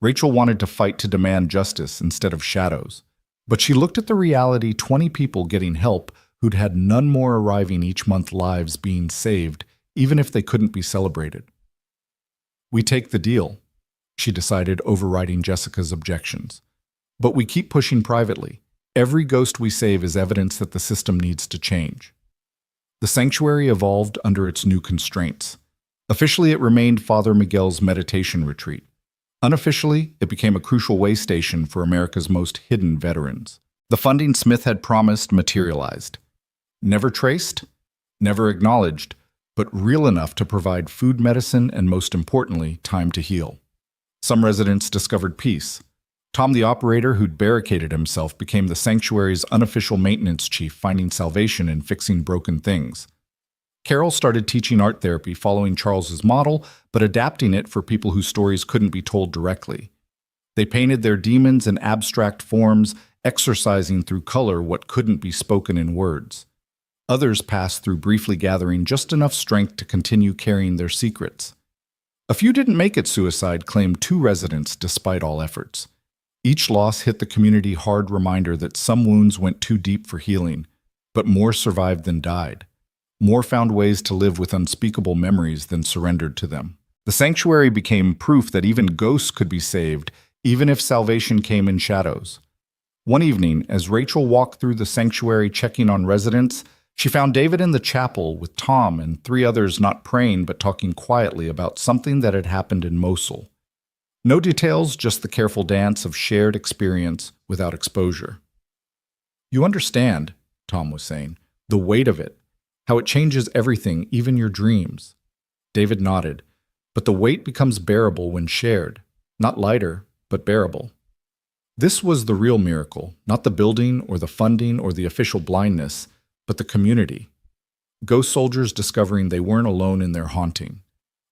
Rachel wanted to fight to demand justice instead of shadows. But she looked at the reality: 20 people getting help who'd had none more arriving each month, lives being saved, even if they couldn't be celebrated. "We take the deal," she decided, overriding Jessica's objections. "But we keep pushing privately. Every ghost we save is evidence that the system needs to change." The sanctuary evolved under its new constraints. Officially, it remained Father Miguel's meditation retreat. Unofficially, it became a crucial way station for America's most hidden veterans. The funding Smith had promised materialized. Never traced, never acknowledged, but real enough to provide food, medicine, and most importantly, time to heal. Some residents discovered peace. Tom, the operator who'd barricaded himself, became the sanctuary's unofficial maintenance chief, finding salvation in fixing broken things. Carol started teaching art therapy, following Charles's model, but adapting it for people whose stories couldn't be told directly. They painted their demons in abstract forms, exercising through color what couldn't be spoken in words. Others passed through briefly gathering just enough strength to continue carrying their secrets. A few didn't make it, suicide claimed 2 residents despite all efforts. Each loss hit the community hard reminder that some wounds went too deep for healing, but more survived than died. More found ways to live with unspeakable memories than surrendered to them. The sanctuary became proof that even ghosts could be saved, even if salvation came in shadows. One evening, as Rachel walked through the sanctuary checking on residents, she found David in the chapel with Tom and 3 others, not praying but talking quietly about something that had happened in Mosul. No details, just the careful dance of shared experience without exposure. "You understand," Tom was saying, "the weight of it, how it changes everything, even your dreams." David nodded. "But the weight becomes bearable when shared. Not lighter, but bearable." This was the real miracle, not the building or the funding or the official blindness, but the community. Ghost soldiers discovering they weren't alone in their haunting,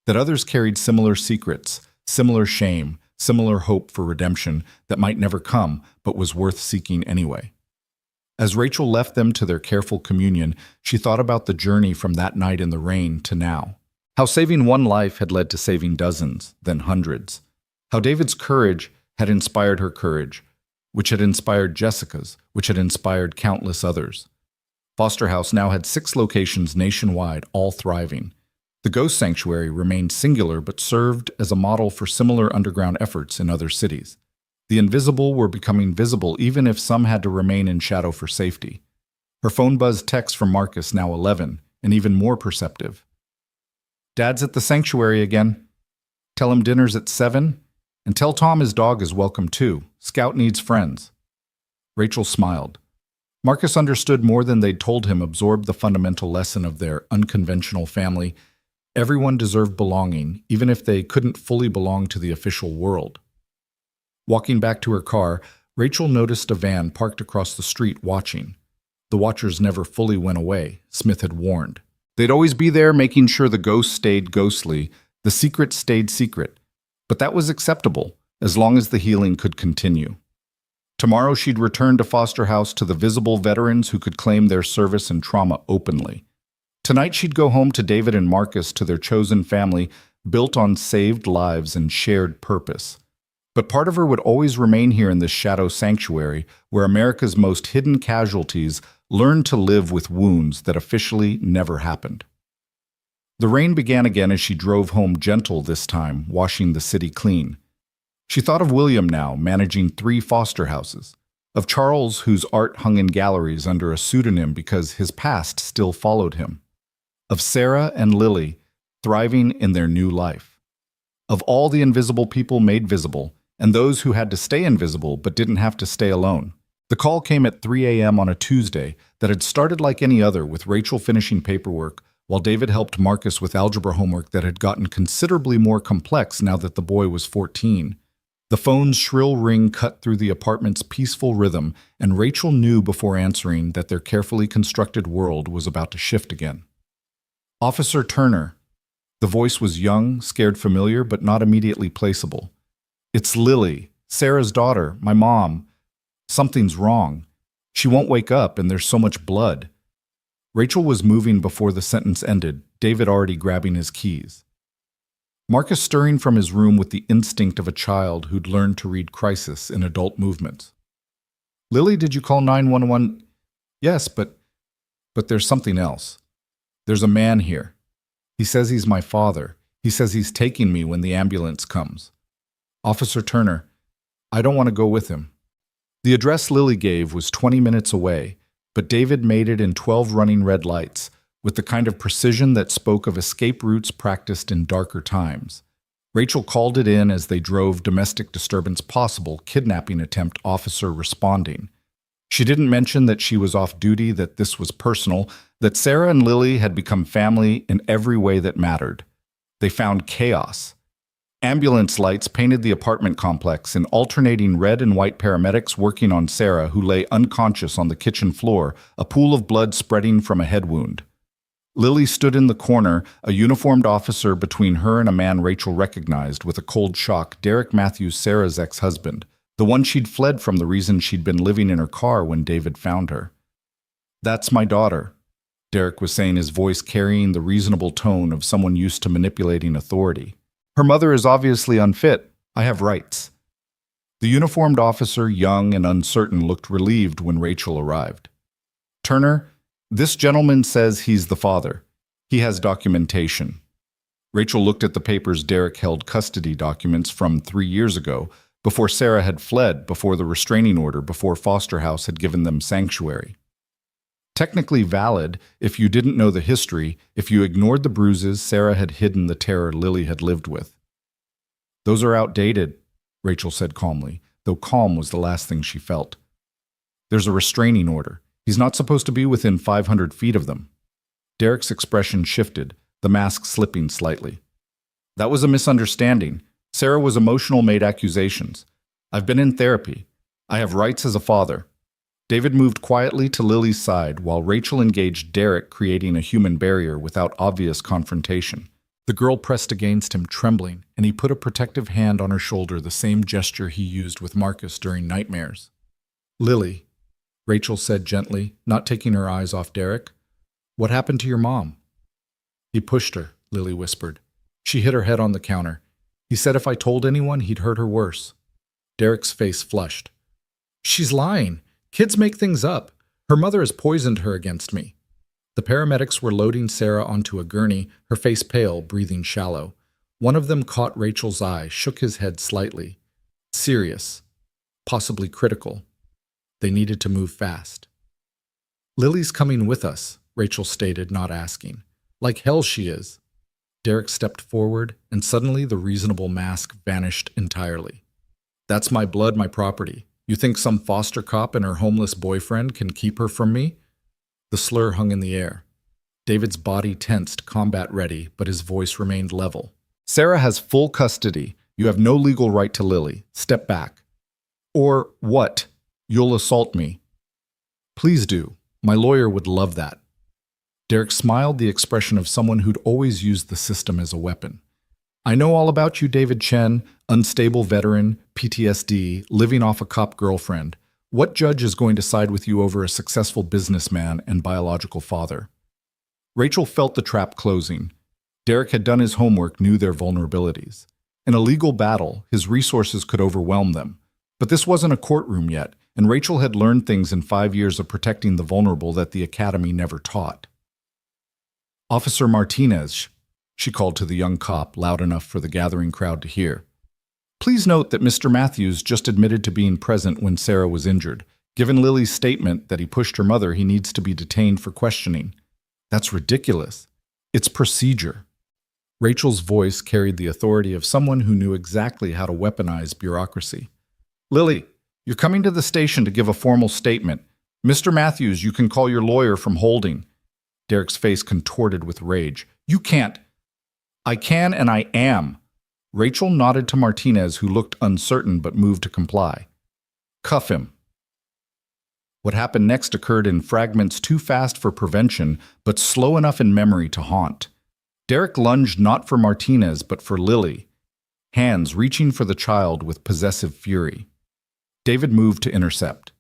that others carried similar secrets, similar shame, similar hope for redemption that might never come but was worth seeking anyway. As Rachel left them to their careful communion, she thought about the journey from that night in the rain to now. How saving one life had led to saving dozens, then hundreds. How David's courage had inspired her courage, which had inspired Jessica's, which had inspired countless others. Foster House now had 6 locations nationwide, all thriving. The Ghost Sanctuary remained singular but served as a model for similar underground efforts in other cities. The invisible were becoming visible even if some had to remain in shadow for safety. Her phone buzzed text from Marcus, now 11, and even more perceptive. "Dad's at the sanctuary again. Tell him dinner's at 7, and tell Tom his dog is welcome too. Scout needs friends." Rachel smiled. Marcus understood more than they'd told him, absorbed the fundamental lesson of their unconventional family. Everyone deserved belonging, even if they couldn't fully belong to the official world. Walking back to her car, Rachel noticed a van parked across the street watching. The watchers never fully went away, Smith had warned. They'd always be there making sure the ghosts stayed ghostly, the secret stayed secret. But that was acceptable, as long as the healing could continue. Tomorrow she'd return to Foster House to the visible veterans who could claim their service and trauma openly. Tonight she'd go home to David and Marcus, to their chosen family, built on saved lives and shared purpose. But part of her would always remain here in this shadow sanctuary, where America's most hidden casualties learned to live with wounds that officially never happened. The rain began again as she drove home, gentle this time, washing the city clean. She thought of William now, managing 3 foster houses, of Charles, whose art hung in galleries under a pseudonym because his past still followed him, of Sarah and Lily, thriving in their new life, of all the invisible people made visible, and those who had to stay invisible but didn't have to stay alone. The call came at 3 a.m. on a Tuesday that had started like any other, with Rachel finishing paperwork, while David helped Marcus with algebra homework that had gotten considerably more complex now that the boy was 14. The phone's shrill ring cut through the apartment's peaceful rhythm, and Rachel knew before answering that their carefully constructed world was about to shift again. "Officer Turner." The voice was young, scared familiar, but not immediately placeable. "It's Lily, Sarah's daughter, my mom. Something's wrong. She won't wake up, and there's so much blood." Rachel was moving before the sentence ended, David already grabbing his keys. Marcus stirring from his room with the instinct of a child who'd learned to read crisis in adult movements. "Lily, did you call 911? "Yes, but there's something else. There's a man here. He says he's my father. He says he's taking me when the ambulance comes. Officer Turner, I don't want to go with him." The address Lily gave was 20 minutes away, but David made it in 12 running red lights, with the kind of precision that spoke of escape routes practiced in darker times. Rachel called it in as they drove. "Domestic disturbance possible, kidnapping attempt, officer responding." She didn't mention that she was off duty, that this was personal, that Sarah and Lily had become family in every way that mattered. They found chaos. Ambulance lights painted the apartment complex in alternating red and white, paramedics working on Sarah, who lay unconscious on the kitchen floor, a pool of blood spreading from a head wound. Lily stood in the corner, a uniformed officer between her and a man Rachel recognized with a cold shock, Derek Matthews, Sarah's ex-husband, the one she'd fled from, the reason she'd been living in her car when David found her. "That's my daughter," Derek was saying, his voice carrying the reasonable tone of someone used to manipulating authority. "Her mother is obviously unfit. I have rights." The uniformed officer, young and uncertain, looked relieved when Rachel arrived. "Turner, this gentleman says he's the father. He has documentation." Rachel looked at the papers. Derek held custody documents from 3 years ago, before Sarah had fled, before the restraining order, before Foster House had given them sanctuary. Technically valid if you didn't know the history, if you ignored the bruises Sarah had hidden, the terror Lily had lived with. "Those are outdated," Rachel said calmly, though calm was the last thing she felt. "There's a restraining order. He's not supposed to be within 500 feet of them." Derek's expression shifted, the mask slipping slightly. "That was a misunderstanding. Sarah was emotional, made accusations. I've been in therapy. I have rights as a father." David moved quietly to Lily's side while Rachel engaged Derek, creating a human barrier without obvious confrontation. The girl pressed against him, trembling, and he put a protective hand on her shoulder, the same gesture he used with Marcus during nightmares. "Lily," Rachel said gently, not taking her eyes off Derek, "what happened to your mom?" "He pushed her," Lily whispered. "She hit her head on the counter. He said if I told anyone, he'd hurt her worse." Derek's face flushed. "She's lying. Kids make things up. Her mother has poisoned her against me." The paramedics were loading Sarah onto a gurney, her face pale, breathing shallow. One of them caught Rachel's eye, shook his head slightly. Serious. Possibly critical. They needed to move fast. "Lily's coming with us," Rachel stated, not asking. "Like hell she is." Derek stepped forward, and suddenly the reasonable mask vanished entirely. "That's my blood, my property. You think some foster cop and her homeless boyfriend can keep her from me?" The slur hung in the air. David's body tensed, combat ready, but his voice remained level. "Sarah has full custody. You have no legal right to Lily. Step back." "Or what? You'll assault me." "Please do. My lawyer would love that." Derek smiled, the expression of someone who'd always used the system as a weapon. "I know all about you, David Chen, unstable veteran, PTSD, living off a cop girlfriend. What judge is going to side with you over a successful businessman and biological father?" Rachel felt the trap closing. Derek had done his homework, knew their vulnerabilities. In a legal battle, his resources could overwhelm them. But this wasn't a courtroom yet, and Rachel had learned things in 5 years of protecting the vulnerable that the academy never taught. "Officer Martinez," she called to the young cop, loud enough for the gathering crowd to hear. "Please note that Mr. Matthews just admitted to being present when Sarah was injured. Given Lily's statement that he pushed her mother, he needs to be detained for questioning." "That's ridiculous. It's procedure." Rachel's voice carried the authority of someone who knew exactly how to weaponize bureaucracy. "Lily, you're coming to the station to give a formal statement. Mr. Matthews, you can call your lawyer from holding." Derek's face contorted with rage. "You can't." "I can and I am." Rachel nodded to Martinez, who looked uncertain but moved to comply. "Cuff him." What happened next occurred in fragments too fast for prevention, but slow enough in memory to haunt. Derek lunged not for Martinez, but for Lily, hands reaching for the child with possessive fury. David moved to intercept.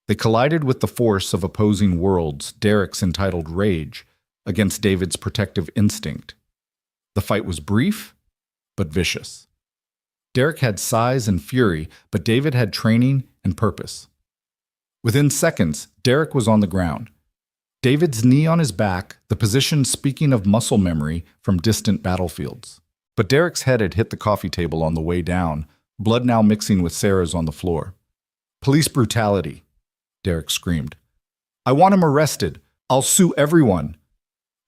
They collided with the force of opposing worlds, Derek's entitled rage against David's protective instinct. The fight was brief, but vicious. Derek had size and fury, but David had training and purpose. Within seconds, Derek was on the ground. David's knee on his back, the position speaking of muscle memory from distant battlefields. But Derek's head had hit the coffee table on the way down, blood now mixing with Sarah's on the floor. "Police brutality," Derek screamed. "I want him arrested. I'll sue everyone."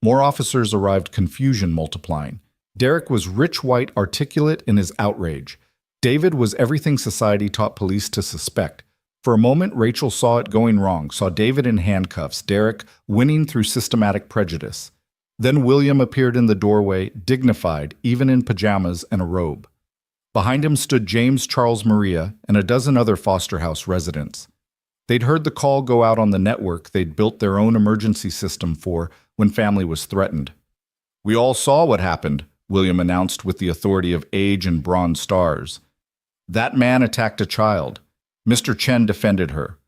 More officers arrived, confusion multiplying. Derek was rich, white, articulate in his outrage. David was everything society taught police to suspect. For a moment, Rachel saw it going wrong, saw David in handcuffs, Derek winning through systematic prejudice. Then William appeared in the doorway, dignified, even in pajamas and a robe. Behind him stood James Charles Maria and a dozen other foster house residents. They'd heard the call go out on the network they'd built their own emergency system for when family was threatened. "We all saw what happened," William announced with the authority of age and bronze stars. "That man attacked a child. Mr. Chen defended her.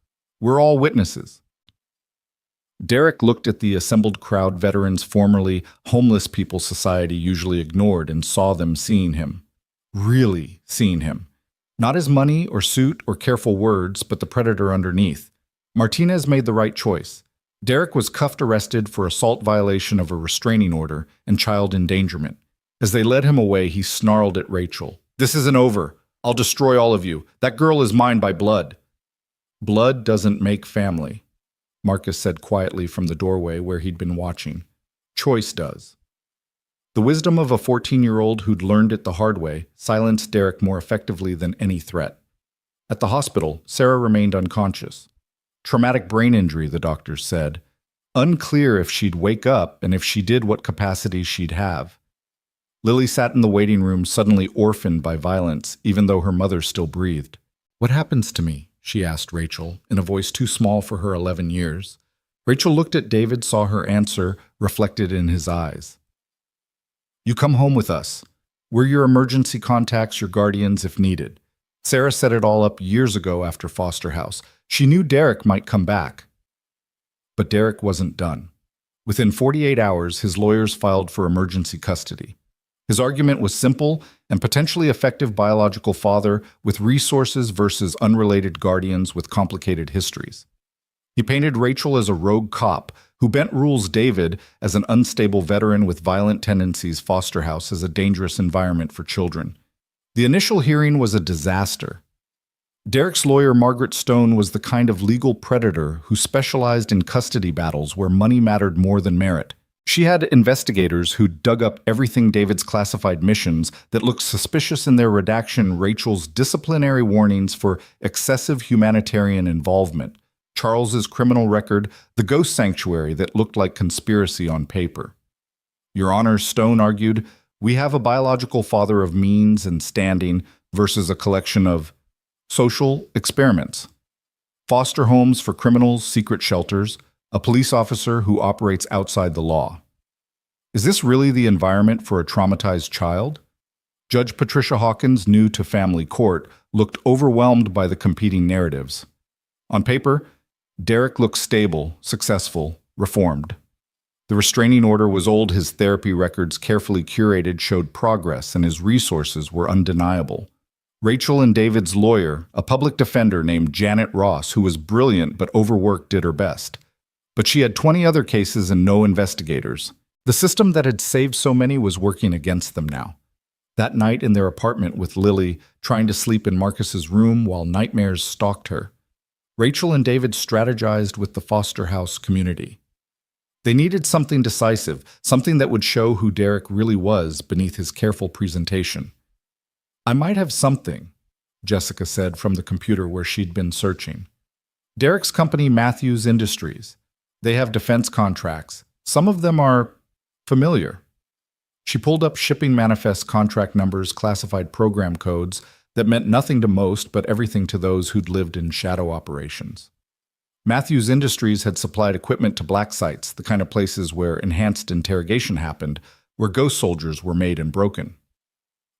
We're all witnesses." Derek looked at the assembled crowd, veterans formerly Homeless People Society usually ignored, and saw them seeing him. Really seeing him. Not his money or suit or careful words, but the predator underneath. Martinez made the right choice. Derek was cuffed, arrested for assault, violation of a restraining order, and child endangerment. As they led him away, he snarled at Rachel. "This isn't over. I'll destroy all of you. That girl is mine by blood." "Blood doesn't make family," Marcus said quietly from the doorway where he'd been watching. "Choice does." The wisdom of a 14-year-old who'd learned it the hard way silenced Derek more effectively than any threat. At the hospital, Sarah remained unconscious. Traumatic brain injury, the doctors said. Unclear if she'd wake up, and if she did, what capacity she'd have. Lily sat in the waiting room, suddenly orphaned by violence, even though her mother still breathed. "What happens to me?" she asked Rachel, in a voice too small for her 11 years. Rachel looked at David, saw her answer reflected in his eyes. You come home with us. We're your emergency contacts, your guardians if needed. Sarah set it all up years ago after Foster House. She knew Derek might come back. But Derek wasn't done. Within 48 hours, his lawyers filed for emergency custody. His argument was simple and potentially effective biological father with resources versus unrelated guardians with complicated histories. He painted Rachel as a rogue cop who bent rules David as an unstable veteran with violent tendencies, Foster House as a dangerous environment for children. The initial hearing was a disaster. Derek's lawyer, Margaret Stone, was the kind of legal predator who specialized in custody battles where money mattered more than merit. She had investigators who dug up everything David's classified missions that looked suspicious in their redaction, Rachel's disciplinary warnings for excessive humanitarian involvement, Charles's criminal record, the ghost sanctuary that looked like conspiracy on paper. Your Honor, Stone argued, we have a biological father of means and standing versus a collection of social experiments. Foster homes for criminals, secret shelters, a police officer who operates outside the law. Is this really the environment for a traumatized child? Judge Patricia Hawkins, new to family court, looked overwhelmed by the competing narratives. On paper, Derek looked stable, successful, reformed. The restraining order was old, his therapy records carefully curated showed progress, and his resources were undeniable. Rachel and David's lawyer, a public defender named Janet Ross, who was brilliant but overworked, did her best. But she had 20 other cases and no investigators. The system that had saved so many was working against them now. That night in their apartment with Lily, trying to sleep in Marcus's room while nightmares stalked her, Rachel and David strategized with the Foster House community. They needed something decisive, something that would show who Derek really was beneath his careful presentation. I might have something, Jessica said from the computer where she'd been searching. Derek's company, Matthews Industries. They have defense contracts. Some of them are familiar. She pulled up shipping manifest contract numbers, classified program codes that meant nothing to most but everything to those who'd lived in shadow operations. Matthews Industries had supplied equipment to black sites, the kind of places where enhanced interrogation happened, where ghost soldiers were made and broken.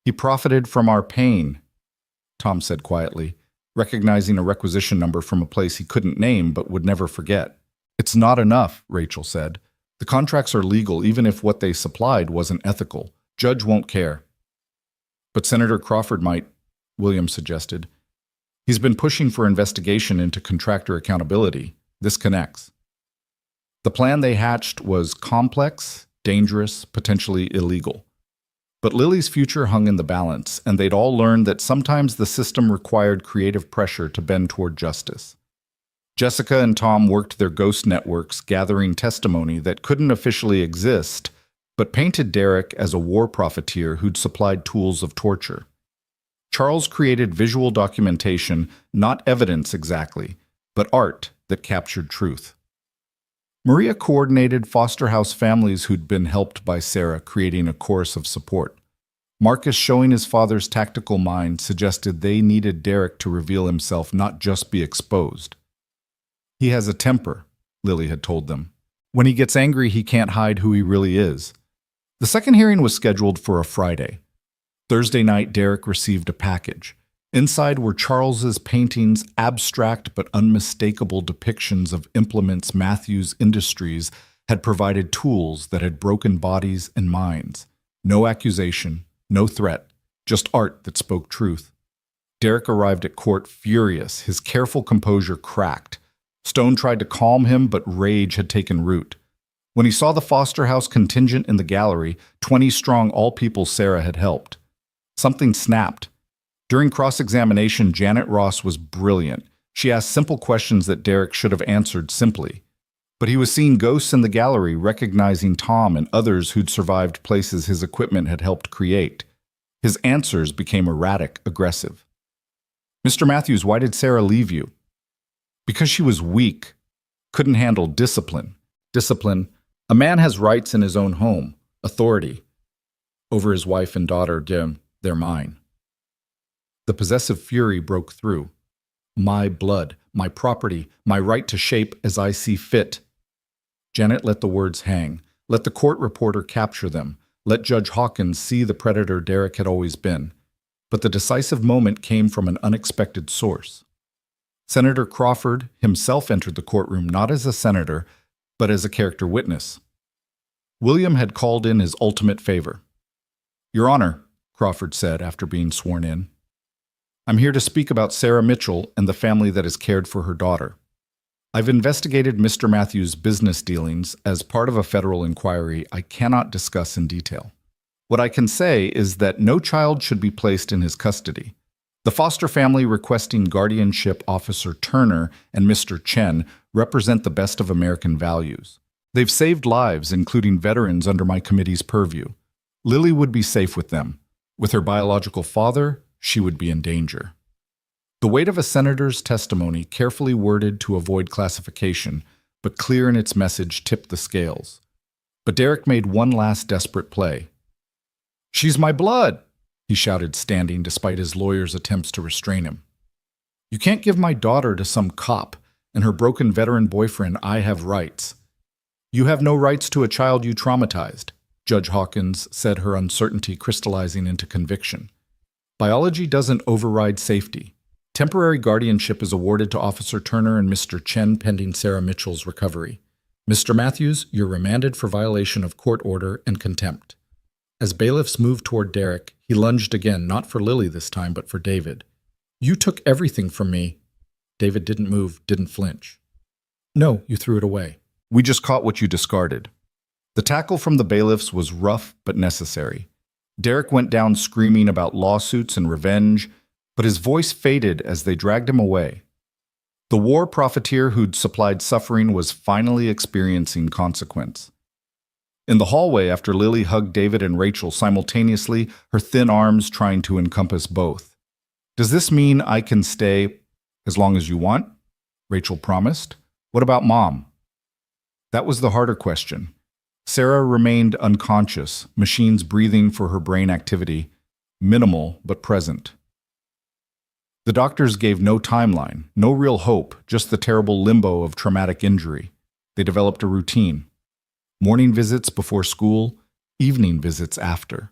He profited from our pain, Tom said quietly, recognizing a requisition number from a place he couldn't name but would never forget. It's not enough, Rachel said. The contracts are legal even if what they supplied wasn't ethical. Judge won't care. But Senator Crawford might, William suggested. He's been pushing for investigation into contractor accountability. This connects. The plan they hatched was complex, dangerous, potentially illegal. But Lily's future hung in the balance, and they'd all learned that sometimes the system required creative pressure to bend toward justice. Jessica and Tom worked their ghost networks, gathering testimony that couldn't officially exist, but painted Derek as a war profiteer who'd supplied tools of torture. Charles created visual documentation, not evidence exactly, but art that captured truth. Maria coordinated foster house families who'd been helped by Sarah, creating a chorus of support. Marcus, showing his father's tactical mind, suggested they needed Derek to reveal himself, not just be exposed. He has a temper, Lily had told them. When he gets angry, he can't hide who he really is. The second hearing was scheduled for a Friday. Thursday night, Derek received a package. Inside were Charles's paintings, abstract but unmistakable depictions of implements Matthews Industries had provided tools that had broken bodies and minds. No accusation, no threat, just art that spoke truth. Derek arrived at court furious, his careful composure cracked. Stone tried to calm him, but rage had taken root. When he saw the Foster House contingent in the gallery, 20 strong, all people Sarah had helped. Something snapped. During cross-examination, Janet Ross was brilliant. She asked simple questions that Derek should have answered simply. But he was seeing ghosts in the gallery, recognizing Tom and others who'd survived places his equipment had helped create. His answers became erratic, aggressive. Mr. Matthews, why did Sarah leave you? Because she was weak, couldn't handle discipline. Discipline. A man has rights in his own home, authority. Over his wife and daughter, they're mine. The possessive fury broke through. My blood, my property, my right to shape as I see fit. Janet let the words hang. Let the court reporter capture them. let Judge Hawkins see the predator Derek had always been. But the decisive moment came from an unexpected source. Senator Crawford himself entered the courtroom not as a senator, but as a character witness. William had called in his ultimate favor. "Your Honor," Crawford said after being sworn in, "I'm here to speak about Sarah Mitchell and the family that has cared for her daughter. I've investigated Mr. Matthews' business dealings as part of a federal inquiry I cannot discuss in detail. What I can say is that no child should be placed in his custody. The foster family requesting guardianship Officer Turner and Mr. Chen represent the best of American values. They've saved lives, including veterans under my committee's purview. Lily would be safe with them. With her biological father, she would be in danger." The weight of a senator's testimony, carefully worded to avoid classification, but clear in its message, tipped the scales. But Derek made one last desperate play. "She's my blood!" he shouted, standing despite his lawyer's attempts to restrain him. "You can't give my daughter to some cop and her broken veteran boyfriend. I have rights." "You have no rights to a child you traumatized," Judge Hawkins said, her uncertainty crystallizing into conviction. "Biology doesn't override safety. Temporary guardianship is awarded to Officer Turner and Mr. Chen pending Sarah Mitchell's recovery. Mr. Matthews, you're remanded for violation of court order and contempt." As bailiffs moved toward Derek, he lunged again, not for Lily this time, but for David. "You took everything from me." David didn't move, didn't flinch. "No, you threw it away. We just caught what you discarded." The tackle from the bailiffs was rough but necessary. Derek went down screaming about lawsuits and revenge, but his voice faded as they dragged him away. The war profiteer who'd supplied suffering was finally experiencing consequence. In the hallway, after Lily hugged David and Rachel simultaneously, her thin arms trying to encompass both. "Does this mean I can stay as long as you want?" Rachel promised. "What about Mom?" That was the harder question. Sarah remained unconscious, machines breathing for her brain activity, minimal but present. The doctors gave no timeline, no real hope, just the terrible limbo of traumatic injury. They developed a routine. Morning visits before school, evening visits after.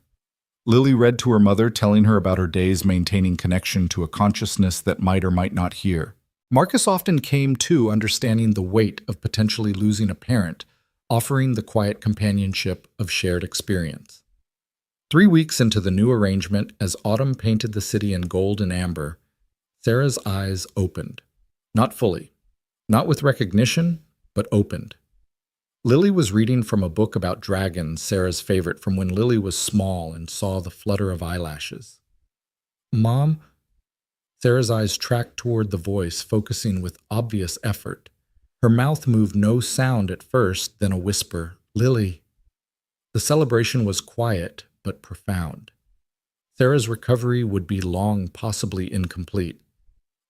Lily read to her mother, telling her about her days maintaining connection to a consciousness that might or might not hear. Marcus often came to understanding the weight of potentially losing a parent, offering the quiet companionship of shared experience. 3 weeks into the new arrangement, as autumn painted the city in gold and amber, Sarah's eyes opened. Not fully. Not with recognition, but opened. Lily was reading from a book about dragons, Sarah's favorite from when Lily was small and saw the flutter of eyelashes. "Mom?" Sarah's eyes tracked toward the voice, focusing with obvious effort. Her mouth moved no sound at first, then a whisper, "Lily." The celebration was quiet, but profound. Sarah's recovery would be long, possibly incomplete.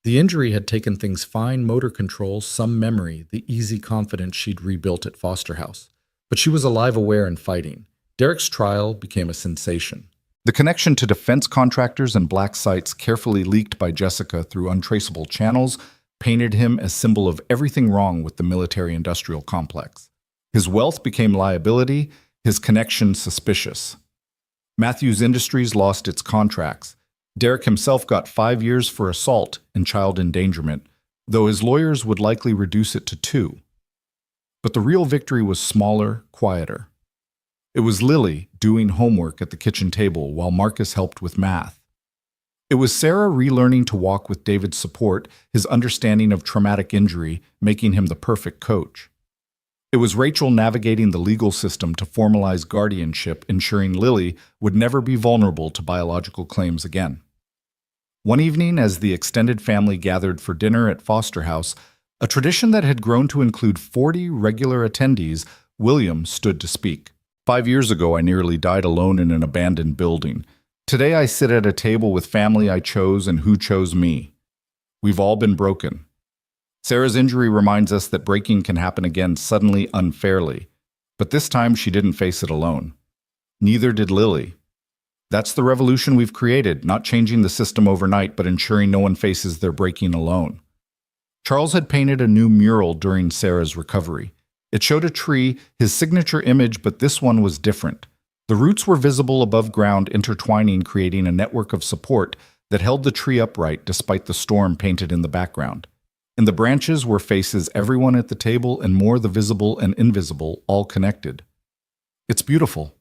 The injury had taken things fine motor control, some memory, the easy confidence she'd rebuilt at Foster House. But she was alive, aware, and fighting. Derek's trial became a sensation. The connection to defense contractors and black sites carefully leaked by Jessica through untraceable channels painted him as symbol of everything wrong with the military-industrial complex. His wealth became liability, his connection suspicious. Matthews Industries lost its contracts. Derek himself got 5 years for assault and child endangerment, though his lawyers would likely reduce it to 2. But the real victory was smaller, quieter. It was Lily doing homework at the kitchen table while Marcus helped with math. It was Sarah relearning to walk with David's support, his understanding of traumatic injury, making him the perfect coach. It was Rachel navigating the legal system to formalize guardianship, ensuring Lily would never be vulnerable to biological claims again. One evening, as the extended family gathered for dinner at Foster House, a tradition that had grown to include 40 regular attendees, William stood to speak. 5 years ago, I nearly died alone in an abandoned building. Today, I sit at a table with family I chose and who chose me. We've all been broken. Sarah's injury reminds us that breaking can happen again suddenly, unfairly. But this time, she didn't face it alone. Neither did Lily. That's the revolution we've created, not changing the system overnight, but ensuring no one faces their breaking alone. Charles had painted a new mural during Sarah's recovery. It showed a tree, his signature image, but this one was different. The roots were visible above ground, intertwining, creating a network of support that held the tree upright despite the storm painted in the background. In the branches were faces, everyone at the table, and more, the visible and invisible, all connected. "It's beautiful,"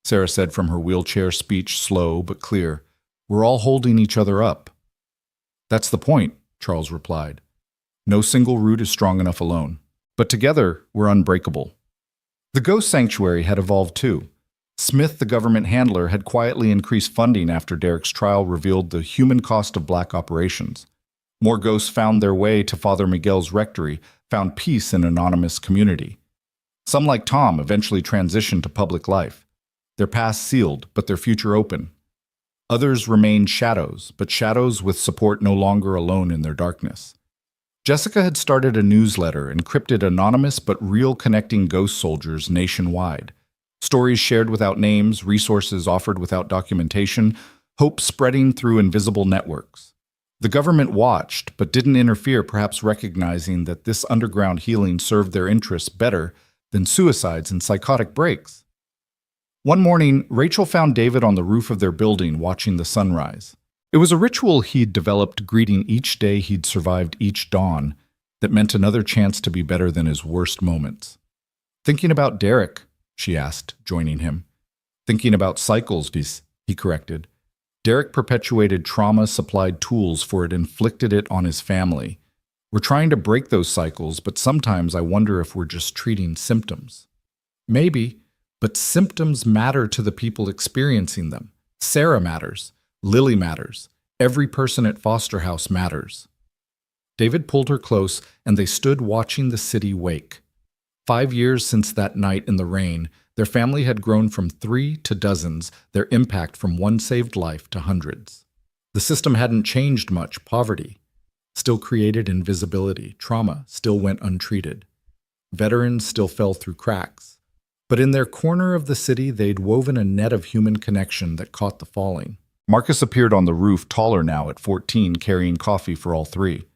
Sarah said from her wheelchair, speech slow but clear. "We're all holding each other up." "That's the point," Charles replied. "No single root is strong enough alone. But together, we're unbreakable." The ghost sanctuary had evolved too. Smith, the government handler, had quietly increased funding after Derek's trial revealed the human cost of black operations. More ghosts found their way to Father Miguel's rectory, found peace in anonymous community. Some, like Tom, eventually transitioned to public life. Their past sealed, but their future open. Others remained shadows, but shadows with support, no longer alone in their darkness. Jessica had started a newsletter, encrypted, anonymous but real, connecting ghost soldiers nationwide. Stories shared without names, resources offered without documentation, hope spreading through invisible networks. The government watched, but didn't interfere, perhaps recognizing that this underground healing served their interests better than suicides and psychotic breaks. One morning, Rachel found David on the roof of their building watching the sunrise. It was a ritual he'd developed, greeting each day he'd survived, each dawn, that meant another chance to be better than his worst moments. "Thinking about Derek?" she asked, joining him. "Thinking about cycles," he corrected. "Derek perpetuated trauma, supplied tools for it, inflicted it on his family. We're trying to break those cycles, but sometimes I wonder if we're just treating symptoms." "Maybe, but symptoms matter to the people experiencing them. Sarah matters. Lily matters. Every person at Foster House matters." David pulled her close, and they stood watching the city wake. 5 years since that night in the rain, their family had grown from 3 to dozens, their impact from one saved life to hundreds. The system hadn't changed much. Poverty still created invisibility. Trauma still went untreated. Veterans still fell through cracks. But in their corner of the city, they'd woven a net of human connection that caught the falling. Marcus appeared on the roof, taller now at 14, carrying coffee for all three.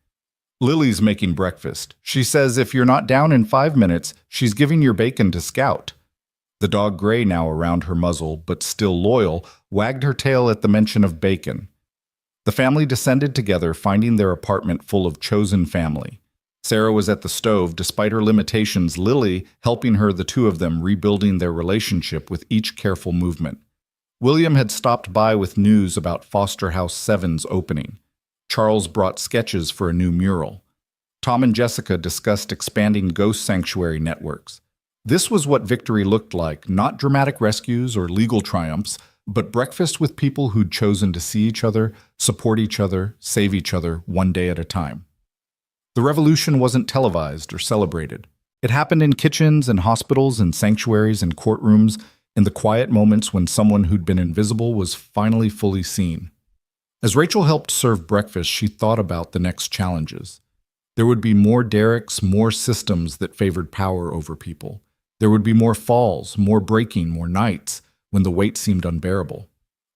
"Lily's making breakfast. She says if you're not down in 5 minutes, she's giving your bacon to Scout." The dog, gray now around her muzzle, but still loyal, wagged her tail at the mention of bacon. The family descended together, finding their apartment full of chosen family. Sarah was at the stove, despite her limitations, Lily helping her, the two of them rebuilding their relationship with each careful movement. William had stopped by with news about Foster House 7's opening. Charles brought sketches for a new mural. Tom and Jessica discussed expanding ghost sanctuary networks. This was what victory looked like, not dramatic rescues or legal triumphs, but breakfast with people who'd chosen to see each other, support each other, save each other, one day at a time. The revolution wasn't televised or celebrated. It happened in kitchens and hospitals and sanctuaries and courtrooms, in the quiet moments when someone who'd been invisible was finally fully seen. As Rachel helped serve breakfast, she thought about the next challenges. There would be more Dereks, more systems that favored power over people. There would be more falls, more breaking, more nights when the weight seemed unbearable.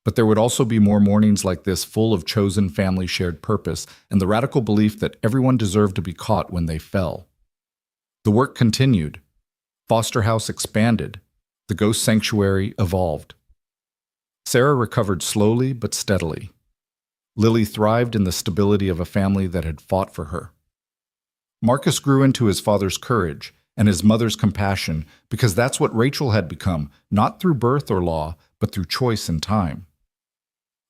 But there would also be more mornings like this, full of chosen family, shared purpose, and the radical belief that everyone deserved to be caught when they fell. The work continued. Foster House expanded. The ghost sanctuary evolved. Sarah recovered slowly but steadily. Lily thrived in the stability of a family that had fought for her. Marcus grew into his father's courage and his mother's compassion, because that's what Rachel had become, not through birth or law, but through choice and time.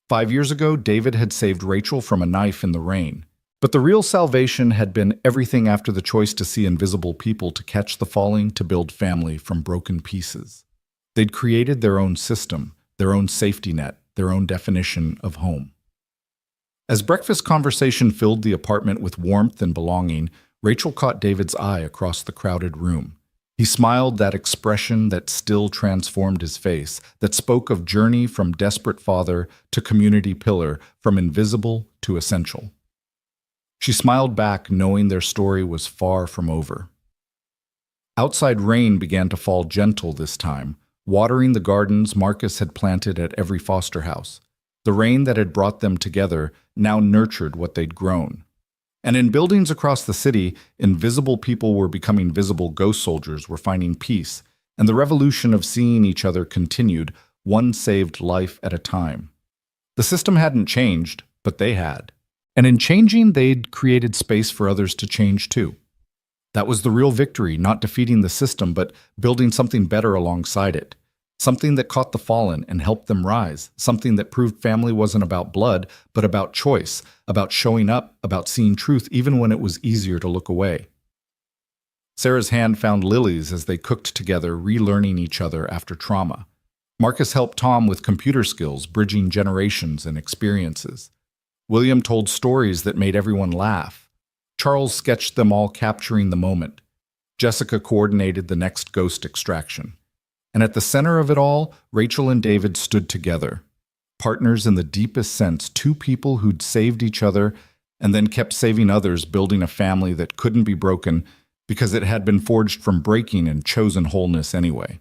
5 years ago, David had saved Rachel from a knife in the rain. But the real salvation had been everything after the choice to see invisible people, to catch the falling, to build family from broken pieces. They'd created their own system, their own safety net, their own definition of home. As breakfast conversation filled the apartment with warmth and belonging, Rachel caught David's eye across the crowded room. He smiled, that expression that still transformed his face, that spoke of journey from desperate father to community pillar, from invisible to essential. She smiled back, knowing their story was far from over. Outside, rain began to fall, gentle this time, watering the gardens Marcus had planted at every foster house. The rain that had brought them together now nurtured what they'd grown. And in buildings across the city, invisible people were becoming visible. Ghost soldiers were finding peace, and the revolution of seeing each other continued, one saved life at a time. The system hadn't changed, but they had. And in changing, they'd created space for others to change too. That was the real victory, not defeating the system, but building something better alongside it. Something that caught the fallen and helped them rise. Something that proved family wasn't about blood, but about choice, about showing up, about seeing truth even when it was easier to look away. Sarah's hand found Lily's as they cooked together, relearning each other after trauma. Marcus helped Tom with computer skills, bridging generations and experiences. William told stories that made everyone laugh. Charles sketched them all, capturing the moment. Jessica coordinated the next ghost extraction. And at the center of it all, Rachel and David stood together. Partners in the deepest sense, two people who'd saved each other and then kept saving others, building a family that couldn't be broken because it had been forged from breaking and chosen wholeness anyway.